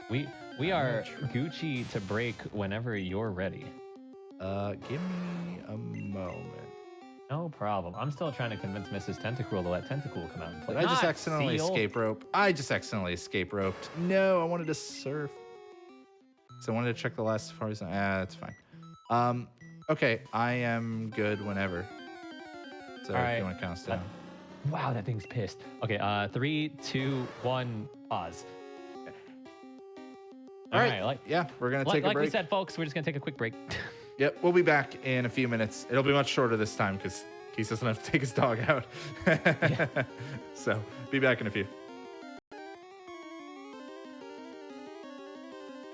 We are Gucci to break whenever you're ready. Give me a moment. No problem. I'm still trying to convince Mrs. Tentacruel to let Tentacruel come out and play. Did I just Not accidentally Seal. escape rope? I just accidentally escape roped. No, I wanted to surf. So I wanted to check the last Safari zone. That's fine. Okay, I am good whenever. So All if right. you want to count us down. Wow, that thing's pissed. Okay, 3, 2, 1, pause. All right. Yeah, we're going to take a like break. we said, folks, we're just going to take a quick break. Yep, we'll be back in a few minutes. It'll be much shorter this time because Keith doesn't have to take his dog out. So be back in a few.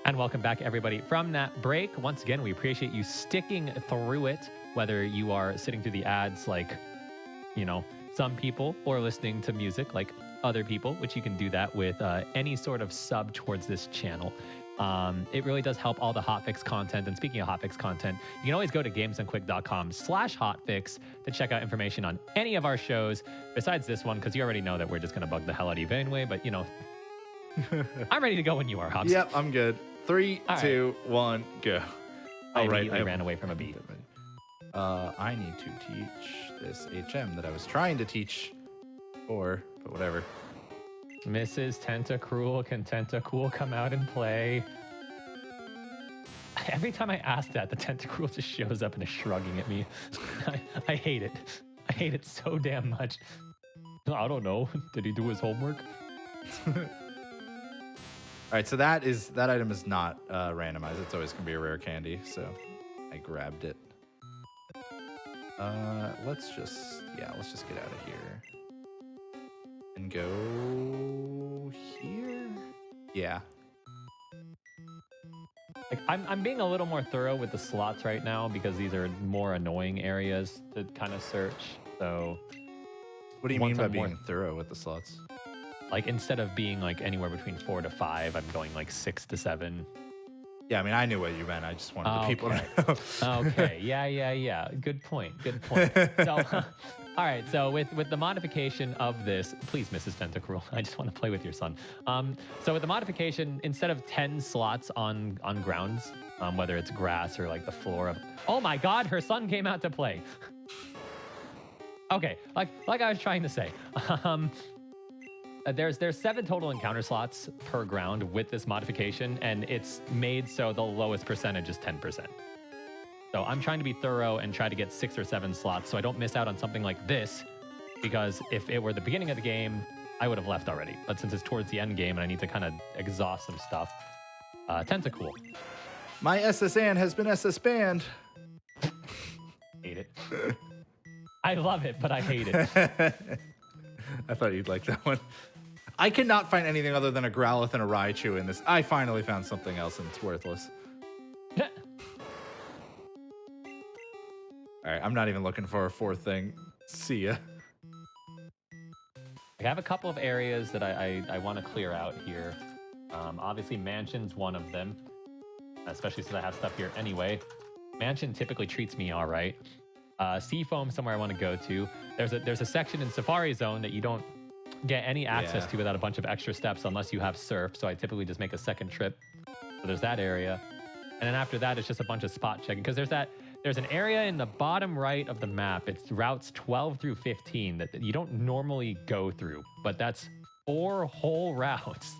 And welcome back, everybody, from that break. Once again, we appreciate you sticking through it, whether you are sitting through the ads like, some people, or listening to music like other people, which you can do that with any sort of sub towards this channel. It really does help all the Hotfix content. And speaking of Hotfix content, you can always go to gamesandquick.com/Hotfix to check out information on any of our shows besides this one, because you already know that we're just going to bug the hell out of you anyway. But, I'm ready to go when you are, Hobbs. Yep, I'm good. 3, All 2, 1, go. I All right, immediately ran away from a bee. I need to teach this HM that I was trying to teach before, but whatever. Mrs. Tentacruel, can Tentacruel come out and play? Every time I ask that, the Tentacruel just shows up and is shrugging at me. I hate it. I hate it so damn much. I don't know. Did he do his homework? All right, so that item is not randomized. It's always gonna be a rare candy, so I grabbed it. Let's just get out of here and go here. Yeah. Like I'm being a little more thorough with the slots right now because these are more annoying areas to kind of search. So What do you mean by being thorough with the slots? like instead of being like anywhere between 4 to 5, I'm going like 6 to 7. Yeah, I mean, I knew what you meant. I just wanted the people to know. Okay. Yeah. Good point. So, all right. So with the modification of this, please, Mrs. Tentacruel, I just want to play with your son. So with the modification, instead of 10 slots on grounds, whether it's grass or like the floor of, oh my God, her son came out to play. Okay. Like I was trying to say, there's 7 total encounter slots per ground with this modification, and it's made so the lowest percentage is 10%. So I'm trying to be thorough and try to get 6 or 7 slots so I don't miss out on something like this, because if it were the beginning of the game, I would have left already. But since it's towards the end game and I need to kind of exhaust some stuff, Tentacool. My SSN has been SS banned. Hate it. I love it, but I hate it. I thought you'd like that one. I cannot find anything other than a Growlithe and a Raichu in this. I finally found something else and it's worthless. All right, I'm not even looking for a fourth thing. See ya. I have a couple of areas that I want to clear out here. Obviously, Mansion's one of them, especially since I have stuff here anyway. Mansion typically treats me all right. Seafoam, somewhere I want to go to. There's a section in Safari Zone that you don't get any access to without a bunch of extra steps unless you have surf. So I typically just make a second trip. So there's that area. And then after that, it's just a bunch of spot checking because there's an area in the bottom right of the map. It's routes 12 through 15 that you don't normally go through, but that's 4 whole routes.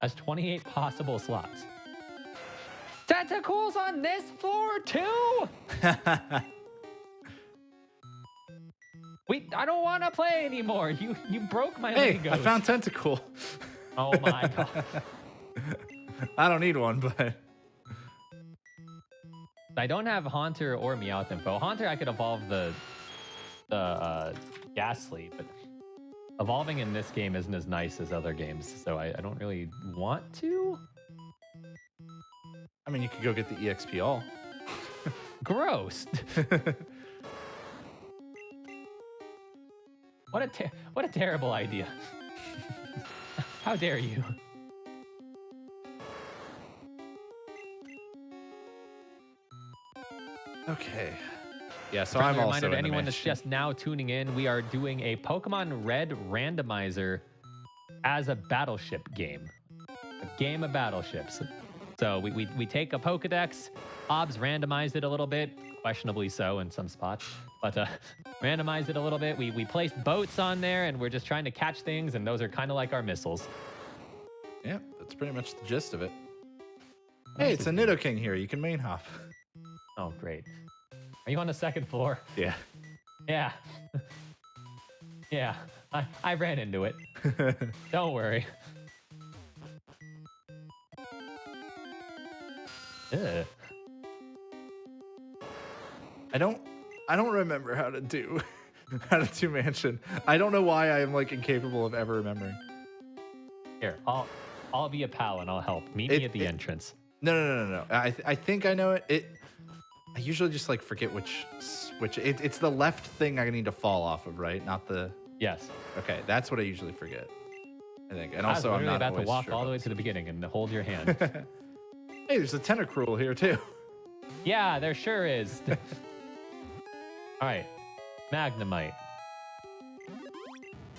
That's 28 possible slots. Tentacles on this floor too? I don't want to play anymore. You broke my Hey, Legos. I found tentacle. Oh my god. I don't need one, but I don't have Haunter or Meowth info. Haunter, I could evolve the Ghastly, but evolving in this game isn't as nice as other games, so I don't really want to. I mean, you could go get the EXP all. Gross. What a terrible idea. How dare you? Okay. Yeah, so Friendly I'm reminder also to in the anyone that's mansion. just now tuning in, we are doing a Pokemon Red randomizer as a Battleship game. A game of battleships. So we take a Pokedex, Hobbs randomized it a little bit, questionably so in some spots, but randomized it a little bit. We placed boats on there and we're just trying to catch things, and those are kind of like our missiles. Yeah, that's pretty much the gist of it. Hey, it's a Nidoking here. You can main hop. Oh, great. Are you on the second floor? Yeah. Yeah. Yeah, I ran into it. Don't worry. Ugh. I don't remember how to do Mansion. I don't know why I am like incapable of ever remembering. Here, I'll be a pal and I'll help. Meet me at the entrance. No. I think I know it. I usually just like forget which. It's the left thing I need to fall off of, right? Not the. Yes. Okay, that's what I usually forget. I think, and I was also I'm literally not about to always walk sure all the way about to the beginning and hold your hand. Hey, there's a Tentacruel here too. Yeah, there sure is. All right, Magnemite.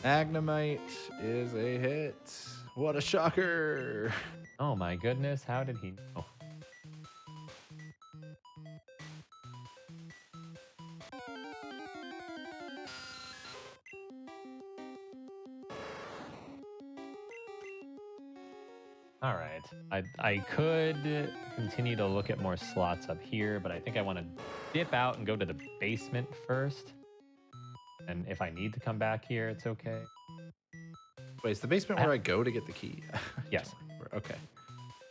Magnemite is a hit. What a shocker! Oh my goodness, how did he know? All right, I could continue to look at more slots up here, but I think I want to dip out and go to the basement first. And if I need to come back here, it's okay. Wait, is the basement where I go to get the key? Yes. Okay.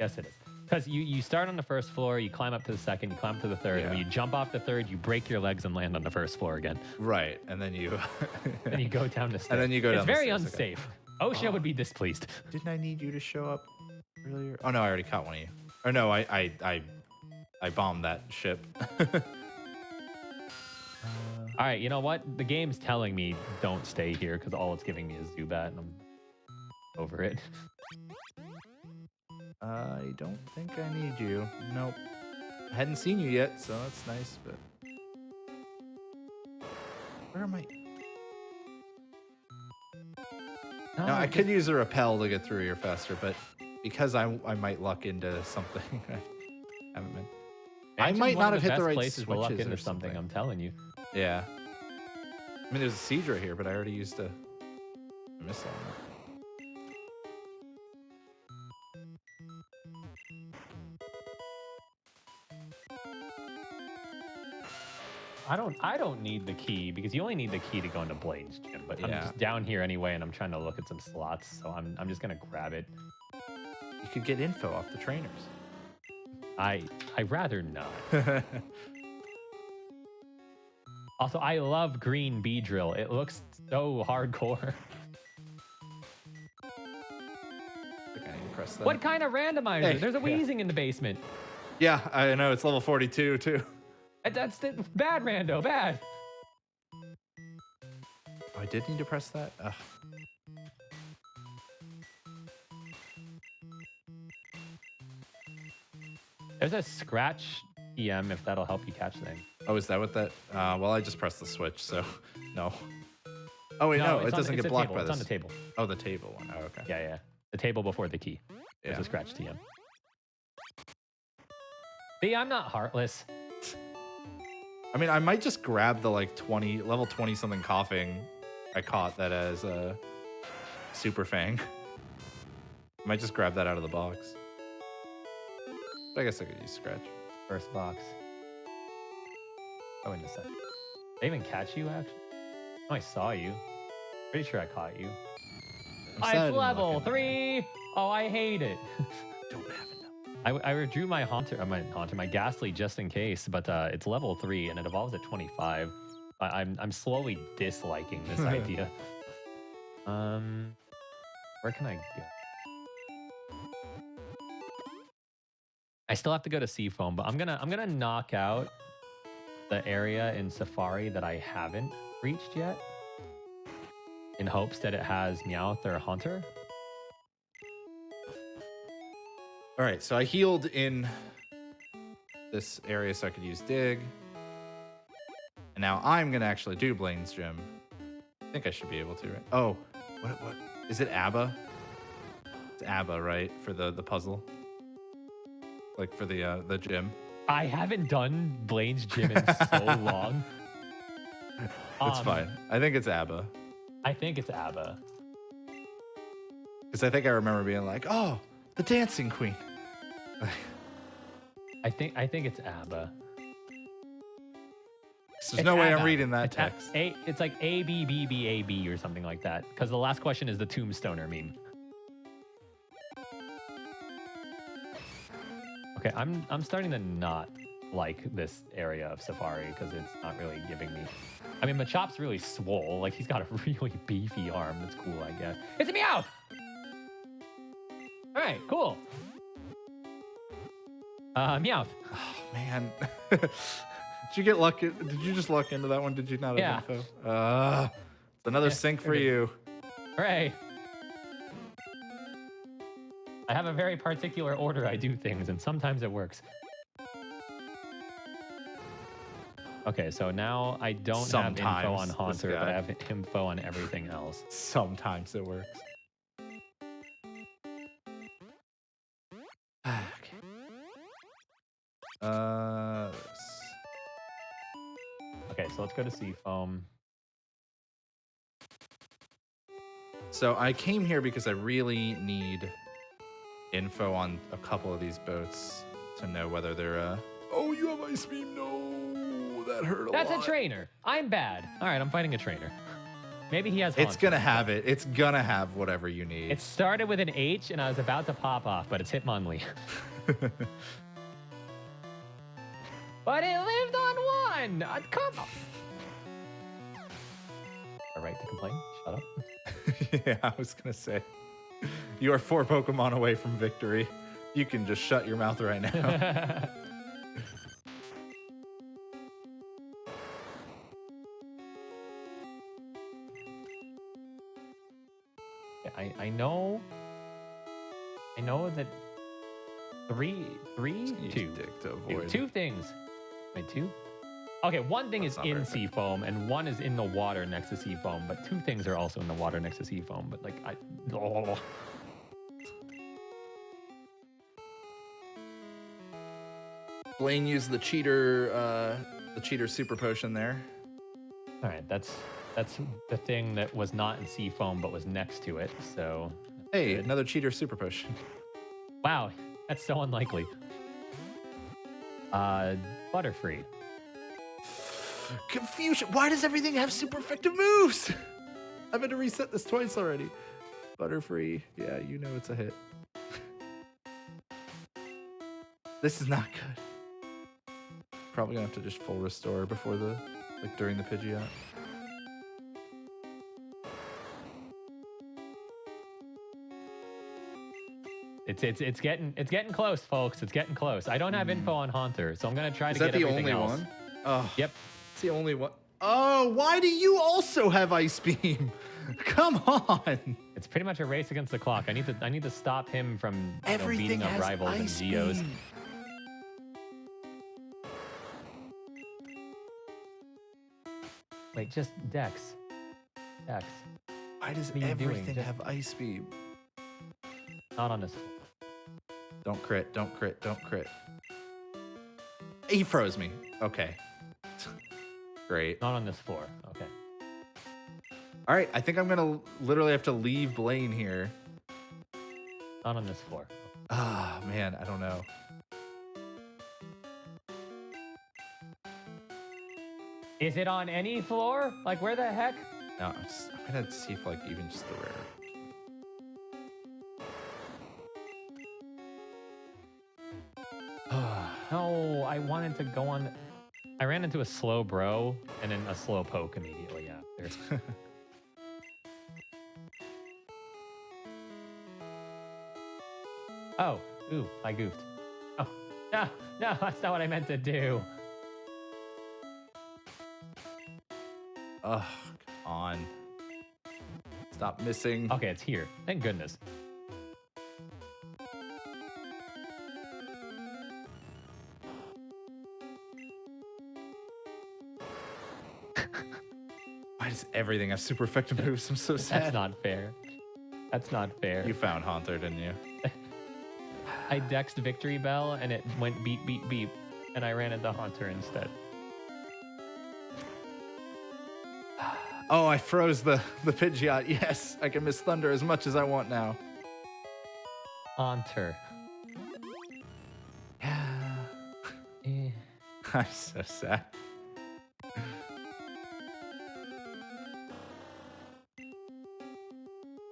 Yes, it is. Because you start on the first floor, you climb up to the second, you climb up to the third, and when you jump off the third, you break your legs and land on the first floor again. Right, and then you. Then you go down the stairs. And then you go down. It's the very stairs, unsafe. OSHA would be displeased. Didn't I need you to show up earlier? Oh no, I already caught one of you. Or no, I bombed that ship. All right, you know what? The game's telling me don't stay here because all it's giving me is Zubat, and I'm over it. I don't think I need you. Nope. I hadn't seen you yet, so that's nice, but. Where am I? No, I could use a repel to get through here faster, but because I might luck into something, I haven't been. I might not have hit the right places to luck switches into or something. I'm telling you. Yeah. I mean, there's a siege right here, but I already used a missile on it. I don't need the key because you only need the key to go into Blaine's gym. But I'm just down here anyway, and I'm trying to look at some slots, so I'm just gonna grab it. You could get info off the trainers. I rather not. Also, I love green Beedrill. It looks so hardcore. I think I need to press that. What kind of randomizer? Hey, There's a Weezing in the basement. Yeah, I know. It's level 42, too. That's bad, Rando. Bad. Oh, I did need to press that? Ugh. There's a scratch EM if that'll help you catch things. Oh, is that what that? Well, I just pressed the switch, so no. Oh, wait, no, it doesn't get blocked by this. It's on the table. Oh, the table one. Oh, okay. Yeah, yeah. The table before the key. There's Yeah. a scratch TM. See, I'm not heartless. I mean, I might just grab the like level 20 something coughing I caught that as a Super Fang. I might just grab that out of the box. But I guess I could use scratch. First box. Oh, in a second. They even catch you, actually? Oh, I saw you. Pretty sure I caught you. It's level 3. Oh, I hate it. Don't have enough. I withdrew my my Ghastly just in case, but it's level 3 and it evolves at 25. I'm slowly disliking this idea. Where can I go? I still have to go to Seafoam, but I'm gonna knock out the area in Safari that I haven't reached yet, in hopes that it has Meowth or Haunter. All right, so I healed in this area so I could use Dig. And now I'm going to actually do Blaine's Gym. I think I should be able to, right? Oh, what? Is it ABBA? It's ABBA, right? For the puzzle? Like for the gym? I haven't done Blaine's Gym in so long. It's fine. I think it's ABBA. I think it's ABBA. Because I think I remember being like, oh, the Dancing Queen. I think it's ABBA. There's no way I'm reading that it's text. It's like A B B B A B or something like that. Because the last question is the Tombstoner meme. Okay, I'm starting to not like this area of Safari because it's not really giving me. I mean, Machop's really swole. Like he's got a really beefy arm. That's cool, I guess. It's a Meowth. All right, cool. Meowth. Oh man. Did you get lucky? Did you just luck into that one? Did you not have info? It's another sync for you. Hooray. I have a very particular order I do things, and sometimes it works. Okay, so now I don't have info on Haunter, but I have info on everything else. Sometimes it works. Okay. Okay, so let's go to Seafoam. So I came here because I really need info on a couple of these boats to know whether they're oh, you have Ice Beam. No, that hurt a lot. That's a trainer. I'm bad. All right, I'm fighting a trainer. Maybe he has Haunter. It's gonna have it. It's gonna have whatever you need. It started with an H and I was about to pop off, but it's Hitmonlee. But it lived on one. Come on. A right to complain? Shut up. Yeah, I was gonna say. You are 4 Pokemon away from victory. You can just shut your mouth right now. I know that two things. Wait, 2? Okay, one thing is in Seafoam and one is in the water next to Seafoam, but 2 things are also in the water next to Seafoam. But like Blaine used the cheater super potion there. All right, that's the thing that was not in Seafoam but was next to it. So hey, another cheater super potion. Wow, that's so unlikely. Butterfree. Confusion. Why does everything have super effective moves? I've had to reset this twice already. Butterfree. Yeah, you know it's a hit. This is not good. Probably gonna have to just full restore before during the Pidgeot. It's getting close, folks. It's getting close. I don't have info on Haunter, so I'm gonna try to get everything else. Is that the only one? Oh, Yep. it's the only one. Oh, why do you also have Ice Beam? Come on. It's pretty much a race against the clock. I need to stop him from Everything beating up has rivals and Ice Geos. Beam. Wait, just Dex. Dex. Why does What are you doing? everything Just- have Ice Beam? Not on this. Don't crit, don't crit, don't crit. He froze me. Okay. Great. Not on this floor. Okay. All right, I think I'm gonna literally have to leave Blaine here. Not on this floor. Ah, man, I don't know. Is it on any floor? Like, where the heck? No, I'm gonna see if like even just the rare. No, I wanted to go on. I ran into a slow bro and then a slow poke immediately after. Oh, ooh, I goofed. Oh, no, that's not what I meant to do. Oh, come on. Stop missing. Okay, it's here. Thank goodness. Why does everything have super effective moves? I'm so sad. That's not fair. That's not fair. You found Haunter, didn't you? I dexed Victory Bell and it went beep, beep, beep. And I ran into Haunter instead. Oh, I froze the Pidgeot. Yes, I can miss Thunder as much as I want now. Haunter. Yeah. Eh. I'm so sad.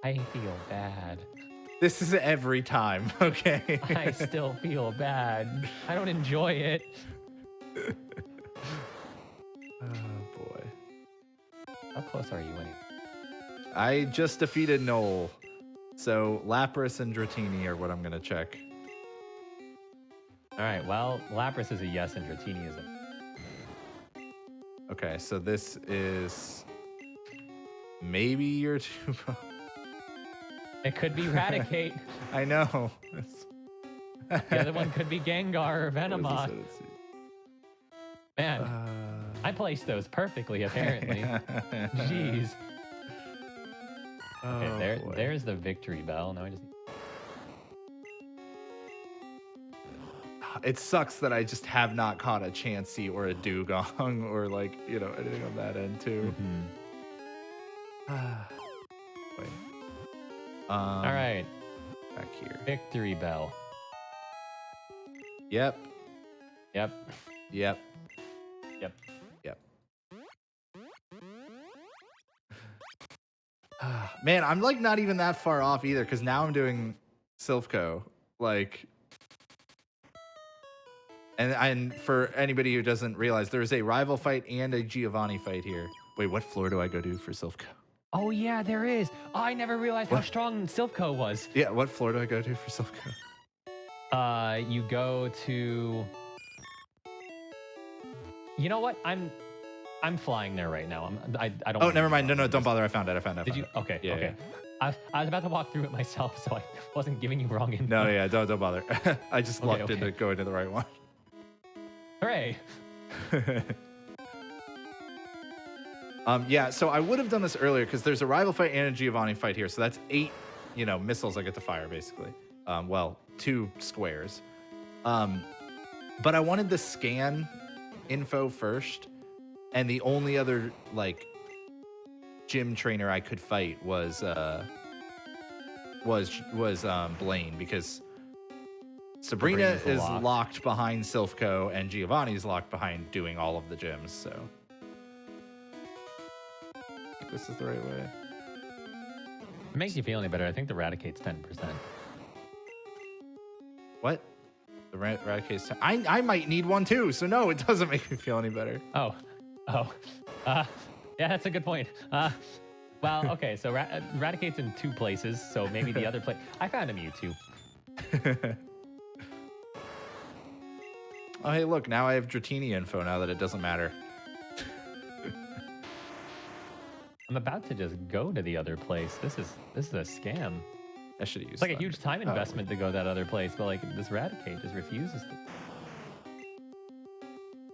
I feel bad. This is every time, okay? I still feel bad. I don't enjoy it. Oh, boy. How close are you anyway? I just defeated Noel. So Lapras and Dratini are what I'm going to check. All right, well, Lapras is a yes and Dratini is a... Okay, so this is maybe your two. It could be Raticate. I know. The other one could be Gengar or Venomoth. Man, I placed those perfectly, apparently. Jeez. Okay, there's the Victory Bell. Now I just... It sucks that I just have not caught a Chansey or a Dugong or like, you know, anything on that end too. Wait. All right. Back here. Victory Bell. Yep. Yep. Yep. Yep. Yep. Man, I'm like not even that far off either because now I'm doing Silphco. Like, and for anybody who doesn't realize, there's a rival fight and a Giovanni fight here. Wait, what floor do I go to for Silphco? Oh, yeah, there is. Oh, I never realized how strong Silphco was. Yeah, what floor do I go to for Silphco? You go to... You know what? I'm flying there right now. I don't... Oh, never mind. No, don't bother. I found it. Did you? Okay, Yeah, okay. Yeah. I was about to walk through it myself, so I wasn't giving you wrong info. No, yeah, don't bother. I just lucked into okay. going to the right one. Hooray. Yeah, so I would have done this earlier because there's a rival fight and a Giovanni fight here. So that's 8, missiles I get to fire, basically. Well, 2 squares. But I wanted the scan info first. And the only other, like, gym trainer I could fight was Blaine, because Sabrina is locked behind Silphco and Giovanni's locked behind doing all of the gyms, so... I think this is the right way. It makes you feel any better. I think the Raticate's 10%. What? The Raticate's... I might need one too, so no, it doesn't make me feel any better. Oh. Yeah, that's a good point. Well, okay, so Raticate's in 2 places, so maybe the other place... I found a Mewtwo. Oh, hey, look, now I have Dratini info now that it doesn't matter. I'm about to just go to the other place. This is a scam. I should use It's like a huge time investment to go that other place, but like this Raticate just refuses to.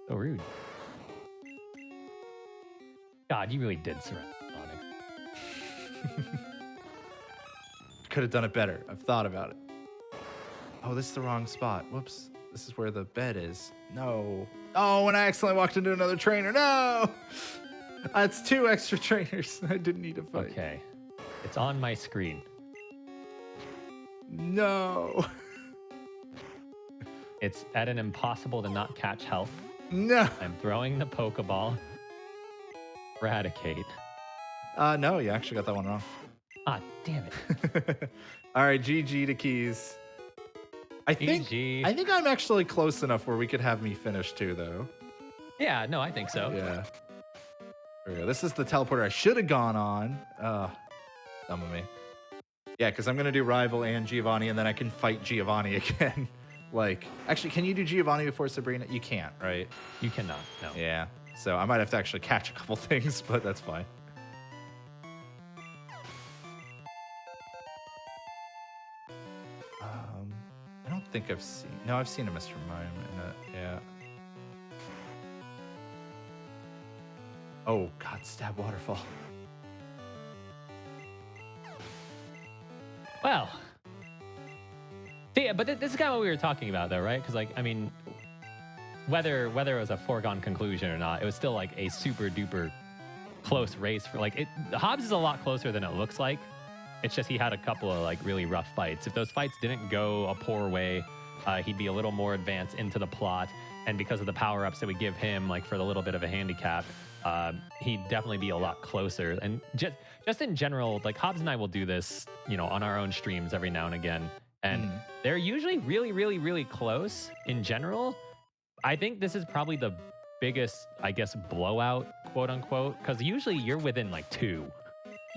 So rude. God, you really did surrender Sonic. Could have done it better. I've thought about it. Oh, this is the wrong spot. Whoops. This is where the bed is. No. Oh, and I accidentally walked into another trainer. No! That's 2 extra trainers. I didn't need to fight. Okay. It's on my screen. No. It's at an impossible to not catch health. No. I'm throwing the Pokeball. Eradicate. No, you actually got that one wrong. Ah, damn it. All right, GG to Keys. I think I'm actually close enough where we could have me finish too, though. Yeah, no, I think so. Yeah. There we go. This is the teleporter I should have gone on. Dumb of me. Yeah, because I'm going to do Rival and Giovanni, and then I can fight Giovanni again. Like, actually, can you do Giovanni before Sabrina? You can't, right? You cannot, no. Yeah. So I might have to actually catch a couple things, but that's fine. I don't think I've seen... No, I've seen a Mr. Mime in a... Yeah. Oh, God, stab waterfall. Well. Yeah, but this is kind of what we were talking about, though, right? Because, like, I mean, whether it was a foregone conclusion or not, it was still, like, a super-duper close race. For like, JHobz is a lot closer than it looks like. It's just he had a couple of, like, really rough fights. If those fights didn't go a poor way, he'd be a little more advanced into the plot. And because of the power-ups that we give him, like, for the little bit of a handicap, he'd definitely be a lot closer. And just in general, like, JHobz and I will do this, you know, on our own streams every now and again. And they're usually really, really, really close in general. I think this is probably the biggest, I guess, blowout, quote unquote, because usually you're within like 2.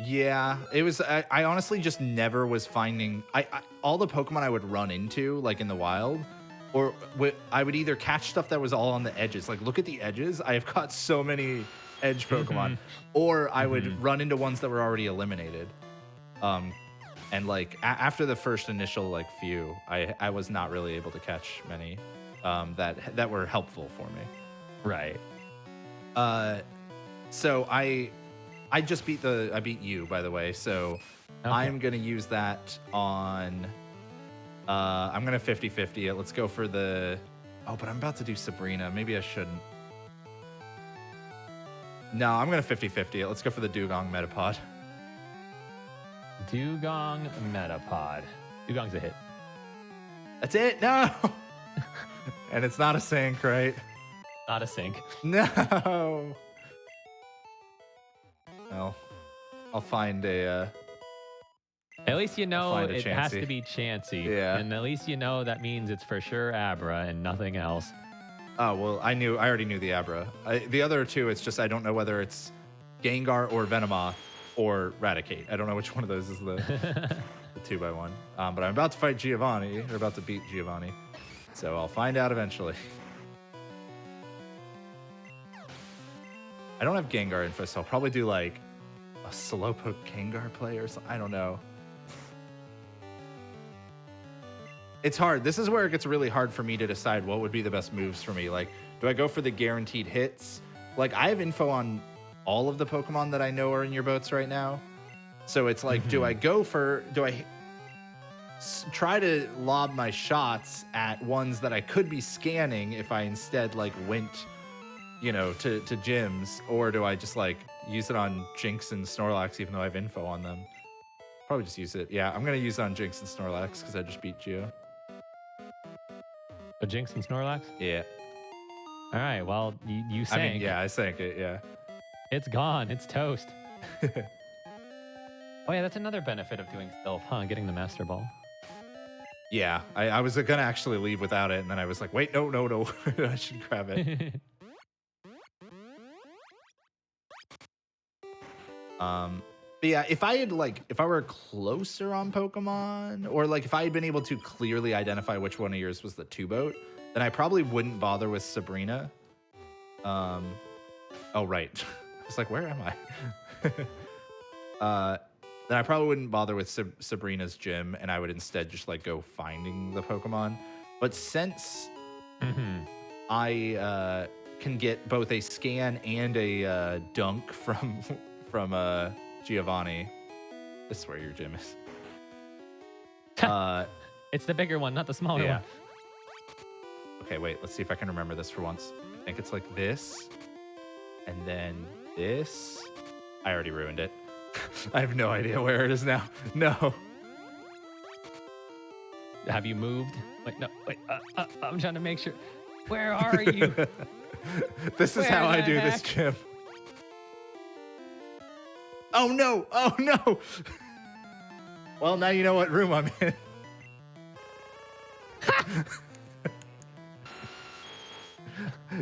Yeah, it was. I honestly just never was finding. All the Pokemon I would run into, like in the wild, or I would either catch stuff that was all on the edges. Like, look at the edges. I have caught so many edge Pokemon, or I would run into ones that were already eliminated. And like after the first initial like few, I was not really able to catch many that were helpful for me. Right. So I just beat you, by the way. So okay. I'm gonna use that on. I'm gonna 50-50 it. Let's go for the. Oh, but I'm about to do Sabrina. Maybe I shouldn't. No, I'm gonna 50-50 it. Let's go for the Dugong Metapod. Dugong Metapod. Dugong's a hit. That's it? No! And it's not a sync, right? Not a sync. No! Well, I'll find a... At least you know it has to be Chansey. Yeah. And at least you know that means it's for sure Abra and nothing else. Oh, well, I already knew the Abra. The other two, it's just I don't know whether it's Gengar or Venomoth or Raticate. I don't know which one of those is the 2x1. But I'm about to fight Giovanni, or about to beat Giovanni. So I'll find out eventually. I don't have Gengar info, so I'll probably do like a Slowpoke Gengar play or something. I don't know. It's hard. This is where it gets really hard for me to decide what would be the best moves for me. Like, do I go for the guaranteed hits? Like, I have info on all of the Pokemon that I know are in your boats right now. So it's like, do I try to lob my shots at ones that I could be scanning if I instead like went, you know, to gyms, or do I just like use it on Jinx and Snorlax even though I have info on them? Probably just use it. Yeah, I'm gonna use it on Jinx and Snorlax because I just beat Geo. A Jinx and Snorlax? Yeah. All right. Well, you sank. I mean, yeah, I sank it. Yeah. It's gone. It's toast. Oh yeah, that's another benefit of doing stealth, huh? Getting the Master Ball. Yeah, I was gonna actually leave without it, and then I was like, wait, no, I should grab it. But yeah, if I were closer on Pokemon, or like if I had been able to clearly identify which one of yours was the 2-boat, then I probably wouldn't bother with Sabrina. Oh, right. I was like, where am I? Then I probably wouldn't bother with Sabrina's gym, and I would instead just like go finding the Pokemon. But since I can get both a scan and a dunk from Giovanni, this is where your gym is. It's the bigger one, not the smaller one. Okay, wait. Let's see if I can remember this for once. I think it's like this, and then this. I already ruined it. I have no idea where it is now. No. Have you moved? Wait, no. Wait. I'm trying to make sure. Where are you? This is how I do this gym. Oh no! Oh no! Well, now you know what room I'm in.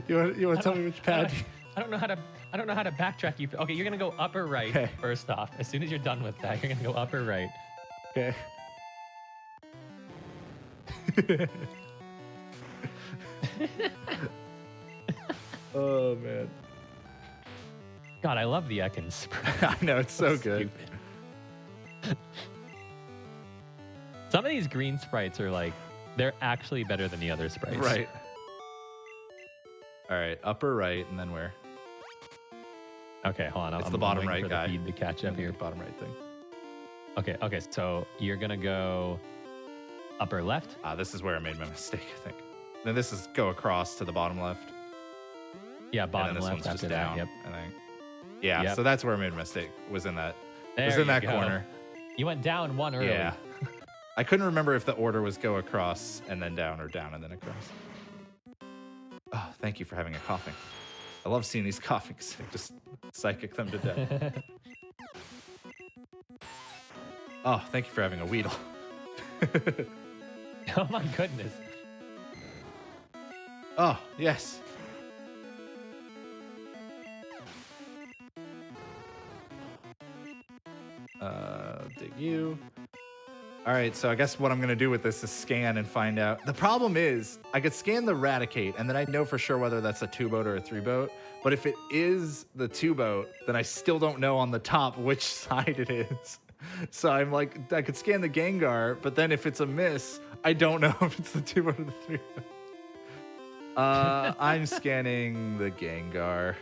You want to tell me which pad? I don't know how to backtrack you. Okay, you're gonna go upper right first off. As soon as you're done with that, you're gonna go upper right. Okay. Oh man. God, I love the Ekans. I know, it's so good. Some of these green sprites are like, they're actually better than the other sprites. Right. All right, upper right, and then where? Okay, hold on. It's the bottom right for guy. The feed to catch up here. Bottom right thing. Okay, so you're gonna go upper left. This is where I made my mistake, I think. Then this is go across to the bottom left. Yeah, bottom and then this left one's after just that. down. Yep. I think. Yeah, Yep. so that's where I made a mistake. Was in that. There Was in you that go. corner. You went down one early. Yeah. I couldn't remember if the order was go across and then down or down and then across. Oh, thank you for having a coughing. I love seeing these coughings. Just psychic them to death. Oh, thank you for having a Weedle. Oh my goodness. Oh, yes. Dig you. All right, so I guess what I'm going to do with this is scan and find out. The problem is I could scan the Raticate, and then I'd know for sure whether that's a 2-boat or a 3-boat. But if it is the 2-boat, then I still don't know on the top which side it is. So I'm like, I could scan the Gengar, but then if it's a miss, I don't know if it's the 2-boat or the 3-boat. I'm scanning the Gengar.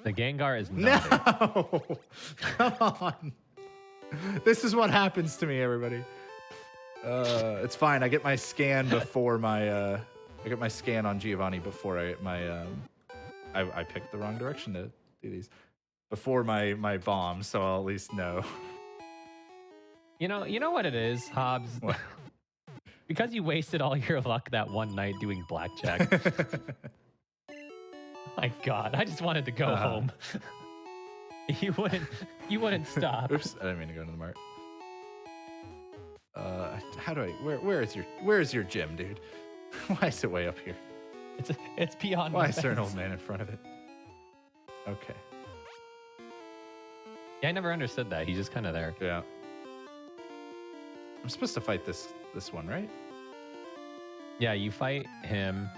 The Gengar is not it. No! Come on. This is what happens to me, everybody. It's fine. I get my scan before my I get my scan on Giovanni before I picked the wrong direction to do these. Before my bomb, so I'll at least know. You know what it is, Hobbs? What? Because you wasted all your luck that one night doing blackjack. My God, I just wanted to go home. You wouldn't stop. Oops, I didn't mean to go into the mart. How do I? Where is your gym, dude? Why is it way up here? It's beyond. Why is there an old man in front of it? Okay. Yeah, I never understood that. He's just kind of there. Yeah. I'm supposed to fight this one, right? Yeah, you fight him.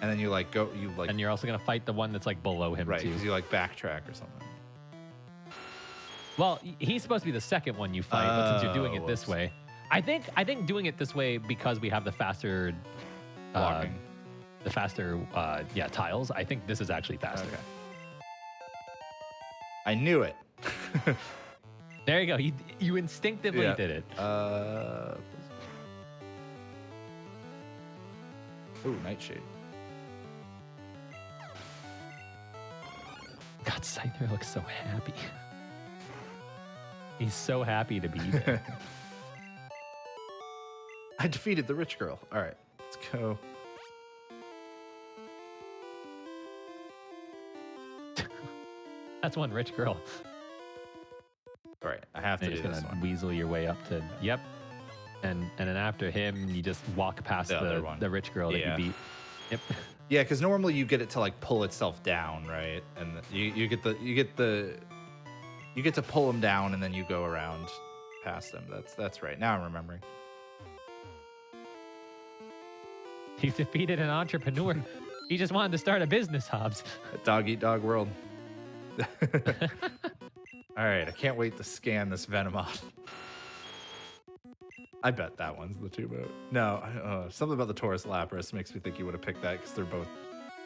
And then you like go, and you're also gonna fight the one that's like below him right, too. because you like backtrack or something. Well, he's supposed to be the second one you fight, but since you're doing it this whoops. way, I think doing it this way because we have the faster Blocking. tiles. I think this is actually faster. Okay. I knew it. There you go. You instinctively did it. Ooh, Nightshade. God, Scyther looks so happy. He's so happy to be there. I defeated the rich girl. All right, let's go. That's one rich girl. All right, I have to You're do just this gonna one. weasel your way up to and then after him, you just walk past The other one. the rich girl that you beat. Yep. Yeah, because normally you get it to like pull itself down, right? And you get to pull them down, and then you go around past them. That's right. Now I'm remembering. You've defeated an entrepreneur. He just wanted to start a business, Hobbs. A dog eat dog world. All right, I can't wait to scan this Venomoth. I bet that one's the two-boat. No, something about the Taurus Lapras makes me think you would have picked that because they're both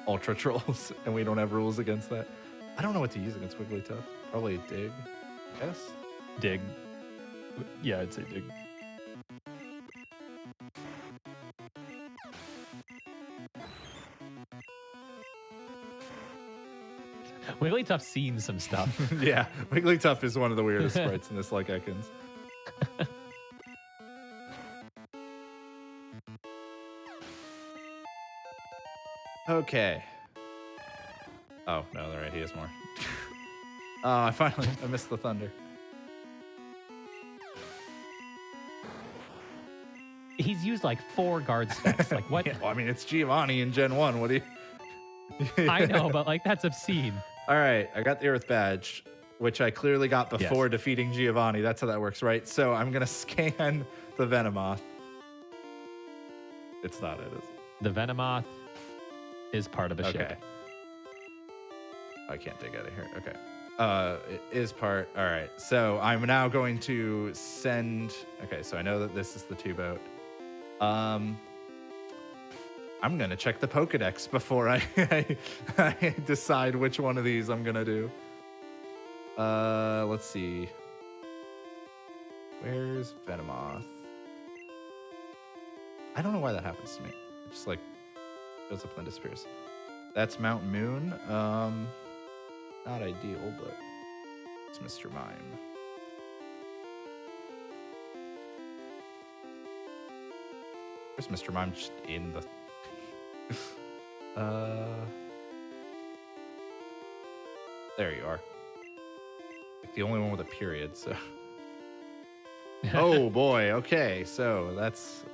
Ultra Trolls, and we don't have rules against that. I don't know what to use against Wigglytuff. Probably Dig, I guess? Dig. Yeah, I'd say Dig. Wigglytuff's seen some stuff. Yeah, Wigglytuff is one of the weirdest sprites in this like Ekans. Okay. Oh, no, they're right. He has more. Oh, I missed the thunder. He's used like 4 guard specs. Like what? Yeah, well, I mean, it's Giovanni in Gen 1. What do you... I know, but like that's obscene. All right, I got the Earth Badge, which I clearly got before defeating Giovanni. That's how that works, right? So I'm going to scan the Venomoth. It's not it, is it? The Venomoth is part of a ship. Okay. I can't dig out of here. Okay. It is part. All right. So I'm now going to send. Okay. So I know that this is the two-boat. I'm going to check the Pokedex before I decide which one of these I'm going to do. Let's see. Where's Venomoth? I don't know why that happens to me. It just like goes up and disappears. That's Mount Moon. Not ideal, but it's Mr. Mime. Where's Mr. Mime? Just in the... There you are. Like the only one with a period, so... Oh, boy. Okay, so that's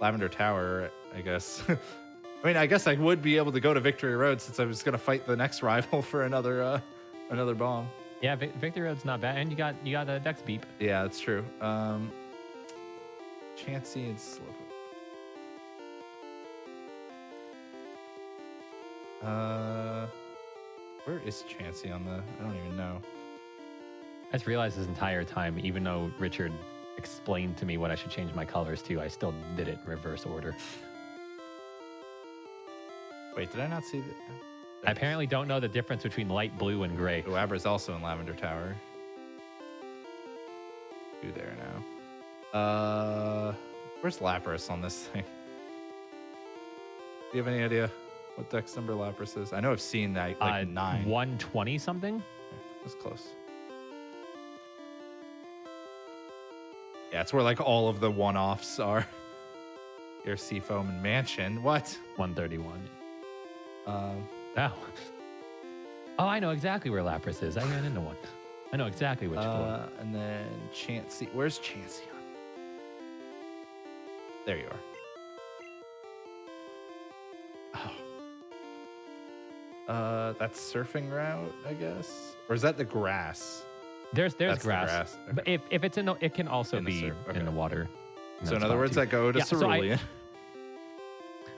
Lavender Tower, I guess. I mean, I guess I would be able to go to Victory Road since I was going to fight the next rival for another bomb. Yeah, Victory Road's not bad, and you got a Dex Beep. Yeah, that's true. Chansey and Slip. Where is Chansey on the? I don't even know. I just realized this entire time, even though Richard explained to me what I should change my colors to, I still did it in reverse order. Wait, did I not see that? I apparently don't know the difference between light blue and gray. Oh, Abra's also in Lavender Tower. Two there now. Where's Lapras on this thing? Do you have any idea what Dex number Lapras is? I know I've seen that, like 9. 120 something? That's close. Yeah, it's where like all of the one-offs are. Here's Seafoam and Mansion. What? 131. Oh. Oh, I know exactly where Lapras is. I ran into one. I know exactly which floor. And then Chansey. Where's Chansey on? There you are. Oh. That's surfing route, I guess. Or is that the grass? There's That's grass. Okay. But if it's in the, it can also be okay. in the water. So in other words, I go to Cerulean.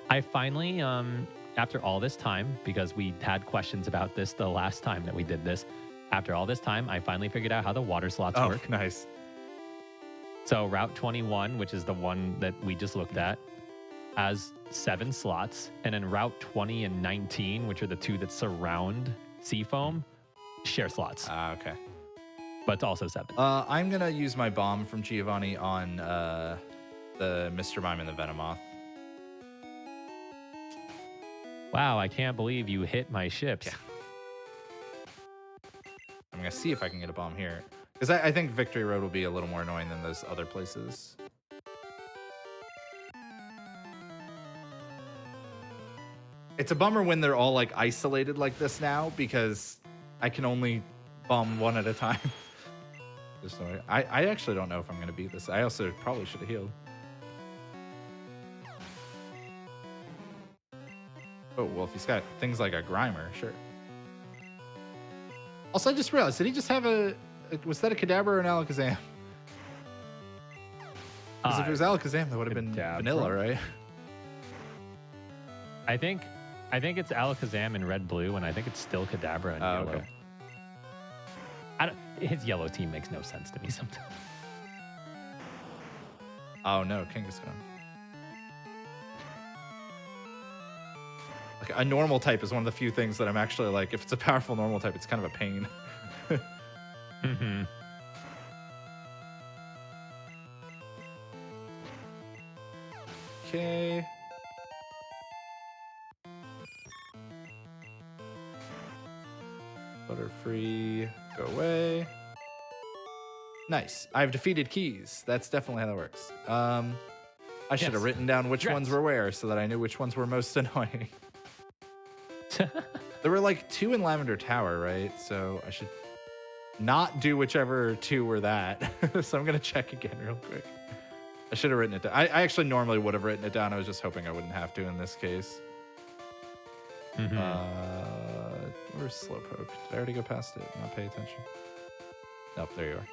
I finally, after all this time, because we had questions about this the last time that we did this, after all this time, I finally figured out how the water slots work. Nice. So Route 21, which is the one that we just looked at, has 7 slots. And then Route 20 and 19, which are the 2 that surround Seafoam, share slots. Okay. But it's also 7. I'm going to use my bomb from Giovanni on the Mr. Mime and the Venomoth. Wow, I can't believe you hit my ships. Yeah. I'm going to see if I can get a bomb here. Because I think Victory Road will be a little more annoying than those other places. It's a bummer when they're all like isolated like this now because I can only bomb one at a time. There's no way. I actually don't know if I'm going to beat this. I also probably should have healed. Oh, well, if he's got things like a Grimer, sure. Also, I just realized, did he just have was that a Kadabra or an Alakazam? Because if it was Alakazam, that would have been vanilla, right? I think it's Alakazam in red blue, and I think it's still Kadabra in yellow. Okay. His yellow team makes no sense to me sometimes. Oh no, Kangaskhan. Like a normal type is one of the few things that I'm actually like, if it's a powerful normal type, it's kind of a pain. Mm-hmm. Okay. Butterfree, go away. Nice. I've defeated keys. That's definitely how that works. I should have written down which ones were where so that I knew which ones were most annoying. There were like 2 in Lavender Tower, right? So I should not do whichever 2 were that. So I'm going to check again real quick. I should have written it down. I actually normally would have written it down. I was just hoping I wouldn't have to in this case. Mm-hmm. Where's Slowpoke? Did I already go past it? Not pay attention? Nope, there you are.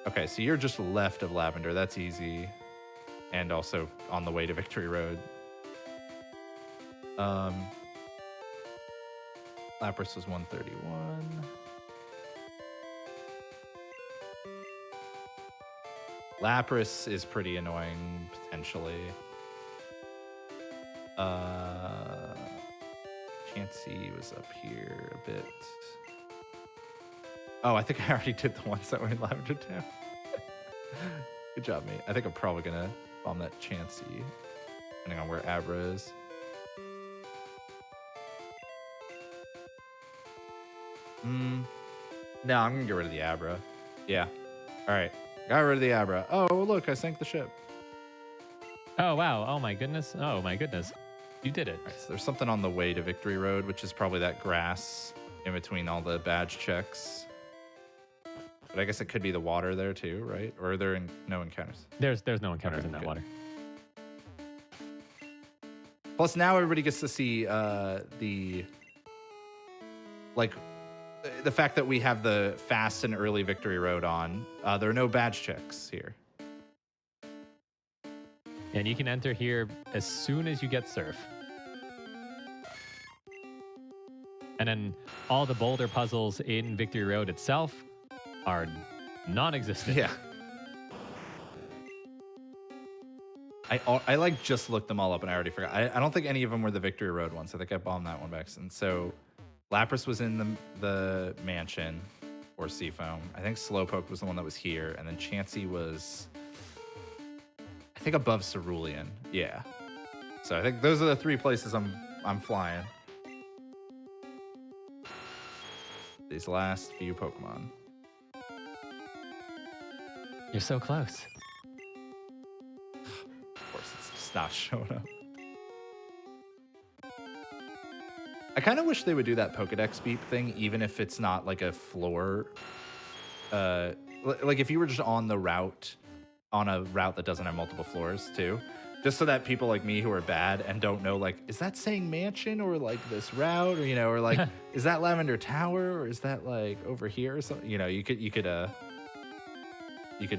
Okay, so you're just left of Lavender. That's easy. And also on the way to Victory Road. Lapras was 131. Lapras is pretty annoying, potentially. Chansey was up here a bit. Oh, I think I already did the ones that were in Lavender Town. Good job, mate. I think I'm probably gonna bomb that Chansey, depending on where Abra is. No, I'm gonna get rid of the Abra. Yeah. All right. Got rid of the Abra. Oh, look, I sank the ship. Oh, wow. Oh, my goodness. Oh, my goodness. You did it. All right, so there's something on the way to Victory Road, which is probably that grass in between all the badge checks. But I guess it could be the water there too, right? Or are there no encounters? There's no encounters in that water. Plus, now everybody gets to see the fact that we have the fast and early Victory Road on. There are no badge checks here. And you can enter here as soon as you get Surf. And then all the boulder puzzles in Victory Road itself are non-existent. Yeah. I like just looked them all up and I already forgot. I don't think any of them were the Victory Road ones. I think I bombed that one back. And so Lapras was in the mansion or Seafoam. I think Slowpoke was the one that was here. And then Chansey was, I think, above Cerulean. Yeah. So I think those are the 3 places I'm flying. These last few Pokemon. You're so close. Of course, it's just not showing up. I kind of wish they would do that Pokedex beep thing, even if it's not like a floor. Like if you were just on a route that doesn't have multiple floors too, just so that people like me who are bad and don't know, like, is that saying mansion or like this route, or or like, is that Lavender Tower or is that like over here or something? You could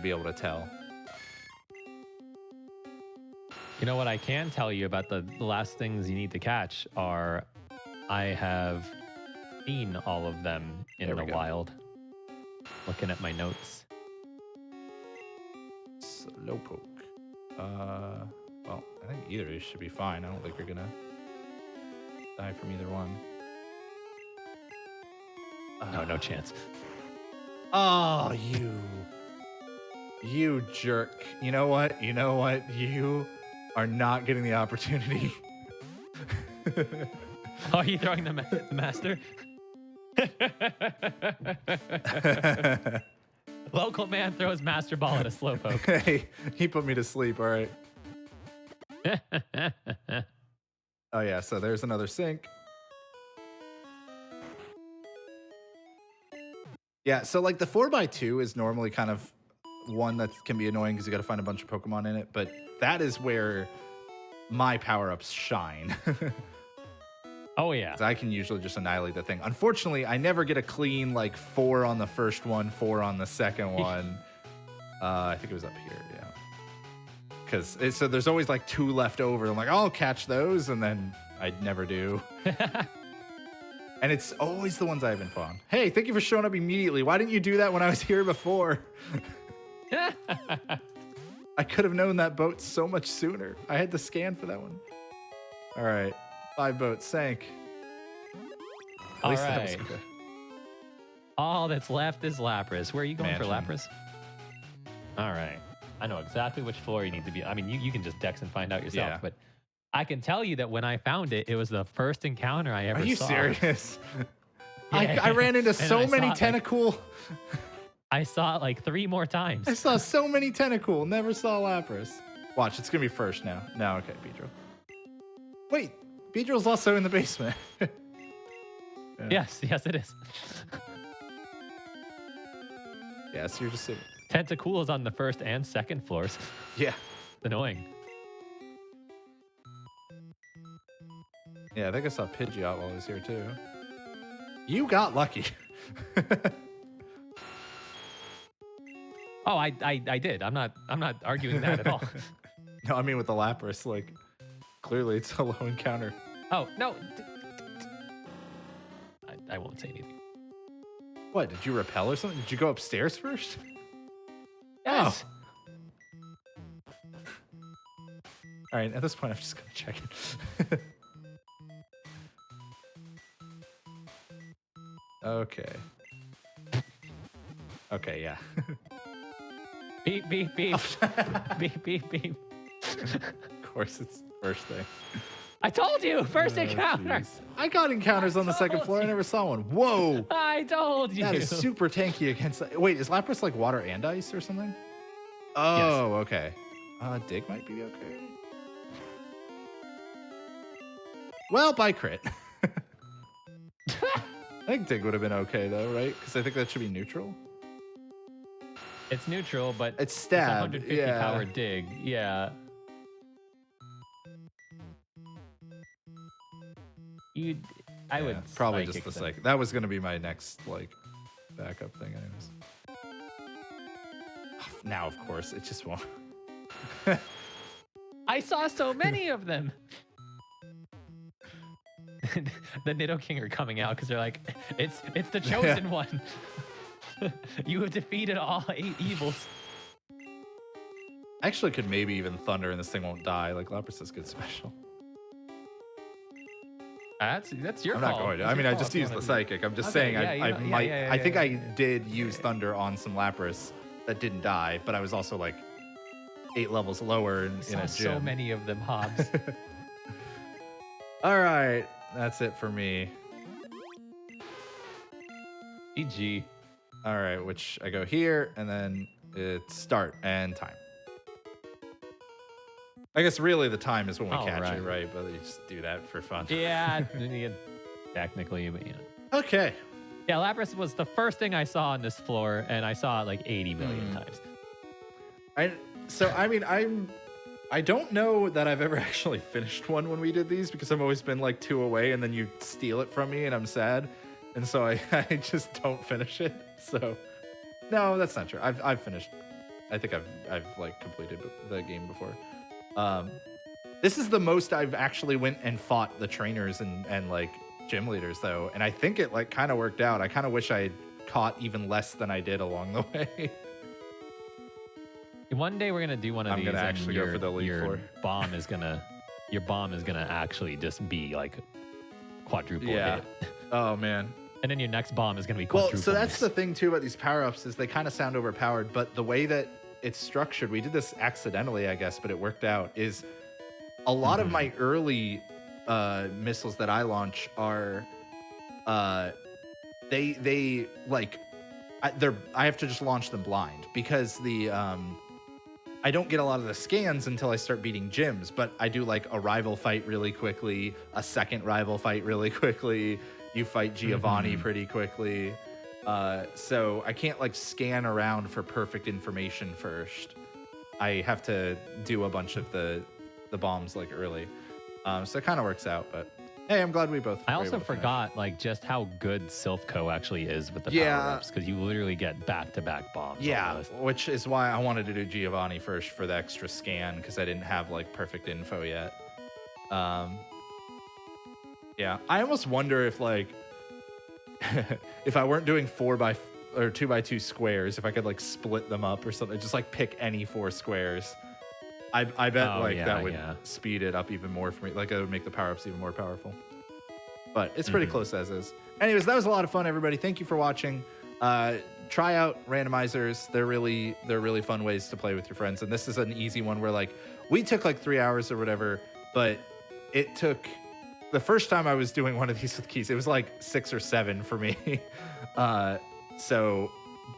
be able to tell. You know what I can tell you about the last things you need to catch are, I have seen all of them in the wild. Looking at my notes. Slowpoke. Well, I think either of these should be fine. I don't think you're gonna die from either one. No chance. Oh, you jerk. You know what? You are not getting the opportunity. Oh, are you throwing the master? Local man throws master ball at a Slowpoke. Hey, he put me to sleep. All right. Oh, yeah. So there's another sink. Yeah. So like the 4x2 is normally kind of one that can be annoying because you got to find a bunch of Pokemon in it. But that is where my power-ups shine. Oh, yeah. I can usually just annihilate the thing. Unfortunately, I never get a clean, like, 4 on the first one, 4 on the second one. I think it was up here, yeah. because so there's always like 2 left over. I'm like, I'll catch those, and then I never do. And it's always the ones I haven't found. Hey, thank you for showing up immediately. Why didn't you do that when I was here before? I could have known that boat so much sooner. I had to scan for that one. All right, 5 boats sank. At least that was good. All that's left is Lapras. Where are you going for Mansion. Lapras? All right. I know exactly which floor you need to be. I mean, you can just dex and find out yourself, Yeah. but I can tell you that when I found it, it was the first encounter I ever saw. Are you serious? Yeah. I ran into And so I many saw it, tentacool. I saw it like 3 more times. I saw so many tentacool. Never saw Lapras. Watch, it's gonna be first now. No, okay, Beedrill. Wait, Beedrill's also in the basement. Yeah. Yes, it is. Yeah, so you're just sitting. Tentacool is on the 1st and 2nd floors. Yeah. It's annoying. Yeah, I think I saw Pidgeot while I was here too. You got lucky. Oh, I did. I'm not arguing that at all. No, I mean with the Lapras, like clearly it's a low encounter. Oh, no. I won't say anything. What, did you repel or something? Did you go upstairs first? Yes. All right, at this point I'm just gonna check it. Okay. Okay, yeah. Beep, beep, beep. Beep, beep, beep. Of course, it's first thing. I told you, first Oh, encounter. jeez. I got encounters on the second told floor. I you. never saw one. Whoa! I told you. That is super tanky against. Wait, is Lapras like water and ice or something? Oh, okay. Dig might be okay. Well, by crit. I think Dig would have been okay though, right? Because I think that should be neutral. It's neutral, but It's stab. 150 yeah. power dig. Yeah. I would probably psychic just the them. psychic. That was gonna be my next like backup thing, anyways. Now, of course, it just won't. I saw so many of them. The Nidoking are coming out because they're like, it's the chosen one. You have defeated all 8 evils. I actually could maybe even Thunder and this thing won't die. Like Lapras is good special. That's your I'm call. not going to. That's I mean, your I call just if you used the wanna do psychic. I'm just Okay, saying yeah, I you know, yeah, might. yeah, I think yeah, I yeah, did yeah, use Thunder on some Lapras that didn't die, but I was also like 8 levels lower in saw a so gym. many of them, Hobbs. All right, that's it for me. GG. All right, which I go here, and then it's start and time. I guess really the time is when we All catch right. it, right? But you just do that for fun. Yeah, technically, but you know. Okay. Yeah, Lapras was the first thing I saw on this floor, and I saw it like 80 million times. I don't know that I've ever actually finished one when we did these because I've always been like 2 away and then you steal it from me and I'm sad. And so I just don't finish it. So no, that's not true. I've finished. I think I've like completed the game before. This is the most I've actually went and fought the trainers and like gym leaders though. And I think it like kind of worked out. I kind of wish I had caught even less than I did along the way. One day we're gonna do one of these. I'm gonna actually go for the lead your floor. bomb is gonna actually just be like quadruple hit. Oh man. And then your next bomb is gonna be Well, quadruple so that's miss. the thing too about these power-ups is they kind of sound overpowered, but the way that it's structured, we did this accidentally, I guess, but it worked out, is a lot of my early missiles that I launch are they like I have to just launch them blind because I don't get a lot of the scans until I start beating gyms, but I do like a rival fight really quickly, a second rival fight really quickly. You fight Giovanni pretty quickly. So I can't like scan around for perfect information first. I have to do a bunch of the bombs like early. So it kind of works out, but hey, I'm glad we both. I were also able to finish. forgot like just how good Silphco actually is with the Yeah. power-ups because you literally get back-to-back bombs. Yeah, almost. which is why I wanted to do Giovanni first for the extra scan because I didn't have like perfect info yet. Yeah, I almost wonder if like if I weren't doing 2x2 squares, if I could like split them up or something, just like pick any 4 squares. I bet that would speed it up even more for me. Like it would make the power-ups even more powerful. But it's pretty close as is. Anyways, that was a lot of fun, everybody. Thank you for watching. Try out randomizers. They're really fun ways to play with your friends. And this is an easy one where like we took like 3 hours or whatever, but it took the first time I was doing one of these with keys, it was like 6 or 7 for me. So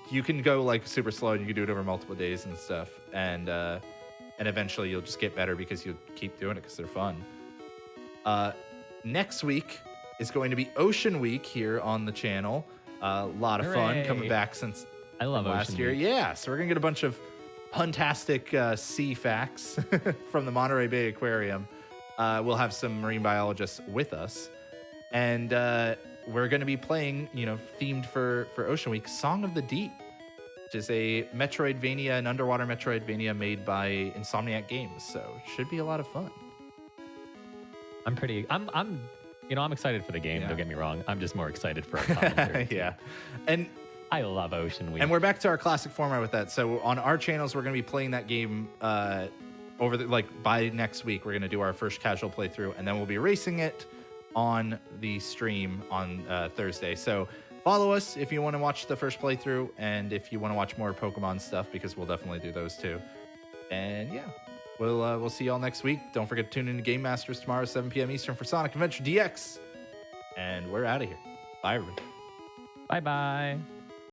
you can go like super slow and you can do it over multiple days and stuff. And eventually you'll just get better because you'll keep doing it because they're fun. Next week is going to be Ocean Week here on the channel. A lot of fun coming back since I love last Ocean year. Week. Yeah, so we're gonna get a bunch of fantastic sea facts from the Monterey Bay Aquarium. We'll have some marine biologists with us, and we're gonna be playing, themed for Ocean Week, Song of the Deep, which is a Metroidvania, an underwater Metroidvania made by Insomniac Games. So should be a lot of fun. I'm excited for the game. Yeah. Don't get me wrong. I'm just more excited for our commentary. Yeah, and I love Ocean Week. And we're back to our classic format with that. So on our channels, we're going to be playing that game by next week. We're going to do our first casual playthrough, and then we'll be racing it on the stream on Thursday. So follow us if you want to watch the first playthrough, and if you want to watch more Pokemon stuff, because we'll definitely do those too. And yeah, we'll see y'all next week. Don't forget to tune in to Game Masters tomorrow, 7 p.m. Eastern for Sonic Adventure DX. And we're out of here. Bye, everybody. Bye-bye.